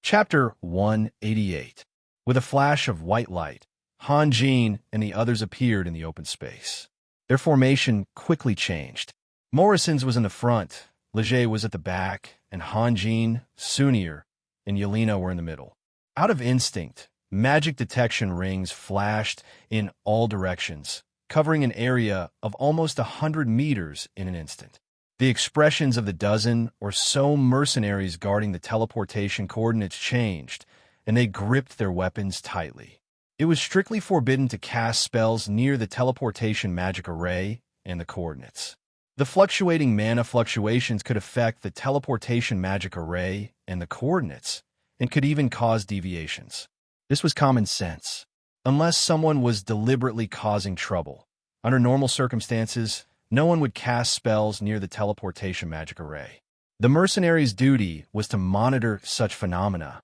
Chapter 188. With a flash of white light, Han Jin and the others appeared in the open space. Their formation quickly changed. Morrison's was in the front, Leger was at the back, and Han Jin, Sunir, and Yelena were in the middle. Out of instinct, magic detection rings flashed in all directions, covering an area of almost 100 meters in an instant. The expressions of the dozen or so mercenaries guarding the teleportation coordinates changed, and they gripped their weapons tightly. It was strictly forbidden to cast spells near the teleportation magic array and the coordinates. The fluctuating mana fluctuations could affect the teleportation magic array and the coordinates, and could even cause deviations. This was common sense. Unless someone was deliberately causing trouble, under normal circumstances, no one would cast spells near the teleportation magic array. The mercenaries' duty was to monitor such phenomena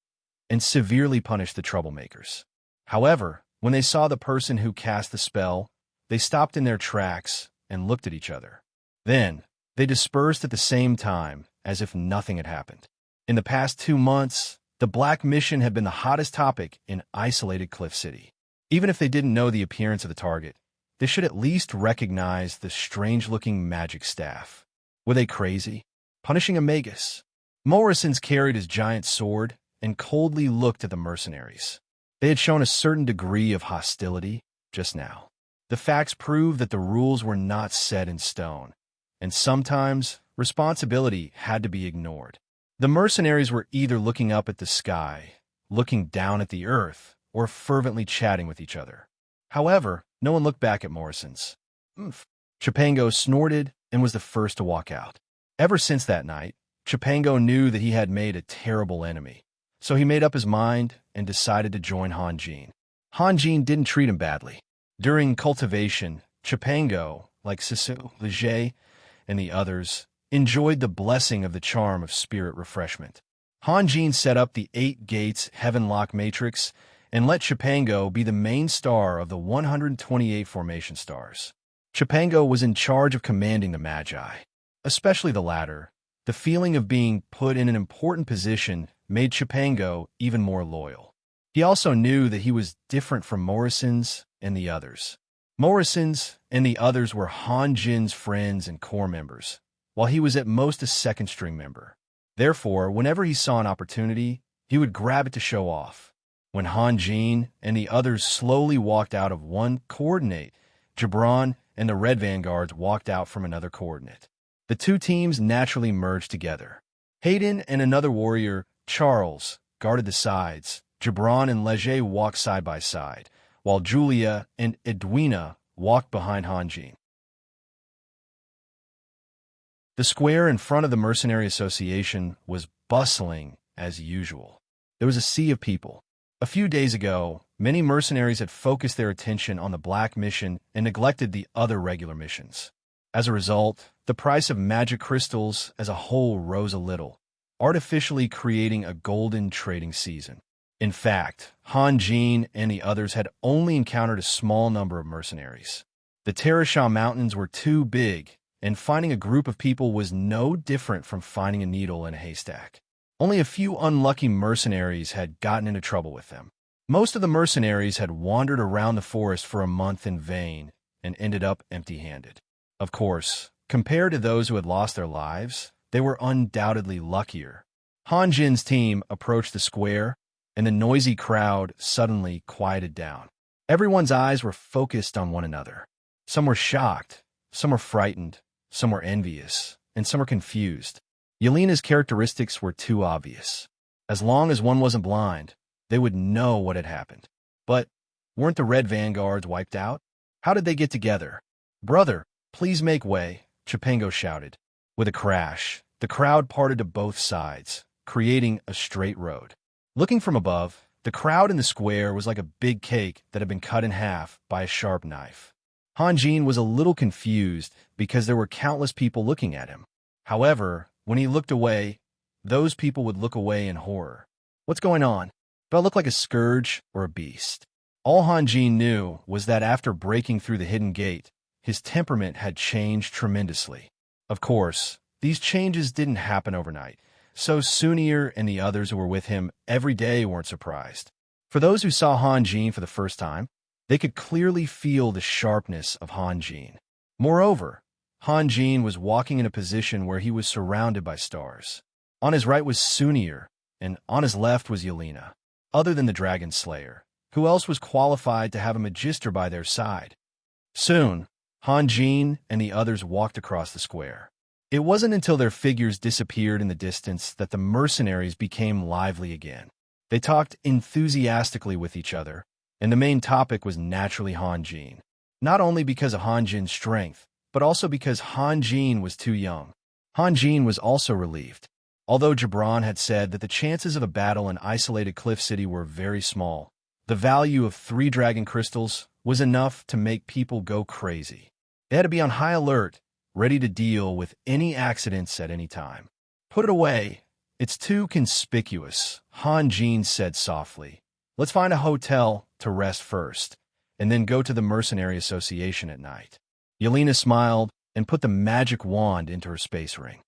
and severely punish the troublemakers. However, when they saw the person who cast the spell, they stopped in their tracks and looked at each other. Then, they dispersed at the same time, as if nothing had happened. In the past 2 months, the Black Mission had been the hottest topic in isolated Cliff City. Even if they didn't know the appearance of the target, they should at least recognize the strange-looking magic staff. Were they crazy? Punishing a magus? Morrison's carried his giant sword and coldly looked at the mercenaries. They had shown a certain degree of hostility just now. The facts proved that the rules were not set in stone, and sometimes responsibility had to be ignored. The mercenaries were either looking up at the sky, looking down at the earth, or fervently chatting with each other. However, no one looked back at Morrison's. Chipango snorted and was the first to walk out. Ever since that night, Chipango knew that he had made a terrible enemy, so he made up his mind and decided to join Han Jin. Han Jin didn't treat him badly. During cultivation, Chipango, like Sisu, Leger, and the others, enjoyed the blessing of the charm of spirit refreshment. Han Jin set up the 8 gates Heavenlock matrix and let Chipango be the main star of the 128 formation stars. Chipango was in charge of commanding the Magi. Especially the latter, the feeling of being put in an important position made Chipango even more loyal. He also knew that he was different from Morrison's and the others. Morrison's and the others were Han Jin's friends and core members, while he was at most a second-string member. Therefore, whenever he saw an opportunity, he would grab it to show off. When Han Jin and the others slowly walked out of one coordinate, Gibran and the Red Vanguards walked out from another coordinate. The two teams naturally merged together. Hayden and another warrior, Charles, guarded the sides. Gibran and Leger walked side by side, while Julia and Edwina walked behind Han Jin. The square in front of the Mercenary Association was bustling as usual. There was a sea of people. A few days ago, many mercenaries had focused their attention on the Black mission and neglected the other regular missions. As a result, the price of magic crystals as a whole rose a little, artificially creating a golden trading season. In fact, Han Jin and the others had only encountered a small number of mercenaries. The Terrashaw Mountains were too big, and finding a group of people was no different from finding a needle in a haystack. Only a few unlucky mercenaries had gotten into trouble with them. Most of the mercenaries had wandered around the forest for a month in vain and ended up empty-handed. Of course, compared to those who had lost their lives, they were undoubtedly luckier. Han Jin's team approached the square, and the noisy crowd suddenly quieted down. Everyone's eyes were focused on one another. Some were shocked, some were frightened, some were envious, and some were confused. Yelena's characteristics were too obvious. As long as one wasn't blind, they would know what had happened. But weren't the Red Vanguards wiped out? How did they get together? "Brother, please make way," Chipango shouted. With a crash, the crowd parted to both sides, creating a straight road. Looking from above, the crowd in the square was like a big cake that had been cut in half by a sharp knife. Han Jin was a little confused because there were countless people looking at him. However, when he looked away, those people would look away in horror. What's going on? Do I look like a scourge or a beast? All Han Jin knew was that after breaking through the hidden gate, his temperament had changed tremendously. Of course, these changes didn't happen overnight, so Sunir and the others who were with him every day weren't surprised. For those who saw Han Jin for the first time, they could clearly feel the sharpness of Han Jin. Moreover, Han Jin was walking in a position where he was surrounded by stars. On his right was Sunir, and on his left was Yelena. Other than the Dragon Slayer, who else was qualified to have a Magister by their side? Soon, Han Jin and the others walked across the square. It wasn't until their figures disappeared in the distance that the mercenaries became lively again. They talked enthusiastically with each other, and the main topic was naturally Han Jin. Not only because of Han Jin's strength, but also because Han Jin was too young. Han Jin was also relieved. Although Gibran had said that the chances of a battle in isolated Cliff City were very small, the value of 3 dragon crystals was enough to make people go crazy. They had to be on high alert, ready to deal with any accidents at any time. "Put it away. It's too conspicuous," Han Jin said softly. "Let's find a hotel to rest first, and then go to the Mercenary Association at night." Yelena smiled and put the magic wand into her space ring.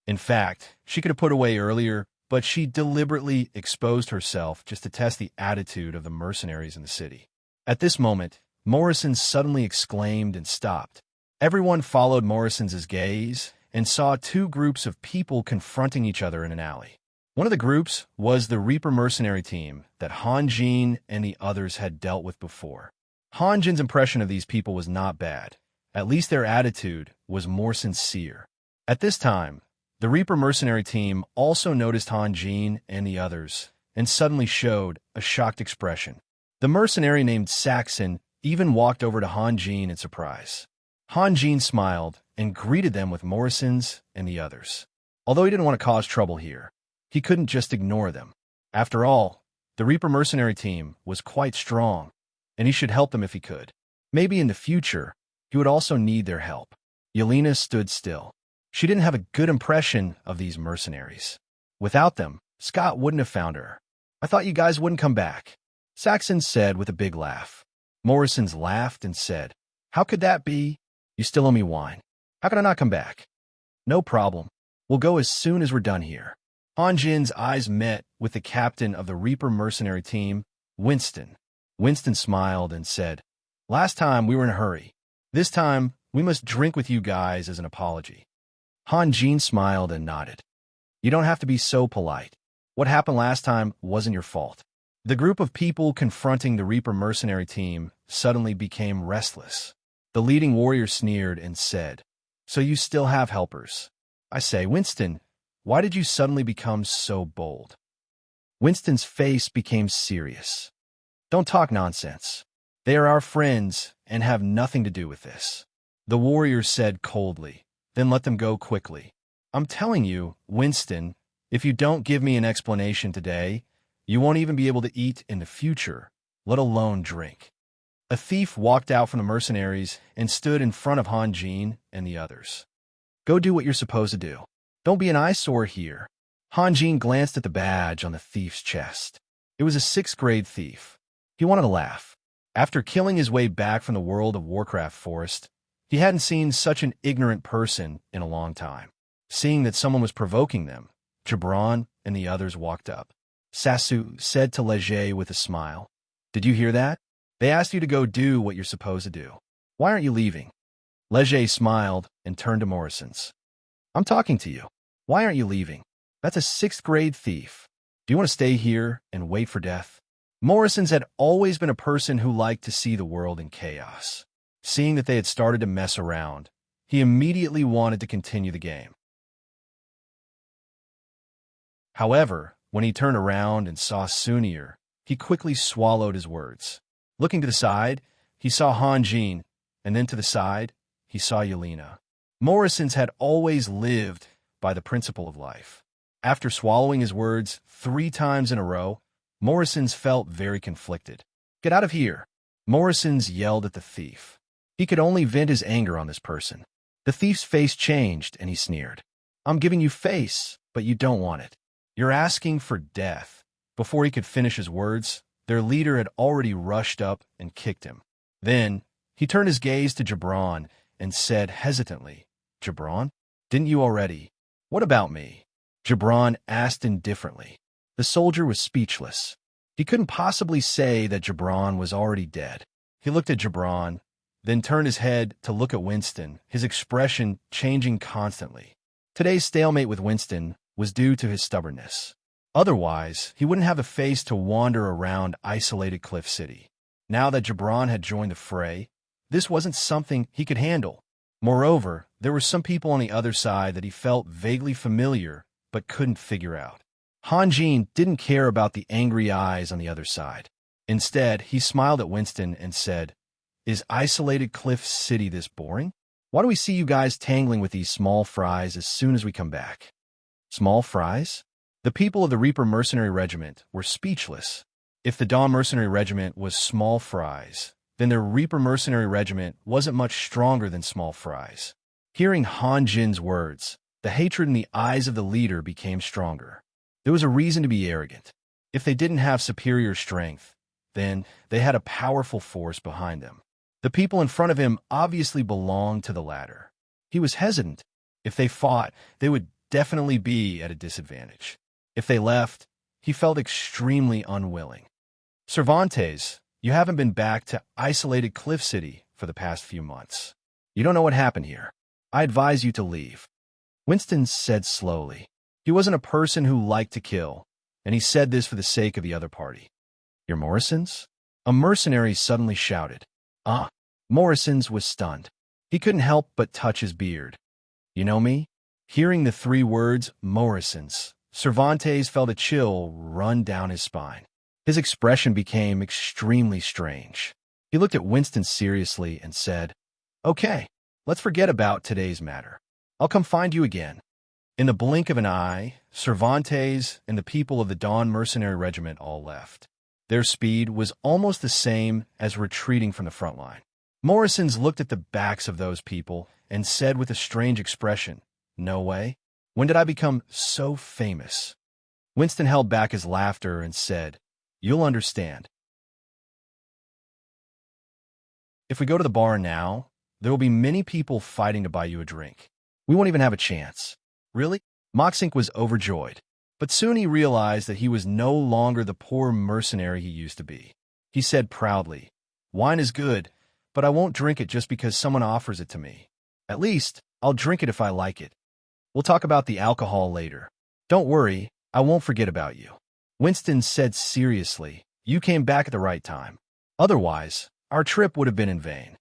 In fact, she could have put away earlier, but she deliberately exposed herself just to test the attitude of the mercenaries in the city. At this moment, Morrison suddenly exclaimed and stopped. Everyone followed Morrison's gaze and saw 2 groups of people confronting each other in an alley. One of the groups was the Reaper mercenary team that Han Jin and the others had dealt with before. Han Jin's impression of these people was not bad. At least their attitude was more sincere. At this time, the Reaper mercenary team also noticed Han Jin and the others and suddenly showed a shocked expression. The mercenary named Saxon even walked over to Han Jin in surprise. Han Jin smiled and greeted them with Morrison's and the others. Although he didn't want to cause trouble here, he couldn't just ignore them. After all, the Reaper mercenary team was quite strong, and he should help them if he could. Maybe in the future, he would also need their help. Yelena stood still. She didn't have a good impression of these mercenaries. Without them, Scott wouldn't have found her. "I thought you guys wouldn't come back," Saxon said with a big laugh. Morrison's laughed and said, "How could that be? You still owe me wine. How could I not come back?" "No problem. We'll go as soon as we're done here." Han Jin's eyes met with the captain of the Reaper mercenary team, Winston. Winston smiled and said, "Last time we were in a hurry. This time we must drink with you guys as an apology." Han Jin smiled and nodded. "You don't have to be so polite. What happened last time wasn't your fault. The group of people confronting the Reaper mercenary team suddenly became restless. The leading warrior sneered and said, "So you still have helpers? I say, Winston, why did you suddenly become so bold?" Winston's face became serious. "Don't talk nonsense. They are our friends and have nothing to do with this," the warrior said coldly. "Then let them go quickly. I'm telling you, Winston, if you don't give me an explanation today, you won't even be able to eat in the future, let alone drink." A thief walked out from the mercenaries and stood in front of Han Jin and the others. "Go do what you're supposed to do. Don't be an eyesore here." Han Jin glanced at the badge on the thief's chest. It was a 6th-grade thief. He wanted to laugh. After killing his way back from the World of Warcraft forest, he hadn't seen such an ignorant person in a long time. Seeing that someone was provoking them, Gibran and the others walked up. Sasu said to Leger with a smile, "Did you hear that? They asked you to go do what you're supposed to do. Why aren't you leaving?" Leger smiled and turned to Morrison's. "I'm talking to you. Why aren't you leaving? That's a 6th-grade thief. Do you want to stay here and wait for death?" Morrison's had always been a person who liked to see the world in chaos. Seeing that they had started to mess around, he immediately wanted to continue the game. However, when he turned around and saw Sunir, he quickly swallowed his words. Looking to the side, he saw Han Jin, and then to the side, he saw Yelena. Morrison's had always lived by the principle of life. After swallowing his words 3 times in a row, Morrison's felt very conflicted. "Get out of here!" Morrison's yelled at the thief. He could only vent his anger on this person. The thief's face changed, and he sneered. "I'm giving you face, but you don't want it. You're asking for death." Before he could finish his words, their leader had already rushed up and kicked him. Then, he turned his gaze to Gibran and said hesitantly, "Gibran, didn't you already?" "What about me?" Gibran asked indifferently. The soldier was speechless. He couldn't possibly say that Gibran was already dead. He looked at Gibran, then turned his head to look at Winston, his expression changing constantly. Today's stalemate with Winston was due to his stubbornness. Otherwise, he wouldn't have the face to wander around isolated Cliff City. Now that Gibran had joined the fray, this wasn't something he could handle. Moreover, there were some people on the other side that he felt vaguely familiar but couldn't figure out. Han Jin didn't care about the angry eyes on the other side. Instead, he smiled at Winston and said, "Is isolated Cliff City this boring? Why do we see you guys tangling with these small fries as soon as we come back?" Small fries? The people of the Reaper Mercenary Regiment were speechless. If the Dawn Mercenary Regiment was small fries, then the Reaper Mercenary Regiment wasn't much stronger than small fries. Hearing Han Jin's words, the hatred in the eyes of the leader became stronger. There was a reason to be arrogant. If they didn't have superior strength, then they had a powerful force behind them. The people in front of him obviously belonged to the latter. He was hesitant. If they fought, they would definitely be at a disadvantage. If they left, he felt extremely unwilling. "Cervantes, you haven't been back to isolated Cliff City for the past few months. You don't know what happened here. I advise you to leave." Winston said slowly. He wasn't a person who liked to kill, and he said this for the sake of the other party. "You're Morrison's?" A mercenary suddenly shouted. Morrison's was stunned. He couldn't help but touch his beard. "You know me?" Hearing the 3 words, Morrison's, Cervantes felt a chill run down his spine. His expression became extremely strange. He looked at Winston seriously and said, "Okay, let's forget about today's matter. I'll come find you again." In the blink of an eye, Cervantes and the people of the Dawn Mercenary Regiment all left. Their speed was almost the same as retreating from the front line. Morrison's looked at the backs of those people and said with a strange expression, "No way. When did I become so famous?" Winston held back his laughter and said, "You'll understand. If we go to the bar now, there will be many people fighting to buy you a drink. We won't even have a chance." "Really?" Moxink was overjoyed. But soon he realized that he was no longer the poor mercenary he used to be. He said proudly, "Wine is good, but I won't drink it just because someone offers it to me. At least, I'll drink it if I like it. We'll talk about the alcohol later. Don't worry, I won't forget about you. Winston said seriously, you came back at the right time. Otherwise, our trip would have been in vain.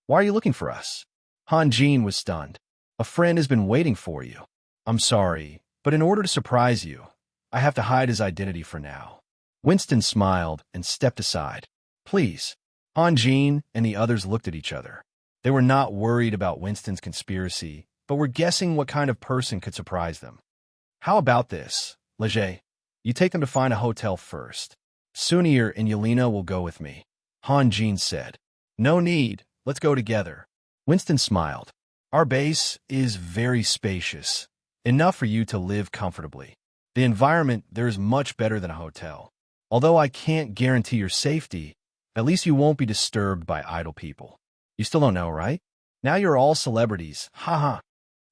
Why are you looking for us? Han Jin was stunned. A friend has been waiting for you. I'm sorry, but in order to surprise you, I have to hide his identity for now. Winston smiled and stepped aside. Please. Han Jin and the others looked at each other. They were not worried about Winston's conspiracy, but were guessing what kind of person could surprise them. How about this, Leger? You take them to find a hotel first. Sunir and Yelena will go with me. Han Jin said. No need, let's go together. Winston smiled. Our base is very spacious, enough for you to live comfortably. The environment there is much better than a hotel. Although I can't guarantee your safety, at least you won't be disturbed by idle people. You still don't know, right? Now you're all celebrities. Haha.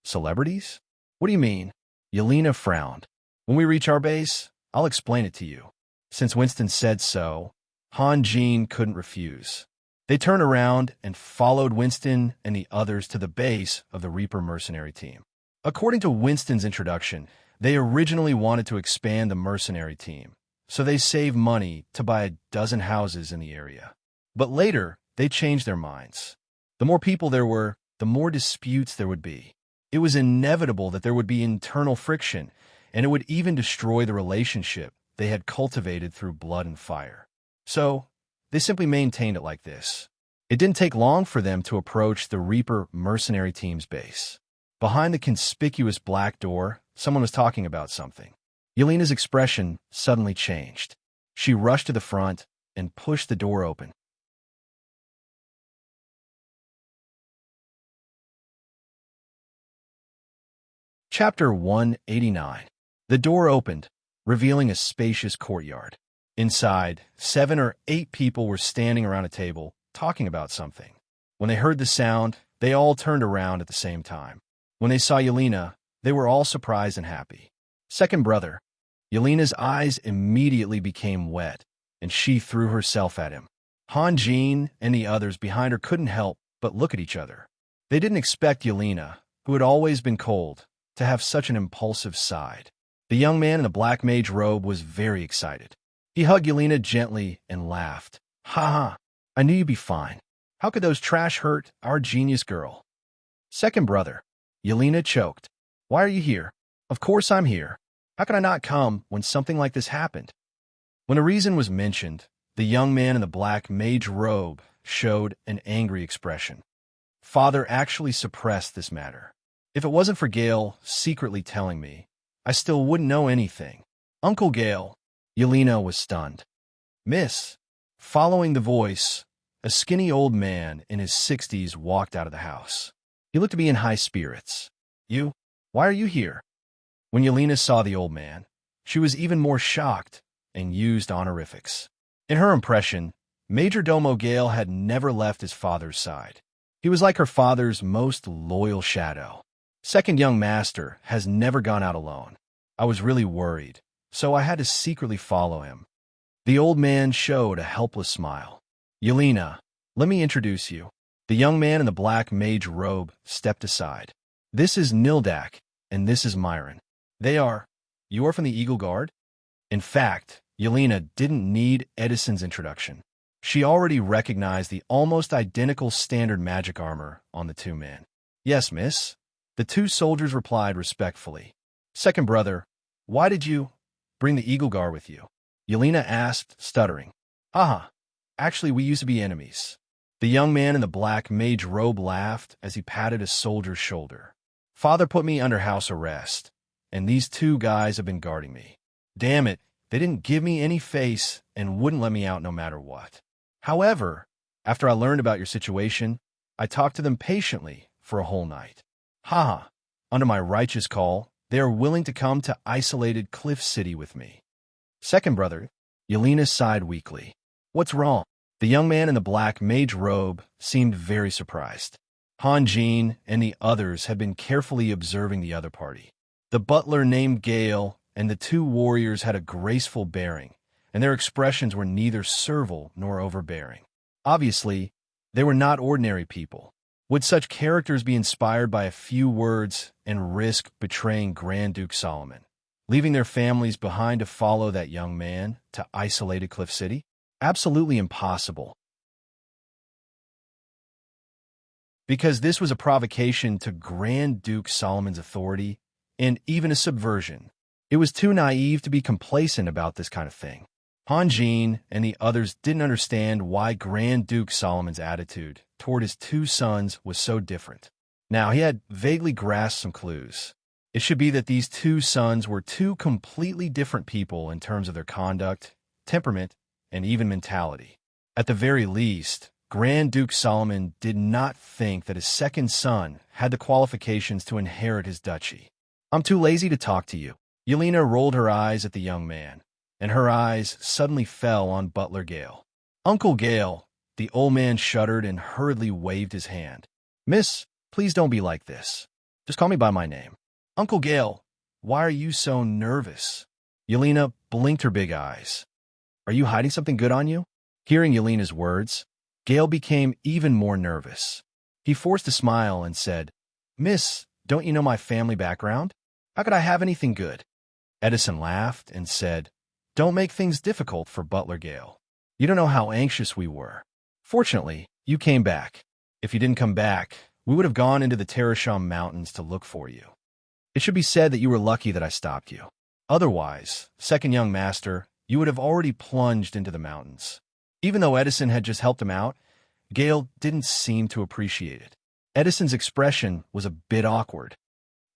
Celebrities? What do you mean? Yelena frowned. When we reach our base, I'll explain it to you. Since Winston said so, Han Jin couldn't refuse. They turned around and followed Winston and the others to the base of the Reaper mercenary team. According to Winston's introduction, they originally wanted to expand the mercenary team, so they saved money to buy a dozen houses in the area. But later, they changed their minds. The more people there were, the more disputes there would be. It was inevitable that there would be internal friction, and it would even destroy the relationship they had cultivated through blood and fire. So, they simply maintained it like this. It didn't take long for them to approach the Reaper mercenary team's base. Behind the conspicuous black door, someone was talking about something. Yelena's expression suddenly changed. She rushed to the front and pushed the door open. Chapter 189. The door opened, revealing a spacious courtyard. Inside, 7 or 8 people were standing around a table, talking about something. When they heard the sound, they all turned around at the same time. When they saw Yelena, they were all surprised and happy. Second brother. Yelena's eyes immediately became wet, and she threw herself at him. Han Jin and the others behind her couldn't help but look at each other. They didn't expect Yelena, who had always been cold, to have such an impulsive side. The young man in the black mage robe was very excited. He hugged Yelena gently and laughed. Ha ha, I knew you'd be fine. How could those trash hurt our genius girl? Second brother. Yelena choked. Why are you here? Of course I'm here. How could I not come when something like this happened? When a reason was mentioned, the young man in the black mage robe showed an angry expression. Father actually suppressed this matter. If it wasn't for Gale secretly telling me, I still wouldn't know anything. Uncle Gale. Yelena was stunned. Miss. Following the voice, a skinny old man in his 60s walked out of the house. He looked to be in high spirits. You? Why are you here? When Yelena saw the old man, she was even more shocked and used honorifics. In her impression, Major Domo Gale had never left his father's side. He was like her father's most loyal shadow. Second young master has never gone out alone. I was really worried, so I had to secretly follow him. The old man showed a helpless smile. Yelena, let me introduce you. The young man in the black mage robe stepped aside. This is Nildak, and this is Myron. You are from the Eagle Guard? In fact, Yelena didn't need Edison's introduction. She already recognized the almost identical standard magic armor on the two men. Yes, miss. The two soldiers replied respectfully. Second brother, why did you bring the Eagle Guard with you? Yelena asked, stuttering. Actually, we used to be enemies. The young man in the black mage robe laughed as he patted a soldier's shoulder. Father put me under house arrest, and these two guys have been guarding me. Damn it, they didn't give me any face and wouldn't let me out no matter what. However, after I learned about your situation, I talked to them patiently for a whole night. Under my righteous call, they are willing to come to isolated Cliff City with me. Second brother, Yelena sighed weakly. What's wrong? The young man in the black mage robe seemed very surprised. Han Jin and the others had been carefully observing the other party. The butler named Gale and the two warriors had a graceful bearing, and their expressions were neither servile nor overbearing. Obviously, they were not ordinary people. Would such characters be inspired by a few words and risk betraying Grand Duke Solomon? leaving their families behind to follow that young man to isolated Cliff City? Absolutely impossible. Because this was a provocation to Grand Duke Solomon's authority and even a subversion. It was too naive to be complacent about this kind of thing. Hanjin and the others didn't understand why Grand Duke Solomon's attitude toward his two sons was so different. Now, he had vaguely grasped some clues. It should be that these two sons were two completely different people in terms of their conduct, temperament, and even mentality. At the very least, Grand Duke Solomon did not think that his second son had the qualifications to inherit his duchy. "I'm too lazy to talk to you." Yelena rolled her eyes at the young man, and her eyes suddenly fell on Butler Gale. "Uncle Gale," the old man shuddered and hurriedly waved his hand. "Miss, please don't be like this. Just call me by my name." "Uncle Gale, why are you so nervous?" Yelena blinked her big eyes. "Are you hiding something good on you?" Hearing Yelena's words, Gale became even more nervous. He forced a smile and said, "Miss, don't you know my family background? How could I have anything good?" Edison laughed and said, "Don't make things difficult for Butler Gale. You don't know how anxious we were. Fortunately, you came back. If you didn't come back, we would have gone into the Terasham Mountains to look for you. It should be said that you were lucky that I stopped you. Otherwise, second young master, you would have already plunged into the mountains." Even though Edison had just helped him out, Gale didn't seem to appreciate it. Edison's expression was a bit awkward.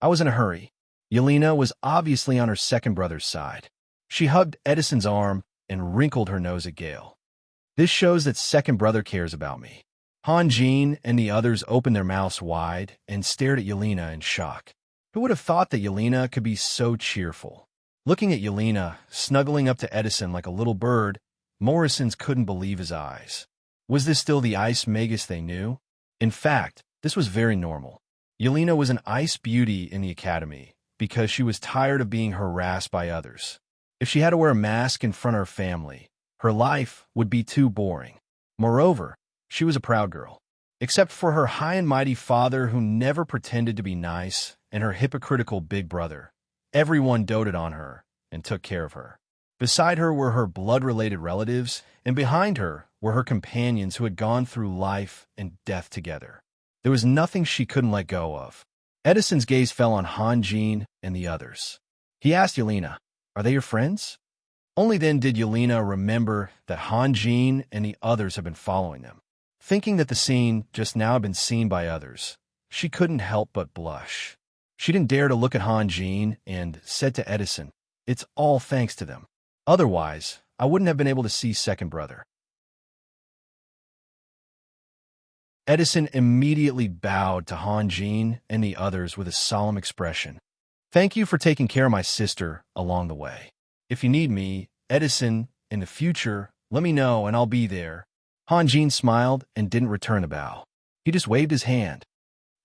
"I was in a hurry." Yelena was obviously on her second brother's side. She hugged Edison's arm and wrinkled her nose at Gale. "This shows that second brother cares about me." Hanjin and the others opened their mouths wide and stared at Yelena in shock. Who would have thought that Yelena could be so cheerful? Looking at Yelena, snuggling up to Edison like a little bird, Morrison's couldn't believe his eyes. Was this still the ice magus they knew? In fact, this was very normal. Yelena was an ice beauty in the academy because she was tired of being harassed by others. If she had to wear a mask in front of her family, her life would be too boring. Moreover, she was a proud girl. Except for her high and mighty father who never pretended to be nice and her hypocritical big brother, everyone doted on her and took care of her. Beside her were her blood-related relatives, and behind her were her companions who had gone through life and death together. There was nothing she couldn't let go of. Edison's gaze fell on Hanjin and the others. He asked Yelena, "Are they your friends?" Only then did Yelena remember that Hanjin and the others had been following them. Thinking that the scene just now had been seen by others, she couldn't help but blush. She didn't dare to look at Hanjin and said to Edison, "It's all thanks to them. Otherwise, I wouldn't have been able to see second brother." Edison immediately bowed to Hanjin and the others with a solemn expression. "Thank you for taking care of my sister along the way. If you need me, Edison, in the future, let me know and I'll be there." Hanjin smiled and didn't return the bow. He just waved his hand.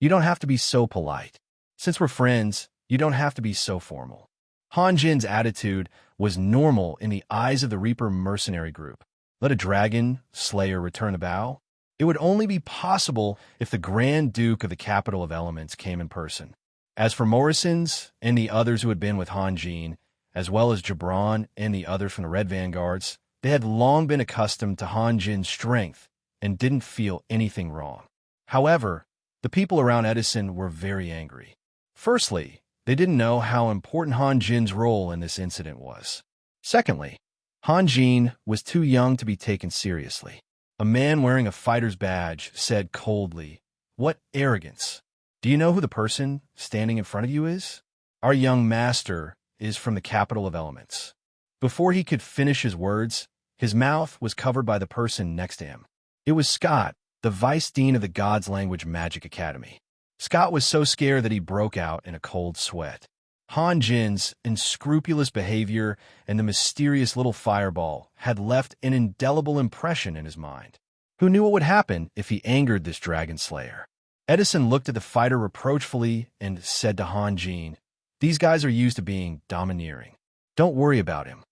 "You don't have to be so polite. Since we're friends, you don't have to be so formal." Hanjin's attitude was normal in the eyes of the Reaper mercenary group. Let a dragon slayer return the bow? It would only be possible if the Grand Duke of the Capital of Elements came in person. As for Morrison's and the others who had been with Hanjin, as well as Gibran and the others from the Red Vanguards, they had long been accustomed to Hanjin's strength and didn't feel anything wrong. However, the people around Edison were very angry. Firstly, they didn't know how important Hanjin's role in this incident was. Secondly, Hanjin was too young to be taken seriously. A man wearing a fighter's badge said coldly, "What arrogance! Do you know who the person standing in front of you is? Our young master is from the Capital of Elements." Before he could finish his words, his mouth was covered by the person next to him. It was Scott, the vice dean of the God's Language Magic Academy. Scott was so scared that he broke out in a cold sweat. Hanjin's unscrupulous behavior and the mysterious little fireball had left an indelible impression in his mind. Who knew what would happen if he angered this dragon slayer? Edison looked at the fighter reproachfully and said to Hanjin, "These guys are used to being domineering. Don't worry about him."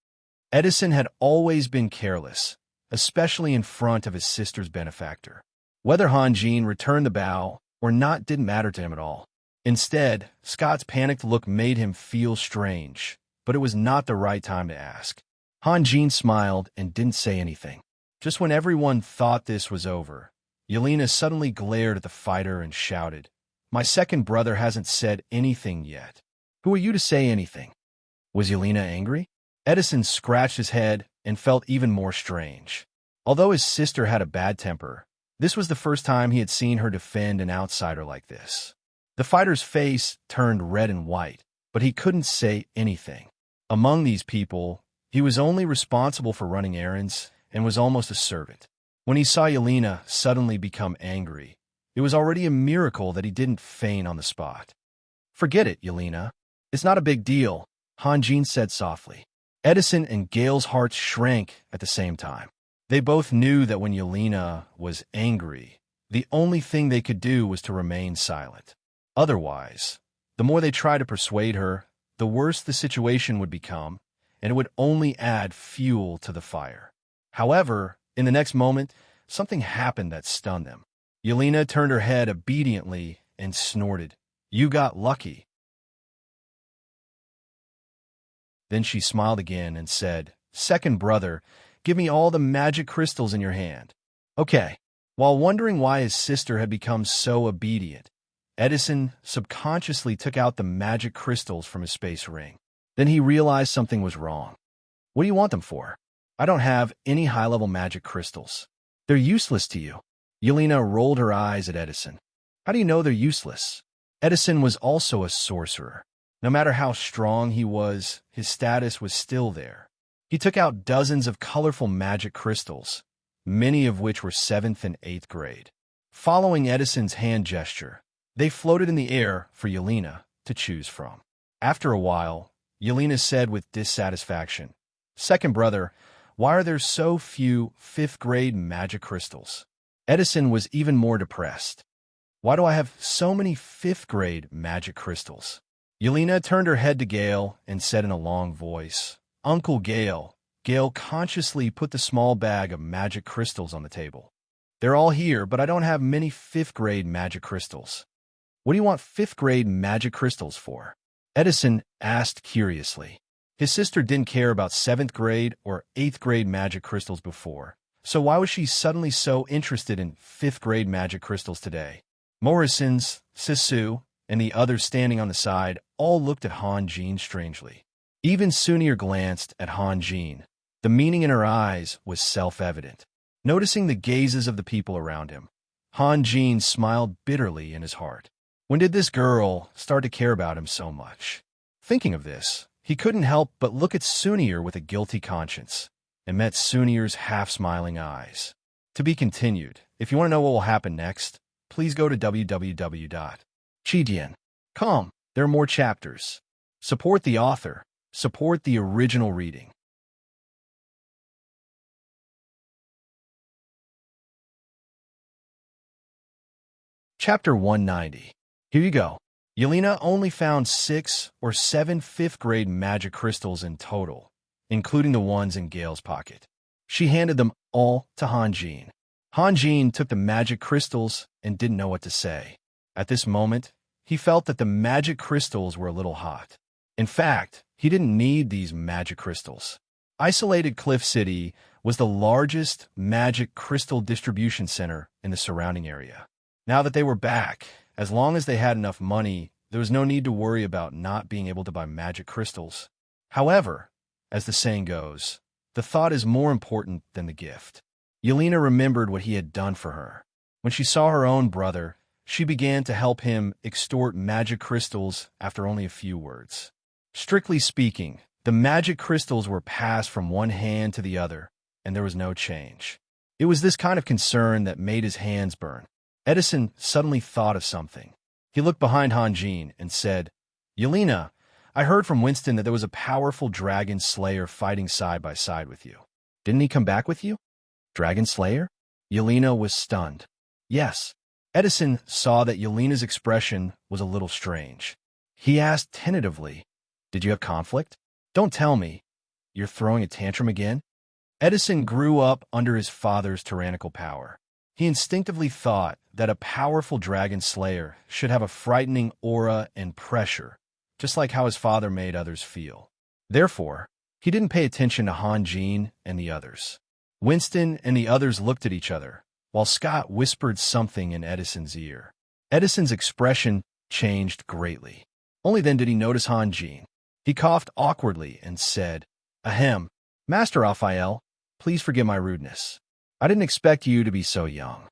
Edison had always been careless, especially in front of his sister's benefactor. Whether Hanjin returned the bow or not didn't matter to him at all. Instead, Scott's panicked look made him feel strange, but it was not the right time to ask. Han Jin smiled and didn't say anything. Just when everyone thought this was over, Yelena suddenly glared at the fighter and shouted, "My second brother hasn't said anything yet. Who are you to say anything?" Was Yelena angry? Edison scratched his head and felt even more strange. Although his sister had a bad temper, this was the first time he had seen her defend an outsider like this. The fighter's face turned red and white, but he couldn't say anything. Among these people, he was only responsible for running errands and was almost a servant. When he saw Yelena suddenly become angry, it was already a miracle that he didn't faint on the spot. "Forget it, Yelena. It's not a big deal," Han Jin said softly. Edison and Gale's hearts shrank at the same time. They both knew that when Yelena was angry, the only thing they could do was to remain silent. Otherwise, the more they tried to persuade her, the worse the situation would become, and it would only add fuel to the fire. However, in the next moment, something happened that stunned them. Yelena turned her head obediently and snorted, "You got lucky." Then she smiled again and said, "Second brother, give me all the magic crystals in your hand." Okay. While wondering why his sister had become so obedient, Edison subconsciously took out the magic crystals from his space ring. Then he realized something was wrong. "What do you want them for?" "I don't have any high-level magic crystals. They're useless to you." Yelena rolled her eyes at Edison. "How do you know they're useless?" Edison was also a sorcerer. No matter how strong he was, his status was still there. He took out dozens of colorful magic crystals, many of which were 7th and 8th grade. Following Edison's hand gesture, they floated in the air for Yelena to choose from. After a while, Yelena said with dissatisfaction, "Second brother, why are there so few 5th-grade magic crystals?" Edison was even more depressed. "Why do I have so many 5th-grade magic crystals?" Yelena turned her head to Gale and said in a long voice, "Uncle Gale." Gale consciously put the small bag of magic crystals on the table. "They're all here, but I don't have many 5th-grade magic crystals." "What do you want 5th-grade magic crystals for?" Edison asked curiously. His sister didn't care about 7th grade or 8th grade magic crystals before, so why was she suddenly so interested in 5th grade magic crystals today? Morrison's, Sisu, and the others standing on the side all looked at Han Jin strangely. Even Sunir glanced at Han Jin. The meaning in her eyes was self-evident. Noticing the gazes of the people around him, Han Jin smiled bitterly in his heart. When did this girl start to care about him so much? Thinking of this, he couldn't help but look at Sunir with a guilty conscience, and met Sunir's half-smiling eyes. To be continued. If you want to know what will happen next, please go to www.chidian.com. There are more chapters. Support the author. Support the original reading. Chapter 190. Here you go. Yelena only found 6 or 7 5th-grade magic crystals in total, including the ones in Gale's pocket. She handed them all to Han Jin. Han Jin took the magic crystals and didn't know what to say. At this moment, he felt that the magic crystals were a little hot. In fact, he didn't need these magic crystals. Isolated Cliff City was the largest magic crystal distribution center in the surrounding area. Now that they were back, as long as they had enough money, there was no need to worry about not being able to buy magic crystals. However, as the saying goes, the thought is more important than the gift. Yelena remembered what he had done for her. When she saw her own brother, she began to help him extort magic crystals after only a few words. Strictly speaking, the magic crystals were passed from one hand to the other, and there was no change. It was this kind of concern that made his hands burn. Edison suddenly thought of something. He looked behind Han Jin and said, "Yelena, I heard from Winston that there was a powerful dragon slayer fighting side by side with you. Didn't he come back with you?" "Dragon slayer?" Yelena was stunned. "Yes." Edison saw that Yelena's expression was a little strange. He asked tentatively, "Did you have conflict? Don't tell me. You're throwing a tantrum again?" Edison grew up under his father's tyrannical power. He instinctively thought that a powerful dragon slayer should have a frightening aura and pressure, just like how his father made others feel. Therefore, he didn't pay attention to Han and the others. Winston and the others looked at each other, while Scott whispered something in Edison's ear. Edison's expression changed greatly. Only then did he notice Han. He coughed awkwardly and said, "Ahem, Master Raphael, please forgive my rudeness. I didn't expect you to be so young."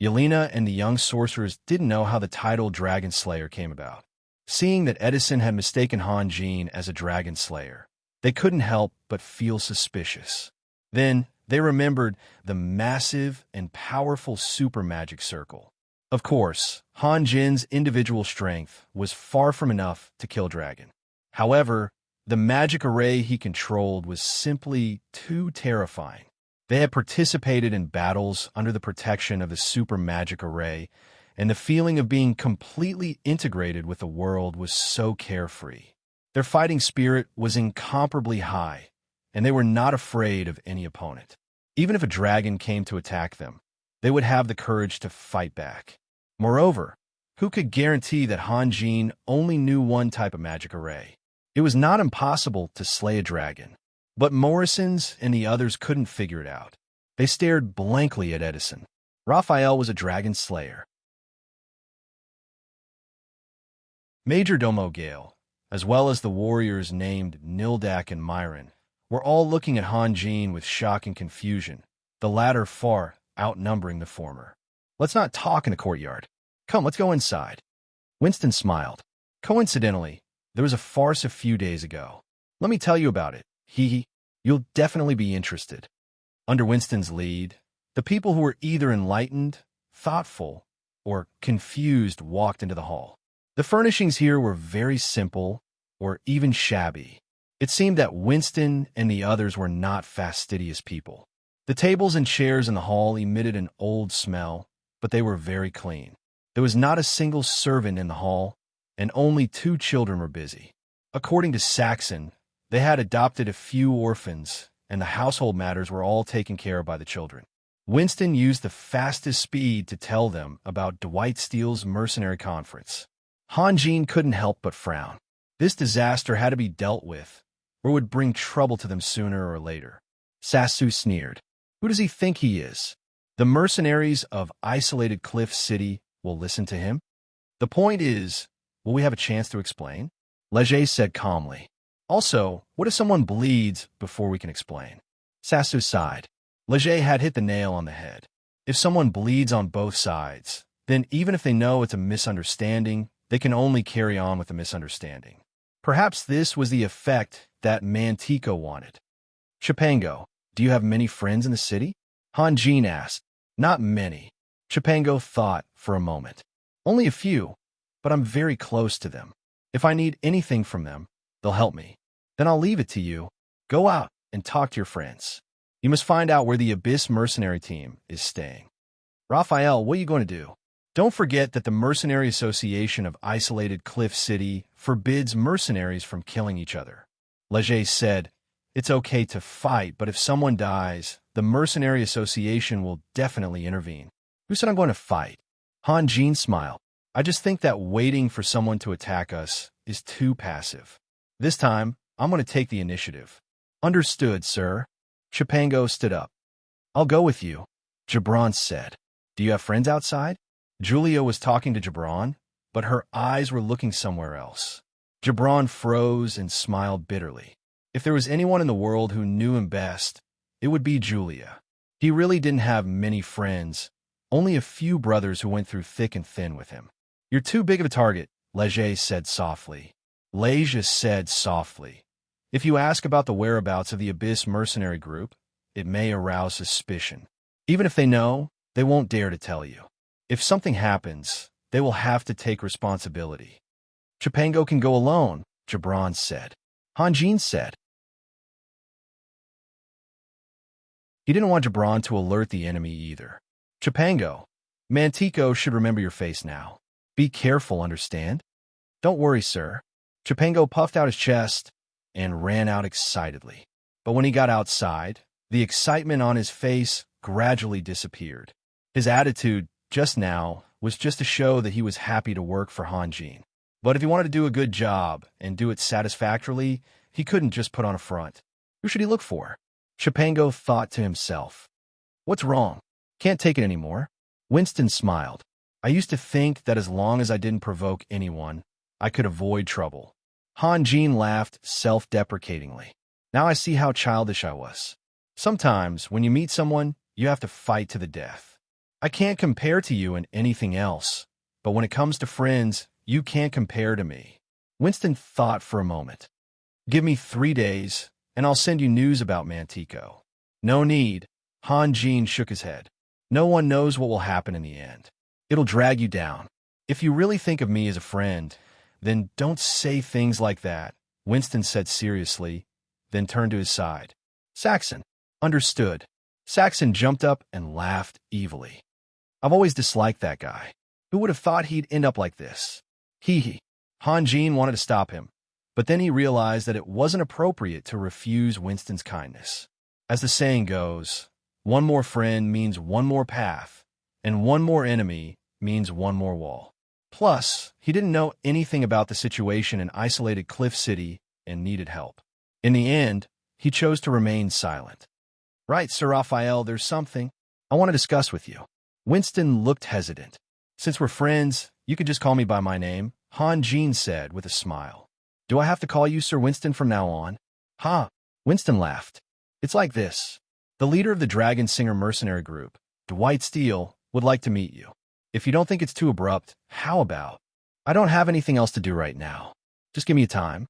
Yelena and the young sorcerers didn't know how the title Dragon Slayer came about. Seeing that Edison had mistaken Han as a dragon slayer, they couldn't help but feel suspicious. Then, they remembered the massive and powerful super magic circle. Of course, Han individual strength was far from enough to kill Dragon. However, the magic array he controlled was simply too terrifying. They had participated in battles under the protection of the super magic array, and the feeling of being completely integrated with the world was so carefree. Their fighting spirit was incomparably high, and they were not afraid of any opponent. Even if a dragon came to attack them, they would have the courage to fight back. Moreover, who could guarantee that Han only knew one type of magic array? It was not impossible to slay a dragon, but Morrison's and the others couldn't figure it out. They stared blankly at Edison. Raphael was a dragon slayer. Major Domo Gale, as well as the warriors named Nildak and Myron, were all looking at Han with shock and confusion, the latter far outnumbering the former. "Let's not talk in the courtyard. Come, let's go inside." Winston smiled. "Coincidentally, there was a farce a few days ago. Let me tell you about it. You'll definitely be interested." Under Winston's lead, the people who were either enlightened, thoughtful, or confused walked into the hall. The furnishings here were very simple, or even shabby. It seemed that Winston and the others were not fastidious people. The tables and chairs in the hall emitted an old smell, but they were very clean. There was not a single servant in the hall, and only 2 children were busy. According to Saxon, they had adopted a few orphans, and the household matters were all taken care of by the children. Winston used the fastest speed to tell them about Dwight Steele's mercenary conference. Han couldn't help but frown. This disaster had to be dealt with, or would bring trouble to them sooner or later. Sassu sneered. "Who does he think he is? The mercenaries of Isolated Cliff City will listen to him? The point is, will we have a chance to explain?" Leger said calmly. "Also, what if someone bleeds before we can explain?" Sassu sighed. Leger had hit the nail on the head. If someone bleeds on both sides, then even if they know it's a misunderstanding, they can only carry on with the misunderstanding. Perhaps this was the effect that Mantico wanted. "Chipango, do you have many friends in the city?" Han asked. "Not many." Chipango thought for a moment. "Only a few, but I'm very close to them. If I need anything from them, they'll help me. Then I'll leave it to you. Go out and talk to your friends. You must find out where the Abyss mercenary team is staying." "Raphael, what are you going to do?" "Don't forget that the Mercenary Association of Isolated Cliff City forbids mercenaries from killing each other." Leger said, "It's okay to fight, but if someone dies, the Mercenary Association will definitely intervene." "Who said I'm going to fight?" Han smiled. "I just think that waiting for someone to attack us is too passive. This time, I'm going to take the initiative." "Understood, sir." Chipango stood up. "I'll go with you," Gibran said. "Do you have friends outside?" Julia was talking to Gibran, but her eyes were looking somewhere else. Gibran froze and smiled bitterly. If there was anyone in the world who knew him best, it would be Julia. He really didn't have many friends, only a few brothers who went through thick and thin with him. "You're too big of a target," Leger said softly. Leger said softly. "If you ask about the whereabouts of the Abyss mercenary group, it may arouse suspicion. Even if they know, they won't dare to tell you. If something happens, they will have to take responsibility." "Chipango can go alone," Gibran said. Han said. He didn't want Gibran to alert the enemy either. "Chipango, Mantico should remember your face now. Be careful, understand?" "Don't worry, sir." Chipango puffed out his chest and ran out excitedly. But when he got outside, the excitement on his face gradually disappeared. His attitude just now was just to show that he was happy to work for Han. But if he wanted to do a good job and do it satisfactorily, He couldn't just put on a front. Who should he look for? Chipango thought to himself. What's wrong? Can't take it anymore. Winston smiled. I used to think that as long as I didn't provoke anyone, I could avoid trouble. Han Jin laughed self-deprecatingly. Now I see how childish I was. Sometimes, when you meet someone, you have to fight to the death. I can't compare to you in anything else, but when it comes to friends, you can't compare to me. Winston thought for a moment. Give me 3 days, and I'll send you news about Mantico. No need. Han Jin shook his head. No one knows what will happen in the end. It'll drag you down. If you really think of me as a friend, then don't say things like that, Winston said seriously, then turned to his side. Saxon. Understood. Saxon jumped up and laughed evilly. I've always disliked that guy. Who would have thought he'd end up like this? Hee. Han Jin wanted to stop him, but then he realized that it wasn't appropriate to refuse Winston's kindness. As the saying goes, one more friend means one more path, and one more enemy means one more wall. Plus, he didn't know anything about the situation in isolated Cliff City and needed help. In the end, he chose to remain silent. Right, Sir Raphael, there's something I want to discuss with you. Winston looked hesitant. Since we're friends, you could just call me by my name, Han Jin said with a smile. Do I have to call you Sir Winston from now on? Ha! Winston laughed. It's like this. The leader of the Dragon Singer mercenary group, Dwight Steele, would like to meet you. If you don't think it's too abrupt, how about? I don't have anything else to do right now. Just give me time.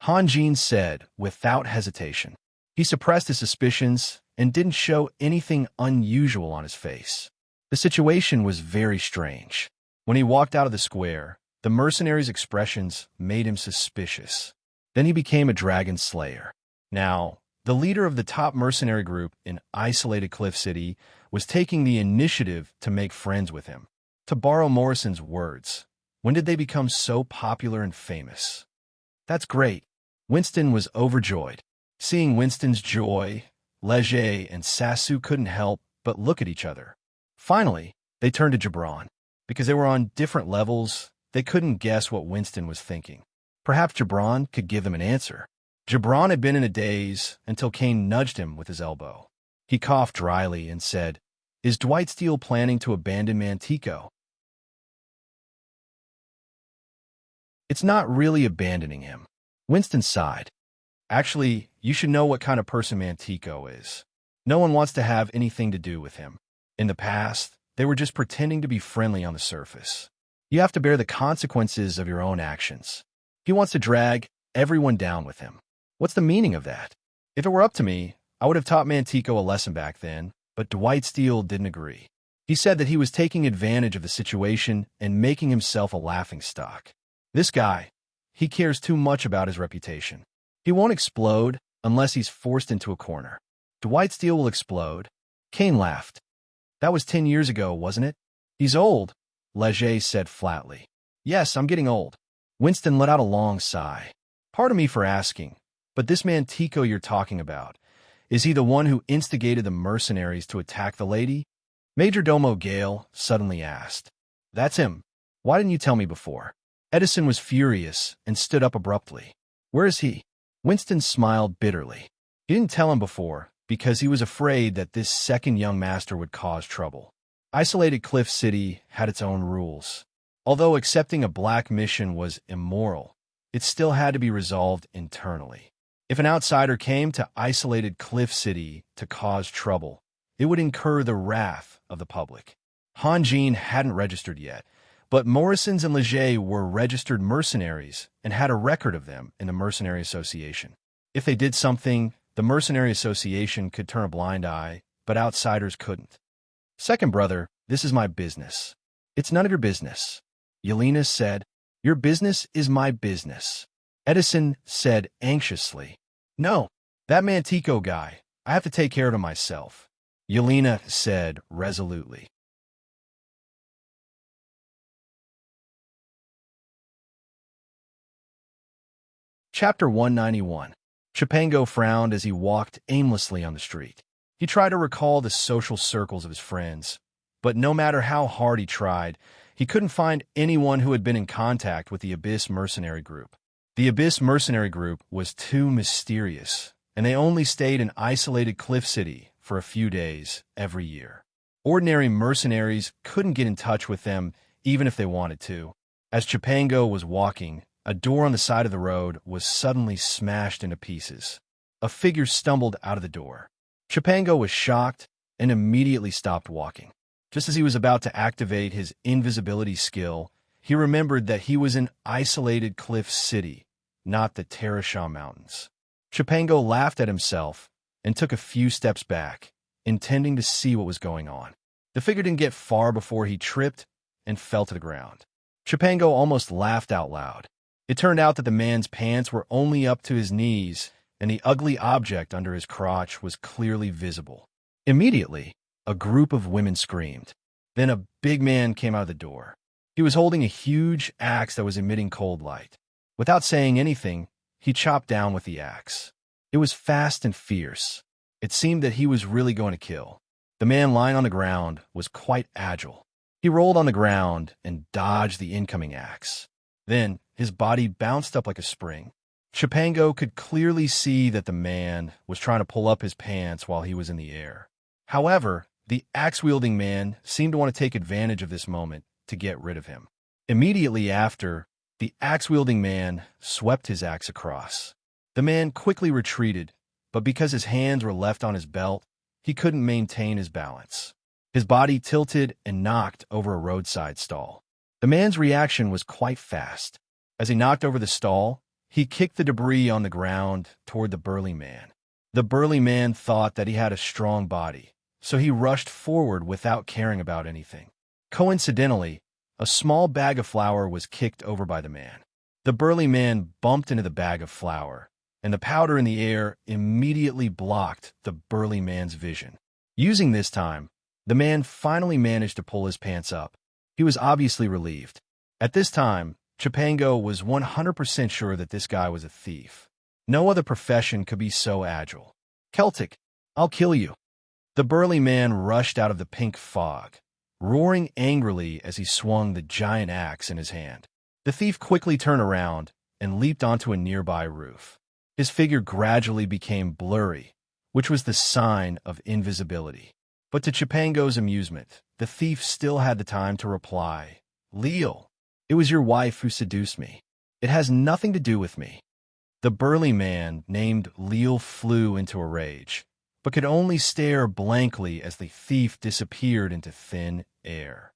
Han Jin said without hesitation. He suppressed his suspicions and didn't show anything unusual on his face. The situation was very strange. When he walked out of the square, the mercenary's expressions made him suspicious. Then he became a dragon slayer. Now, the leader of the top mercenary group in isolated Cliff City was taking the initiative to make friends with him. To borrow Morrison's words, when did they become so popular and famous? That's great. Winston was overjoyed. Seeing Winston's joy, Leger and Sasu couldn't help but look at each other. Finally, they turned to Gibran. Because they were on different levels, they couldn't guess what Winston was thinking. Perhaps Gibran could give them an answer. Gibran had been in a daze until Kane nudged him with his elbow. He coughed dryly and said, Is Dwight Steele planning to abandon Mantico? It's not really abandoning him. Winston sighed. Actually, you should know what kind of person Mantico is. No one wants to have anything to do with him. In the past, they were just pretending to be friendly on the surface. You have to bear the consequences of your own actions. He wants to drag everyone down with him. What's the meaning of that? If it were up to me, I would have taught Mantico a lesson back then, but Dwight Steele didn't agree. He said that he was taking advantage of the situation and making himself a laughingstock. This guy, he cares too much about his reputation. He won't explode unless he's forced into a corner. Dwight Steele will explode. Kane laughed. That was 10 years ago, wasn't it? He's old, Leger said flatly. Yes, I'm getting old. Winston let out a long sigh. Pardon me for asking, but this Mantico you're talking about, is he the one who instigated the mercenaries to attack the lady? Major Domo Gale suddenly asked. That's him. Why didn't you tell me before? Edison was furious and stood up abruptly. Where is he? Winston smiled bitterly. He didn't tell him before because he was afraid that this second young master would cause trouble. Isolated Cliff City had its own rules. Although accepting a black mission was immoral, it still had to be resolved internally. If an outsider came to isolated Cliff City to cause trouble, it would incur the wrath of the public. Han Jin hadn't registered yet, but Morrisons and Leger were registered mercenaries and had a record of them in the Mercenary Association. If they did something, the Mercenary Association could turn a blind eye, but outsiders couldn't. Second brother, this is my business. It's none of your business. Yelena said, Your business is my business. Edison said anxiously, No, that Mantico guy, I have to take care of him myself. Yelena said resolutely. Chapter 191. Chipango frowned as he walked aimlessly on the street. He tried to recall the social circles of his friends, but no matter how hard he tried, he couldn't find anyone who had been in contact with the Abyss mercenary group. The Abyss mercenary group was too mysterious, and they only stayed in isolated Cliff City for a few days every year. Ordinary mercenaries couldn't get in touch with them even if they wanted to. As Chipango was walking, a door on the side of the road was suddenly smashed into pieces. A figure stumbled out of the door. Chipango was shocked and immediately stopped walking. Just as he was about to activate his invisibility skill, he remembered that he was in isolated Cliff City, not the Terrashah Mountains. Chipango laughed at himself and took a few steps back, intending to see what was going on. The figure didn't get far before he tripped and fell to the ground. Chipango almost laughed out loud. It turned out that the man's pants were only up to his knees, and the ugly object under his crotch was clearly visible. Immediately, a group of women screamed. Then a big man came out of the door. He was holding a huge axe that was emitting cold light. Without saying anything, he chopped down with the axe. It was fast and fierce. It seemed that he was really going to kill. The man lying on the ground was quite agile. He rolled on the ground and dodged the incoming axe. Then, his body bounced up like a spring. Chipango could clearly see that the man was trying to pull up his pants while he was in the air. However, the axe-wielding man seemed to want to take advantage of this moment to get rid of him. Immediately after, the axe-wielding man swept his axe across. The man quickly retreated, but because his hands were left on his belt, he couldn't maintain his balance. His body tilted and knocked over a roadside stall. The man's reaction was quite fast. As he knocked over the stall, he kicked the debris on the ground toward the burly man. The burly man thought that he had a strong body, so he rushed forward without caring about anything. Coincidentally, a small bag of flour was kicked over by the man. The burly man bumped into the bag of flour, and the powder in the air immediately blocked the burly man's vision. Using this time, the man finally managed to pull his pants up. He was obviously relieved. At this time, Chipango was 100% sure that this guy was a thief. No other profession could be so agile. "Celtic, I'll kill you." The burly man rushed out of the pink fog, roaring angrily as he swung the giant axe in his hand. The thief quickly turned around and leaped onto a nearby roof. His figure gradually became blurry, which was the sign of invisibility. But to Chipango's amusement, the thief still had the time to reply, "Leal, it was your wife who seduced me. It has nothing to do with me." The burly man named Leal flew into a rage, but could only stare blankly as the thief disappeared into thin air.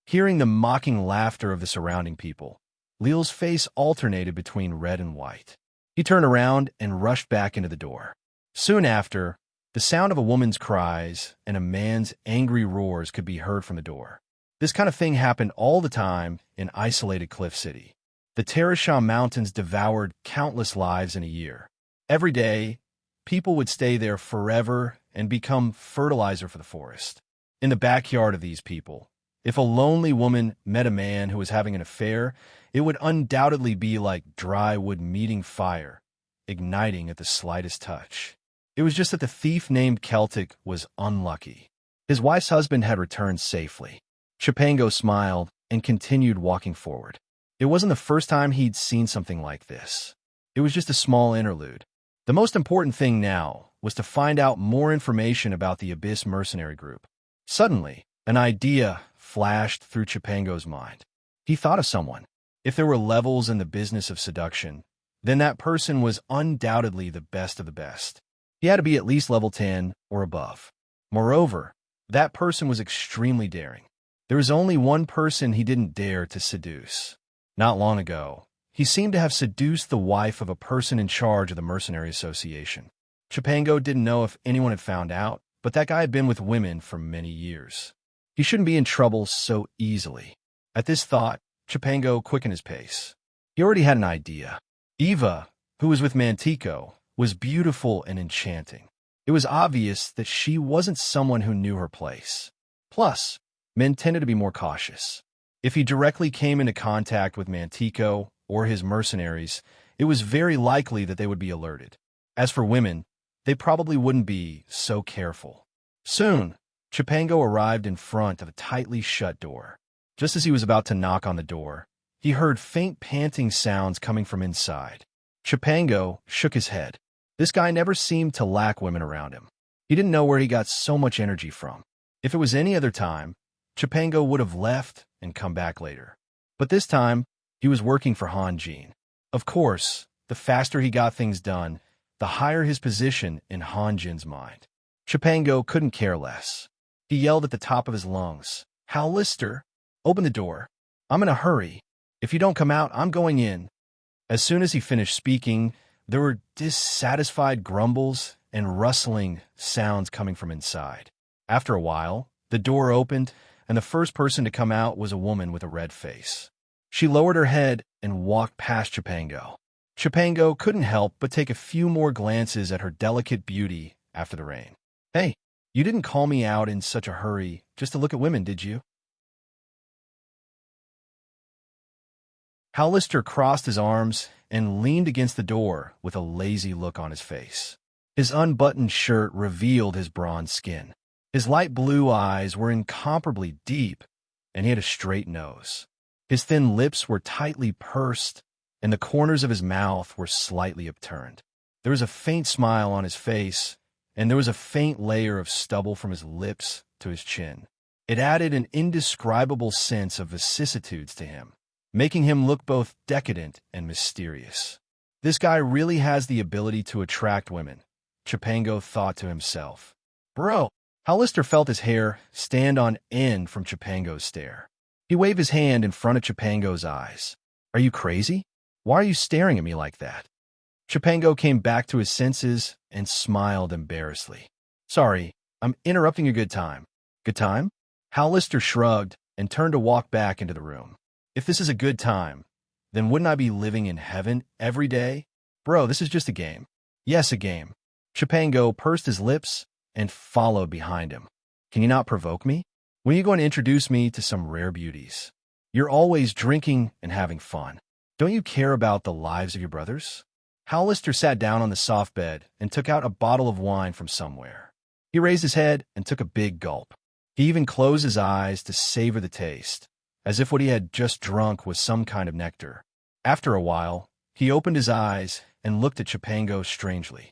Hearing the mocking laughter of the surrounding people, Leal's face alternated between red and white. He turned around and rushed back into the door. Soon after, the sound of a woman's cries and a man's angry roars could be heard from the door. This kind of thing happened all the time in isolated Cliff City. The Terrashah Mountains devoured countless lives in a year. Every day, people would stay there forever and become fertilizer for the forest. In the backyard of these people, if a lonely woman met a man who was having an affair, it would undoubtedly be like dry wood meeting fire, igniting at the slightest touch. It was just that the thief named Celtic was unlucky. His wife's husband had returned safely. Chipango smiled and continued walking forward. It wasn't the first time he'd seen something like this. It was just a small interlude. The most important thing now was to find out more information about the Abyss mercenary group. Suddenly, an idea flashed through Chipango's mind. He thought of someone. If there were levels in the business of seduction, then that person was undoubtedly the best of the best. He had to be at least level 10 or above. Moreover, that person was extremely daring. There was only one person he didn't dare to seduce. Not long ago, he seemed to have seduced the wife of a person in charge of the Mercenary Association. Chipango didn't know if anyone had found out, but that guy had been with women for many years. He shouldn't be in trouble so easily. At this thought, Chipango quickened his pace. He already had an idea. Eva, who was with Mantico, was beautiful and enchanting. It was obvious that she wasn't someone who knew her place. Plus, men tended to be more cautious. If he directly came into contact with Mantico or his mercenaries, it was very likely that they would be alerted. As for women, they probably wouldn't be so careful. Soon, Chipango arrived in front of a tightly shut door. Just as he was about to knock on the door, he heard faint panting sounds coming from inside. Chipango shook his head. This guy never seemed to lack women around him. He didn't know where he got so much energy from. If it was any other time, Chipango would have left and come back later. But this time, he was working for Hanjin. Of course, the faster he got things done, the higher his position in Hanjin's mind. Chipango couldn't care less. He yelled at the top of his lungs, "Hal Lister, open the door. I'm in a hurry. If you don't come out, I'm going in." As soon as he finished speaking, there were dissatisfied grumbles and rustling sounds coming from inside. After a while, the door opened, and the first person to come out was a woman with a red face. She lowered her head and walked past Chipango. Chipango couldn't help but take a few more glances at her delicate beauty after the rain. "Hey, you didn't call me out in such a hurry just to look at women, did you?" Lister crossed his arms and leaned against the door with a lazy look on his face. His unbuttoned shirt revealed his bronze skin. His light blue eyes were incomparably deep, and he had a straight nose. His thin lips were tightly pursed, and the corners of his mouth were slightly upturned. There was a faint smile on his face, and there was a faint layer of stubble from his lips to his chin. It added an indescribable sense of vicissitudes to him, making him look both decadent and mysterious. This guy really has the ability to attract women, Chipango thought to himself. "Bro!" Lister felt his hair stand on end from Chipango's stare. He waved his hand in front of Chipango's eyes. "Are you crazy? Why are you staring at me like that?" Chipango came back to his senses and smiled embarrassedly. "Sorry, I'm interrupting a good time." "Good time?" Lister shrugged and turned to walk back into the room. "If this is a good time, then wouldn't I be living in heaven every day? Bro, this is just a game." "Yes, a game." Chipango pursed his lips and followed behind him. "Can you not provoke me? When are you going to introduce me to some rare beauties? You're always drinking and having fun. Don't you care about the lives of your brothers?" Lister sat down on the soft bed and took out a bottle of wine from somewhere. He raised his head and took a big gulp. He even closed his eyes to savor the taste, as if what he had just drunk was some kind of nectar. After a while, he opened his eyes and looked at Chipango strangely.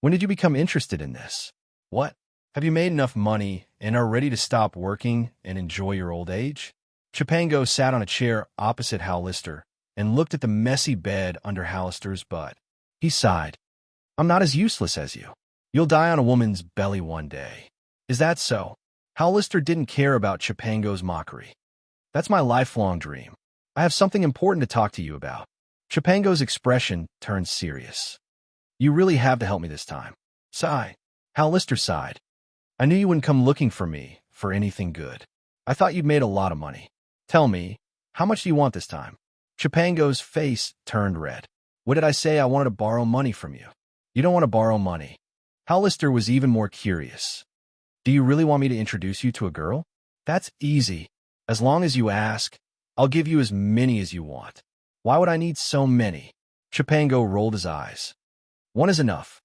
"When did you become interested in this? What? Have you made enough money and are ready to stop working and enjoy your old age?" Chipango sat on a chair opposite Lister and looked at the messy bed under Lister's butt. He sighed. "I'm not as useless as you. You'll die on a woman's belly one day." "Is that so?" Lister didn't care about Chipango's mockery. "That's my lifelong dream. I have something important to talk to you about." Chipango's expression turned serious. "You really have to help me this time." Sigh. Lister sighed. "I knew you wouldn't come looking for me for anything good. I thought you'd made a lot of money. Tell me, how much do you want this time?" Chipango's face turned red. "What did I say? I wanted to borrow money from you. You don't want to borrow money." Lister was even more curious. "Do you really want me to introduce you to a girl?" "That's easy. As long as you ask, I'll give you as many as you want." "Why would I need so many?" Chipango rolled his eyes. "One is enough."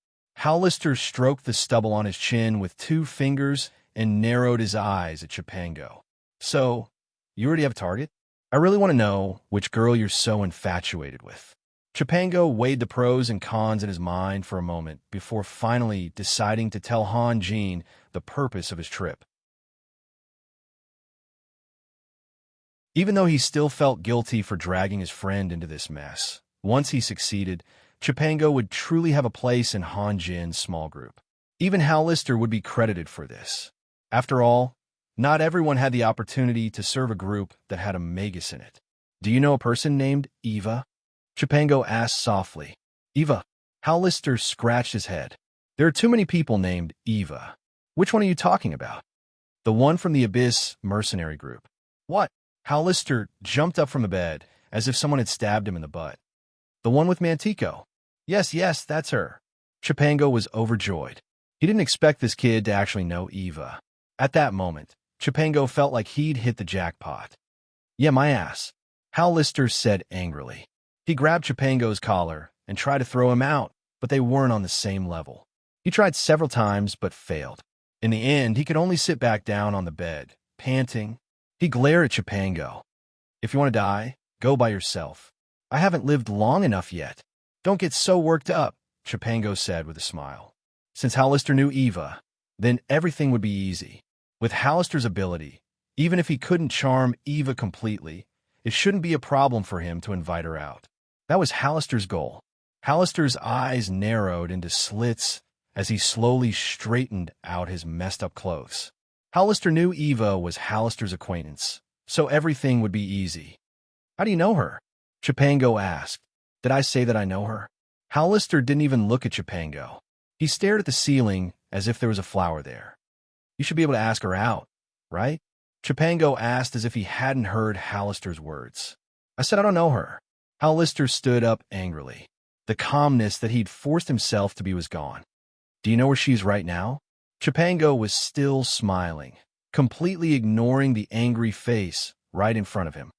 Lister stroked the stubble on his chin with 2 fingers and narrowed his eyes at Chipango. "So, you already have a target? I really want to know which girl you're so infatuated with." Chipango weighed the pros and cons in his mind for a moment before finally deciding to tell Hanjin the purpose of his trip. Even though he still felt guilty for dragging his friend into this mess, once he succeeded, Chipango would truly have a place in Hanjin's small group. Even Lister would be credited for this. After all, not everyone had the opportunity to serve a group that had a magus in it. "Do you know a person named Eva?" Chipango asked softly. "Eva?" Lister scratched his head. "There are too many people named Eva. Which one are you talking about?" "The one from the Abyss mercenary group." "What?" Lister jumped up from the bed as if someone had stabbed him in the butt. "The one with Mantico." Yes, that's her." Chipango was overjoyed. He didn't expect this kid to actually know Eva. At that moment, Chipango felt like he'd hit the jackpot. "Yeah, my ass," Lister said angrily. He grabbed Chipango's collar and tried to throw him out, but they weren't on the same level. He tried several times but failed. In the end, he could only sit back down on the bed, panting. He glared at Chipango. "If you want to die, Go by yourself. I haven't lived long enough yet. Don't get so worked up, Chipango said with a smile. Since Hallister knew Eva, then everything would be easy. With Hallister's ability, even if he couldn't charm Eva completely, it shouldn't be a problem for him to invite her out. That was Hallister's goal. Hallister's eyes narrowed into slits as he slowly straightened out his messed-up clothes. Hallister knew Eva was Hallister's acquaintance, so everything would be easy. How do you know her? Chipango asked. Did I say that I know her? Hallister didn't even look at Chipango. He stared at the ceiling as if there was a flower there. You should be able to ask her out, right? Chipango asked as if he hadn't heard Hallister's words. I said I don't know her. Hallister stood up angrily. The calmness that he'd forced himself to be was gone. Do you know where she is right now? Chipango was still smiling, completely ignoring the angry face right in front of him.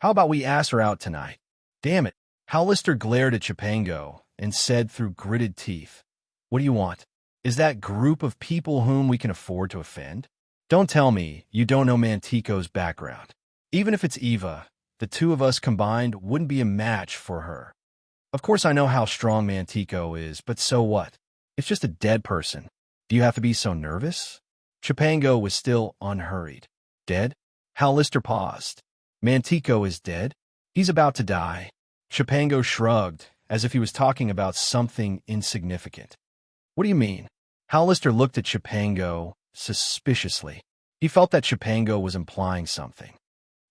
How about we ask her out tonight? Damn it. Hallister glared at Chipango and said through gritted teeth, What do you want? Is that group of people whom we can afford to offend? Don't tell me you don't know Mantico's background. Even if it's Eva, the two of us combined wouldn't be a match for her. Of course I know how strong Mantico is, but so what? It's just a dead person. Do you have to be so nervous? Chipango was still unhurried. Dead? Hallister paused. Mantico is dead? He's about to die. Chipango shrugged, as if he was talking about something insignificant. What do you mean? Hallister looked at Chipango suspiciously. He felt that Chipango was implying something.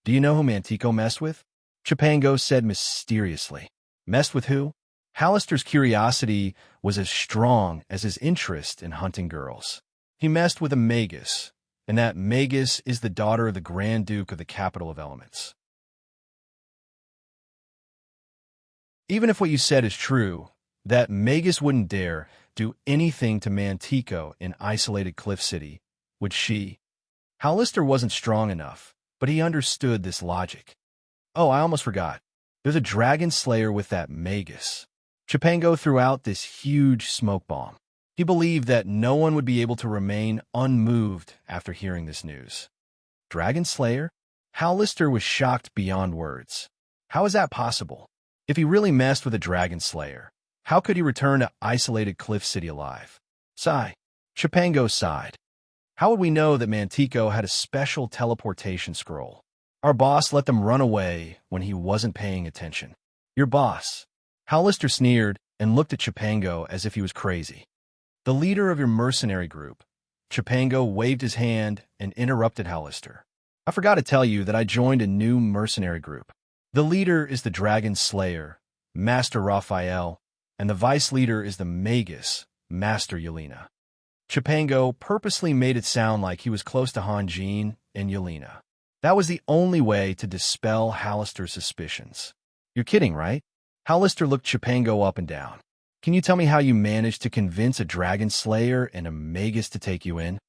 Do you know who Mantico messed with? Chipango said mysteriously. Messed with who? Hallister's curiosity was as strong as his interest in hunting girls. He messed with a magus, and that magus is the daughter of the Grand Duke of the Capital of Elements. Even if what you said is true, that magus wouldn't dare do anything to Mantico in isolated Cliff City, would she? Hallister wasn't strong enough, but he understood this logic. Oh, I almost forgot. There's a dragon slayer with that magus. Chipango threw out this huge smoke bomb. He believed that no one would be able to remain unmoved after hearing this news. Dragon slayer? Hallister was shocked beyond words. How is that possible? If he really messed with a dragon slayer, how could he return to isolated Cliff City alive? Sigh. Chipango sighed. How would we know that Mantico had a special teleportation scroll? Our boss let them run away when he wasn't paying attention. Your boss. Hallister sneered and looked at Chipango as if he was crazy. The leader of your mercenary group. Chipango waved his hand and interrupted Hallister. I forgot to tell you that I joined a new mercenary group. The leader is the Dragon Slayer, Master Raphael, and the vice leader is the Magus, Master Yelena. Chipango purposely made it sound like he was close to Hanjin and Yelena. That was the only way to dispel Hallister's suspicions. You're kidding, right? Hallister looked Chipango up and down. Can you tell me how you managed to convince a Dragon Slayer and a Magus to take you in?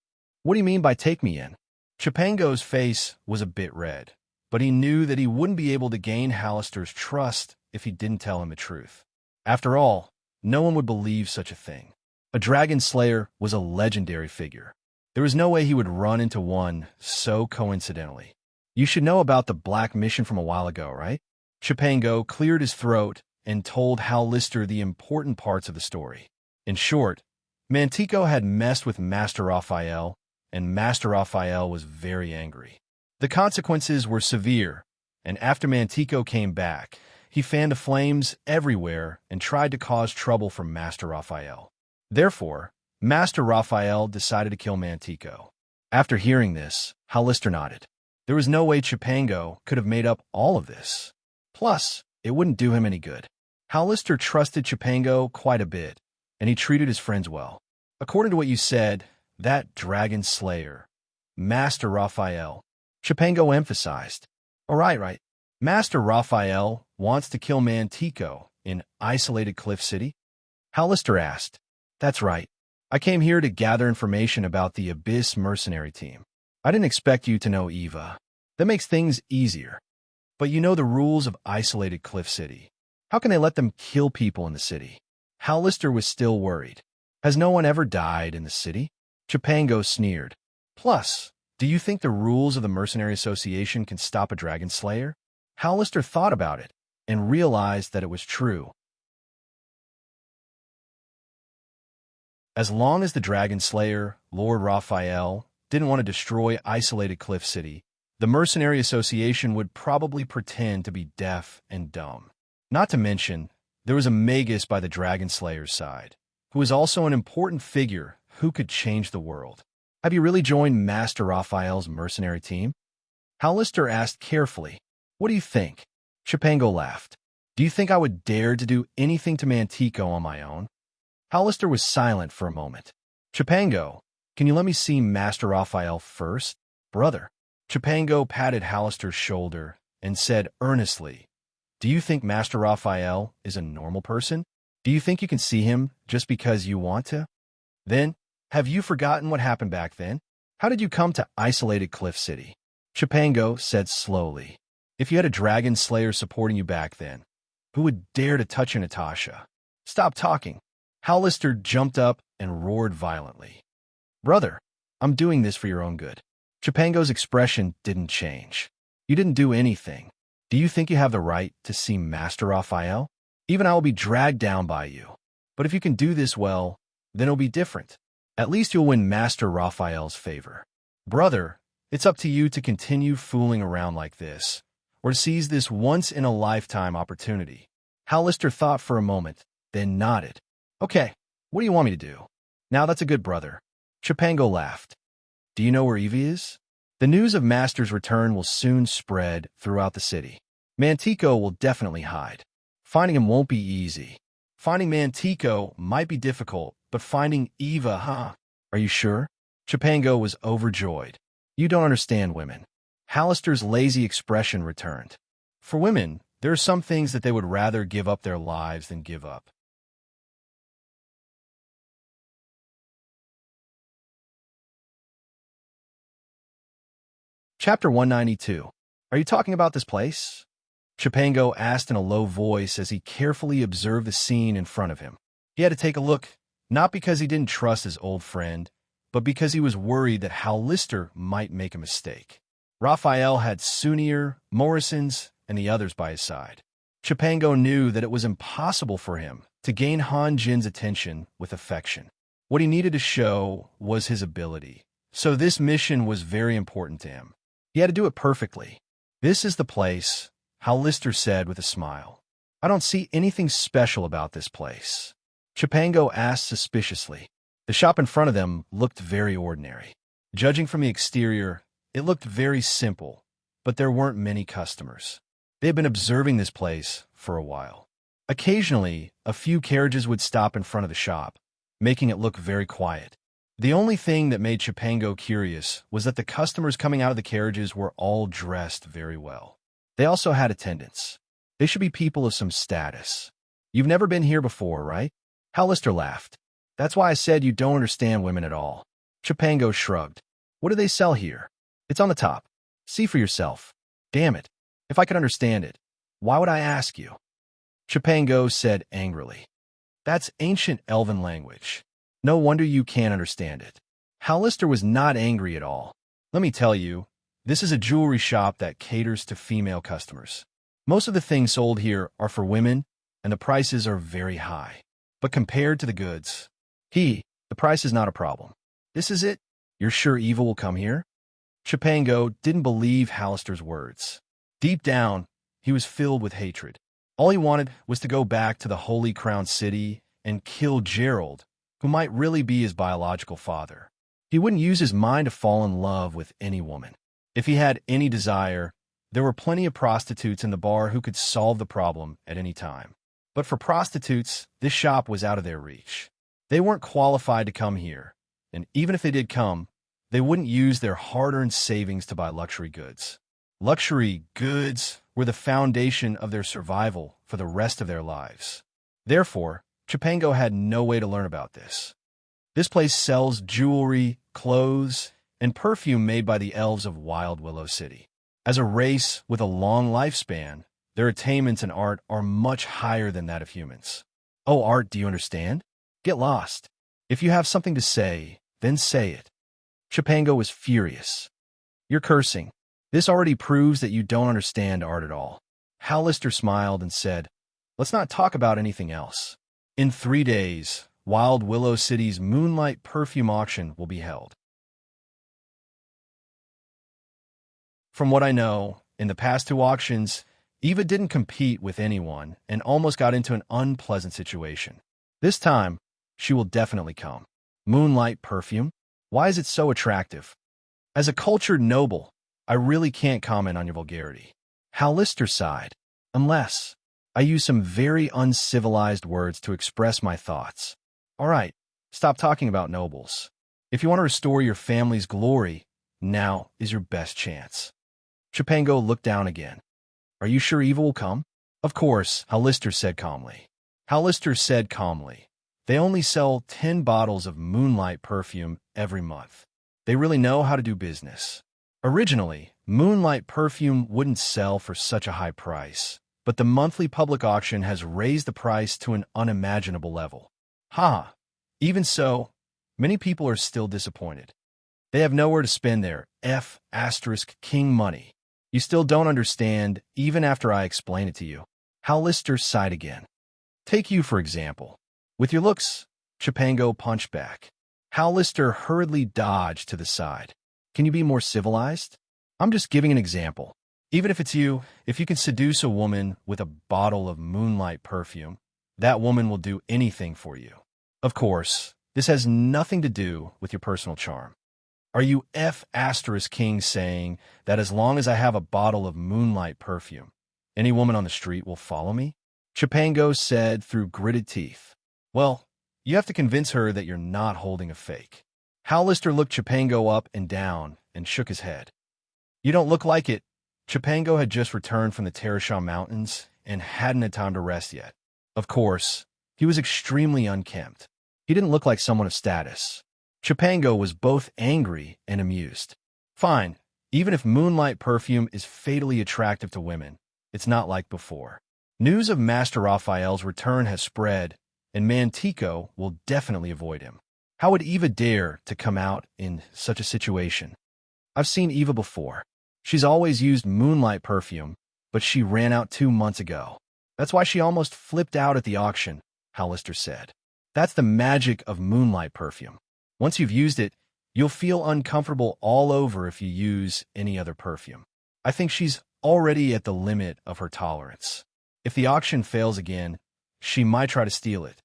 What do you mean by take me in? Chipango's face was a bit red, but he knew that he wouldn't be able to gain Hallister's trust if he didn't tell him the truth. After all, no one would believe such a thing. A Dragon Slayer was a legendary figure. There was no way he would run into one so coincidentally. You should know about the Black Mission from a while ago, right? Chipango cleared his throat and told Hallister the important parts of the story. In short, Mantico had messed with Master Raphael, and Master Raphael was very angry. The consequences were severe, and after Mantico came back, he fanned the flames everywhere and tried to cause trouble for Master Raphael. Therefore, Master Raphael decided to kill Mantico. After hearing this, Hallister nodded. There was no way Chipango could have made up all of this. Plus, it wouldn't do him any good. Hallister trusted Chipango quite a bit, and he treated his friends well. According to what you said, that Dragon Slayer, Master Raphael, Chipango emphasized. Oh, right. Master Raphael wants to kill Mantico in isolated Cliff City? Hallister asked. That's right. I came here to gather information about the Abyss mercenary team. I didn't expect you to know Eva. That makes things easier. But you know the rules of isolated Cliff City. How can they let them kill people in the city? Hallister was still worried. Has no one ever died in the city? Chipango sneered. Plus, do you think the rules of the Mercenary Association can stop a Dragon Slayer? Hollister thought about it and realized that it was true. As long as the Dragon Slayer, Lord Raphael, didn't want to destroy isolated Cliff City, the Mercenary Association would probably pretend to be deaf and dumb. Not to mention, there was a Magus by the Dragon Slayer's side, who was also an important figure who could change the world. Have you really joined Master Raphael's mercenary team? Hollister asked carefully. What do you think? Chipango laughed. Do you think I would dare to do anything to Mantico on my own? Hollister was silent for a moment. Chipango, can you let me see Master Raphael first? Brother. Chipango patted Hollister's shoulder and said earnestly, do you think Master Raphael is a normal person? Do you think you can see him just because you want to? Then, have you forgotten what happened back then? How did you come to isolated Cliff City? Chipango said slowly, if you had a Dragon Slayer supporting you back then, who would dare to touch your Natasha? Stop talking. Hollister jumped up and roared violently. Brother, I'm doing this for your own good. Chipango's expression didn't change. You didn't do anything. Do you think you have the right to see Master Raphael? Even I will be dragged down by you. But if you can do this well, then it'll be different. At least you'll win Master Raphael's favor. Brother, it's up to you to continue fooling around like this, or to seize this once-in-a-lifetime opportunity. Hollister thought for a moment, then nodded. Okay, what do you want me to do? Now that's a good brother. Chipango laughed. Do you know where Evie is? The news of Master's return will soon spread throughout the city. Mantico will definitely hide. Finding him won't be easy. Finding Mantico might be difficult, but finding Eva, huh? Are you sure? Chipango was overjoyed. You don't understand women. Hollister's lazy expression returned. For women, there are some things that they would rather give up their lives than give up. Chapter 192. Are you talking about this place? Chipango asked in a low voice as he carefully observed the scene in front of him. He had to take a look, not because he didn't trust his old friend, but because he was worried that Hollister might make a mistake. Raphael had Sunir, Morrison's, and the others by his side. Chipango knew that it was impossible for him to gain Han Jin's attention with affection. What he needed to show was his ability, so this mission was very important to him. He had to do it perfectly. This is the place, Hollister said with a smile. I don't see anything special about this place. Chipango asked suspiciously. The shop in front of them looked very ordinary. Judging from the exterior, it looked very simple, but there weren't many customers. They had been observing this place for a while. Occasionally, a few carriages would stop in front of the shop, making it look very quiet. The only thing that made Chipango curious was that the customers coming out of the carriages were all dressed very well. They also had attendants. They should be people of some status. You've never been here before, right? Hollister laughed. That's why I said you don't understand women at all. Chipango shrugged. What do they sell here? It's on the top. See for yourself. Damn it. If I could understand it, why would I ask you? Chipango said angrily. That's ancient elven language. No wonder you can't understand it. Hollister was not angry at all. Let me tell you, this is a jewelry shop that caters to female customers. Most of the things sold here are for women, and the prices are very high. But compared to the goods, the price is not a problem. This is it? You're sure Eva will come here? Chipango didn't believe Hollister's words. Deep down, he was filled with hatred. All he wanted was to go back to the Holy Crown City and kill Gerald, who might really be his biological father. He wouldn't use his mind to fall in love with any woman. If he had any desire, there were plenty of prostitutes in the bar who could solve the problem at any time. But for prostitutes, this shop was out of their reach. They weren't qualified to come here, and even if they did come, they wouldn't use their hard-earned savings to buy luxury goods. Luxury goods were the foundation of their survival for the rest of their lives. Therefore, Chipango had no way to learn about this. This place sells jewelry, clothes, and perfume made by the elves of Wild Willow City. As a race with a long lifespan, their attainments in art are much higher than that of humans. Oh, art, do you understand? Get lost. If you have something to say, then say it. Chipango was furious. You're cursing. This already proves that you don't understand art at all. Hallister smiled and said, "Let's not talk about anything else. In 3 days, Wild Willow City's Moonlight Perfume Auction will be held. From what I know, in the past 2 auctions, Eva didn't compete with anyone and almost got into an unpleasant situation. This time, she will definitely come. Moonlight perfume? Why is it so attractive? As a cultured noble, I really can't comment on your vulgarity." Hallister sighed. "Unless I use some very uncivilized words to express my thoughts." "All right, stop talking about nobles. If you want to restore your family's glory, now is your best chance." Chipango looked down again. "Are you sure Eva will come?" "Of course," Hallister said calmly. "They only sell 10 bottles of Moonlight perfume every month. They really know how to do business. Originally, Moonlight perfume wouldn't sell for such a high price, but the monthly public auction has raised the price to an unimaginable level. Even so, many people are still disappointed. They have nowhere to spend their *king money. You still don't understand, even after I explain it to you." Hallister sighed again. "Take you, for example. With your looks," Chipango punched back. Hallister hurriedly dodged to the side. "Can you be more civilized? I'm just giving an example. Even if it's you, if you can seduce a woman with a bottle of Moonlight perfume, that woman will do anything for you. Of course, this has nothing to do with your personal charm. Are you *king saying that as long as I have a bottle of Moonlight perfume, any woman on the street will follow me?" Chipango said through gritted teeth. "Well, you have to convince her that you're not holding a fake." Hallister looked Chipango up and down and shook his head. "You don't look like it." Chipango had just returned from the Teresham Mountains and hadn't had time to rest yet. Of course, he was extremely unkempt. He didn't look like someone of status. Chipango was both angry and amused. "Fine, even if Moonlight perfume is fatally attractive to women, it's not like before. News of Master Raphael's return has spread, and Mantico will definitely avoid him. How would Eva dare to come out in such a situation? I've seen Eva before. She's always used Moonlight perfume, but she ran out 2 months ago. That's why she almost flipped out at the auction," Hallister said. "That's the magic of Moonlight perfume. Once you've used it, you'll feel uncomfortable all over if you use any other perfume. I think she's already at the limit of her tolerance. If the auction fails again, she might try to steal it."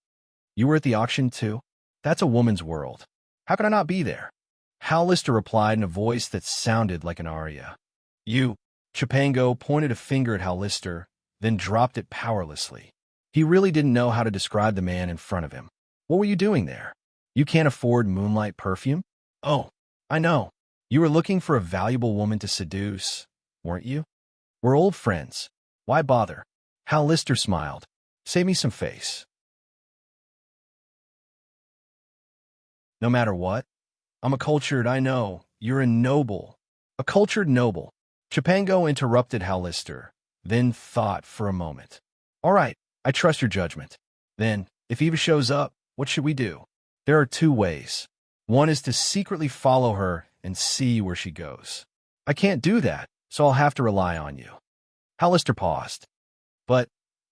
"You were at the auction too? That's a woman's world. How can I not be there?" Hallister replied in a voice that sounded like an aria. "You." Chipango pointed a finger at Hallister, then dropped it powerlessly. He really didn't know how to describe the man in front of him. "What were you doing there? You can't afford Moonlight perfume? Oh, I know. You were looking for a valuable woman to seduce, weren't you? We're old friends. Why bother?" Hallister smiled. "Save me some face." "No matter what? I'm a cultured, I know. You're a noble." "A cultured noble." Chipango interrupted Hallister, then thought for a moment. "All right, I trust your judgment. Then, if Eva shows up, what should we do?" "There are 2 ways. One is to secretly follow her and see where she goes. I can't do that, so I'll have to rely on you." Hallister paused. "But,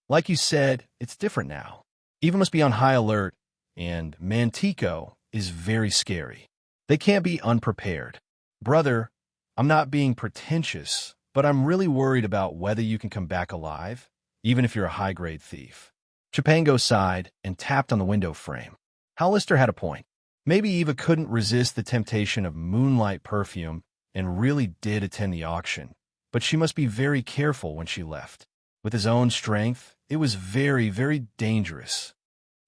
like you said, it's different now. Eva must be on high alert, and Mantico is very scary. They can't be unprepared. Brother, I'm not being pretentious, but I'm really worried about whether you can come back alive, even if you're a high-grade thief." Chipango sighed and tapped on the window frame. Hallister had a point. Maybe Eva couldn't resist the temptation of Moonlight perfume and really did attend the auction, but she must be very careful when she left. With his own strength, it was very, very dangerous.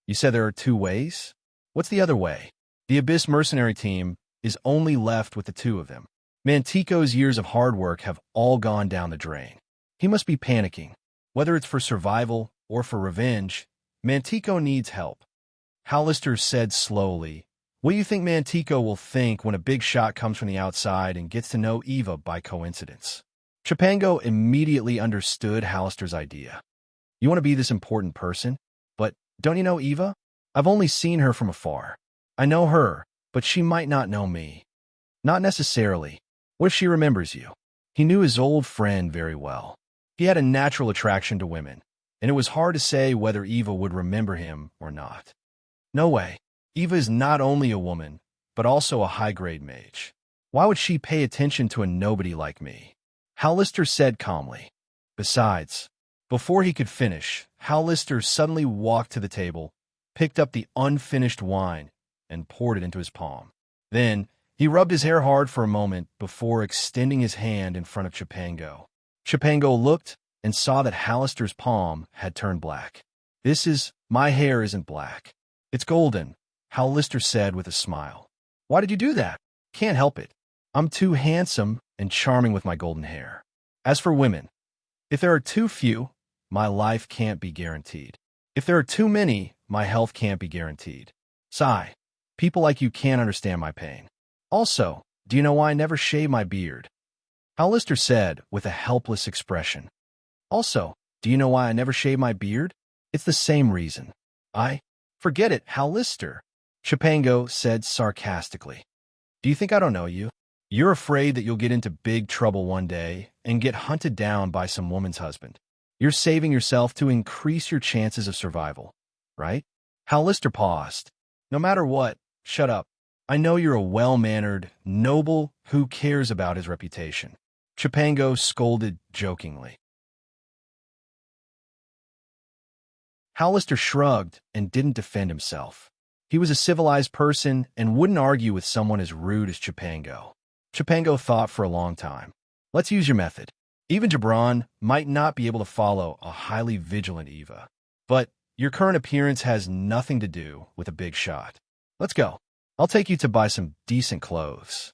"You said there are 2 ways? What's the other way?" "The Abyss mercenary team is only left with the 2 of them. Mantico's years of hard work have all gone down the drain. He must be panicking. Whether it's for survival or for revenge, Mantico needs help." Hallister said slowly, "What do you think Mantico will think when a big shot comes from the outside and gets to know Eva by coincidence?" Chipango immediately understood Hallister's idea. "You want to be this important person? But don't you know Eva? I've only seen her from afar. I know her, but she might not know me." "Not necessarily. What if she remembers you?" He knew his old friend very well. He had a natural attraction to women, and it was hard to say whether Eva would remember him or not. No way. Eva is not only a woman, but also a high-grade mage. Why would she pay attention to a nobody like me? Hallister said calmly. Besides, before he could finish, Hallister suddenly walked to the table, picked up the unfinished wine, and poured it into his palm. Then, he rubbed his hair hard for a moment before extending his hand in front of Chipango. Chipango looked and saw that Hallister's palm had turned black. My hair isn't black. It's golden, Hallister said with a smile. Why did you do that? Can't help it. I'm too handsome and charming with my golden hair. As for women, if there are too few, my life can't be guaranteed. If there are too many, my health can't be guaranteed. Sigh. People like you can't understand my pain. Also, do you know why I never shave my beard? Hallister said with a helpless expression. Also, do you know why I never shave my beard? It's the same reason. Forget it, Hallister, Chipango said sarcastically. Do you think I don't know you? You're afraid that you'll get into big trouble one day and get hunted down by some woman's husband. You're saving yourself to increase your chances of survival, right? Hallister paused. No matter what, shut up. I know you're a well-mannered, noble who cares about his reputation. Chipango scolded jokingly. Hallister shrugged and didn't defend himself. He was a civilized person and wouldn't argue with someone as rude as Chipango. Chipango thought for a long time. Let's use your method. Even Gibran might not be able to follow a highly vigilant Eva, but your current appearance has nothing to do with a big shot. Let's go. I'll take you to buy some decent clothes.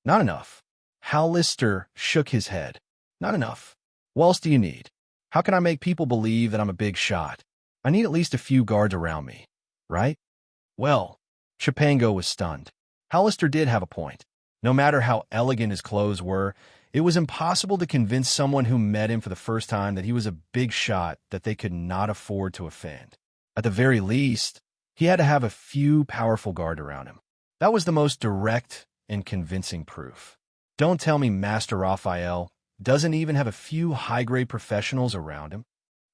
Not enough. Hallister shook his head. Not enough. What else do you need? How can I make people believe that I'm a big shot? I need at least a few guards around me, right? Well, Chipango was stunned. Hallister did have a point. No matter how elegant his clothes were, it was impossible to convince someone who met him for the first time that he was a big shot that they could not afford to offend. At the very least, he had to have a few powerful guards around him. That was the most direct and convincing proof. Don't tell me Master Raphael doesn't even have a few high-grade professionals around him.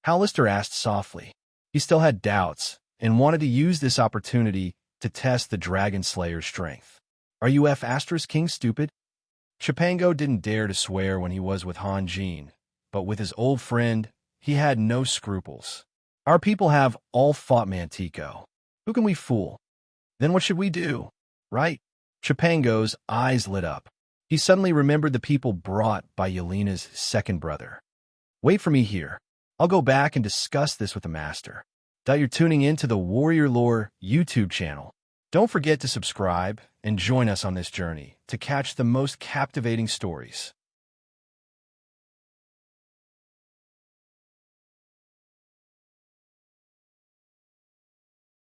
Hallister asked softly. He still had doubts and wanted to use this opportunity to test the Dragon Slayer's strength. Are you King stupid? Chipango didn't dare to swear when he was with Han Jin, but with his old friend, he had no scruples. Our people have all fought Mantico. Who can we fool? Then what should we do? Right? Chipango's eyes lit up. He suddenly remembered the people brought by Yelena's second brother. Wait for me here. I'll go back and discuss this with the master. You're tuning in to the Warrior Lore YouTube channel. Don't forget to subscribe and join us on this journey to catch the most captivating stories.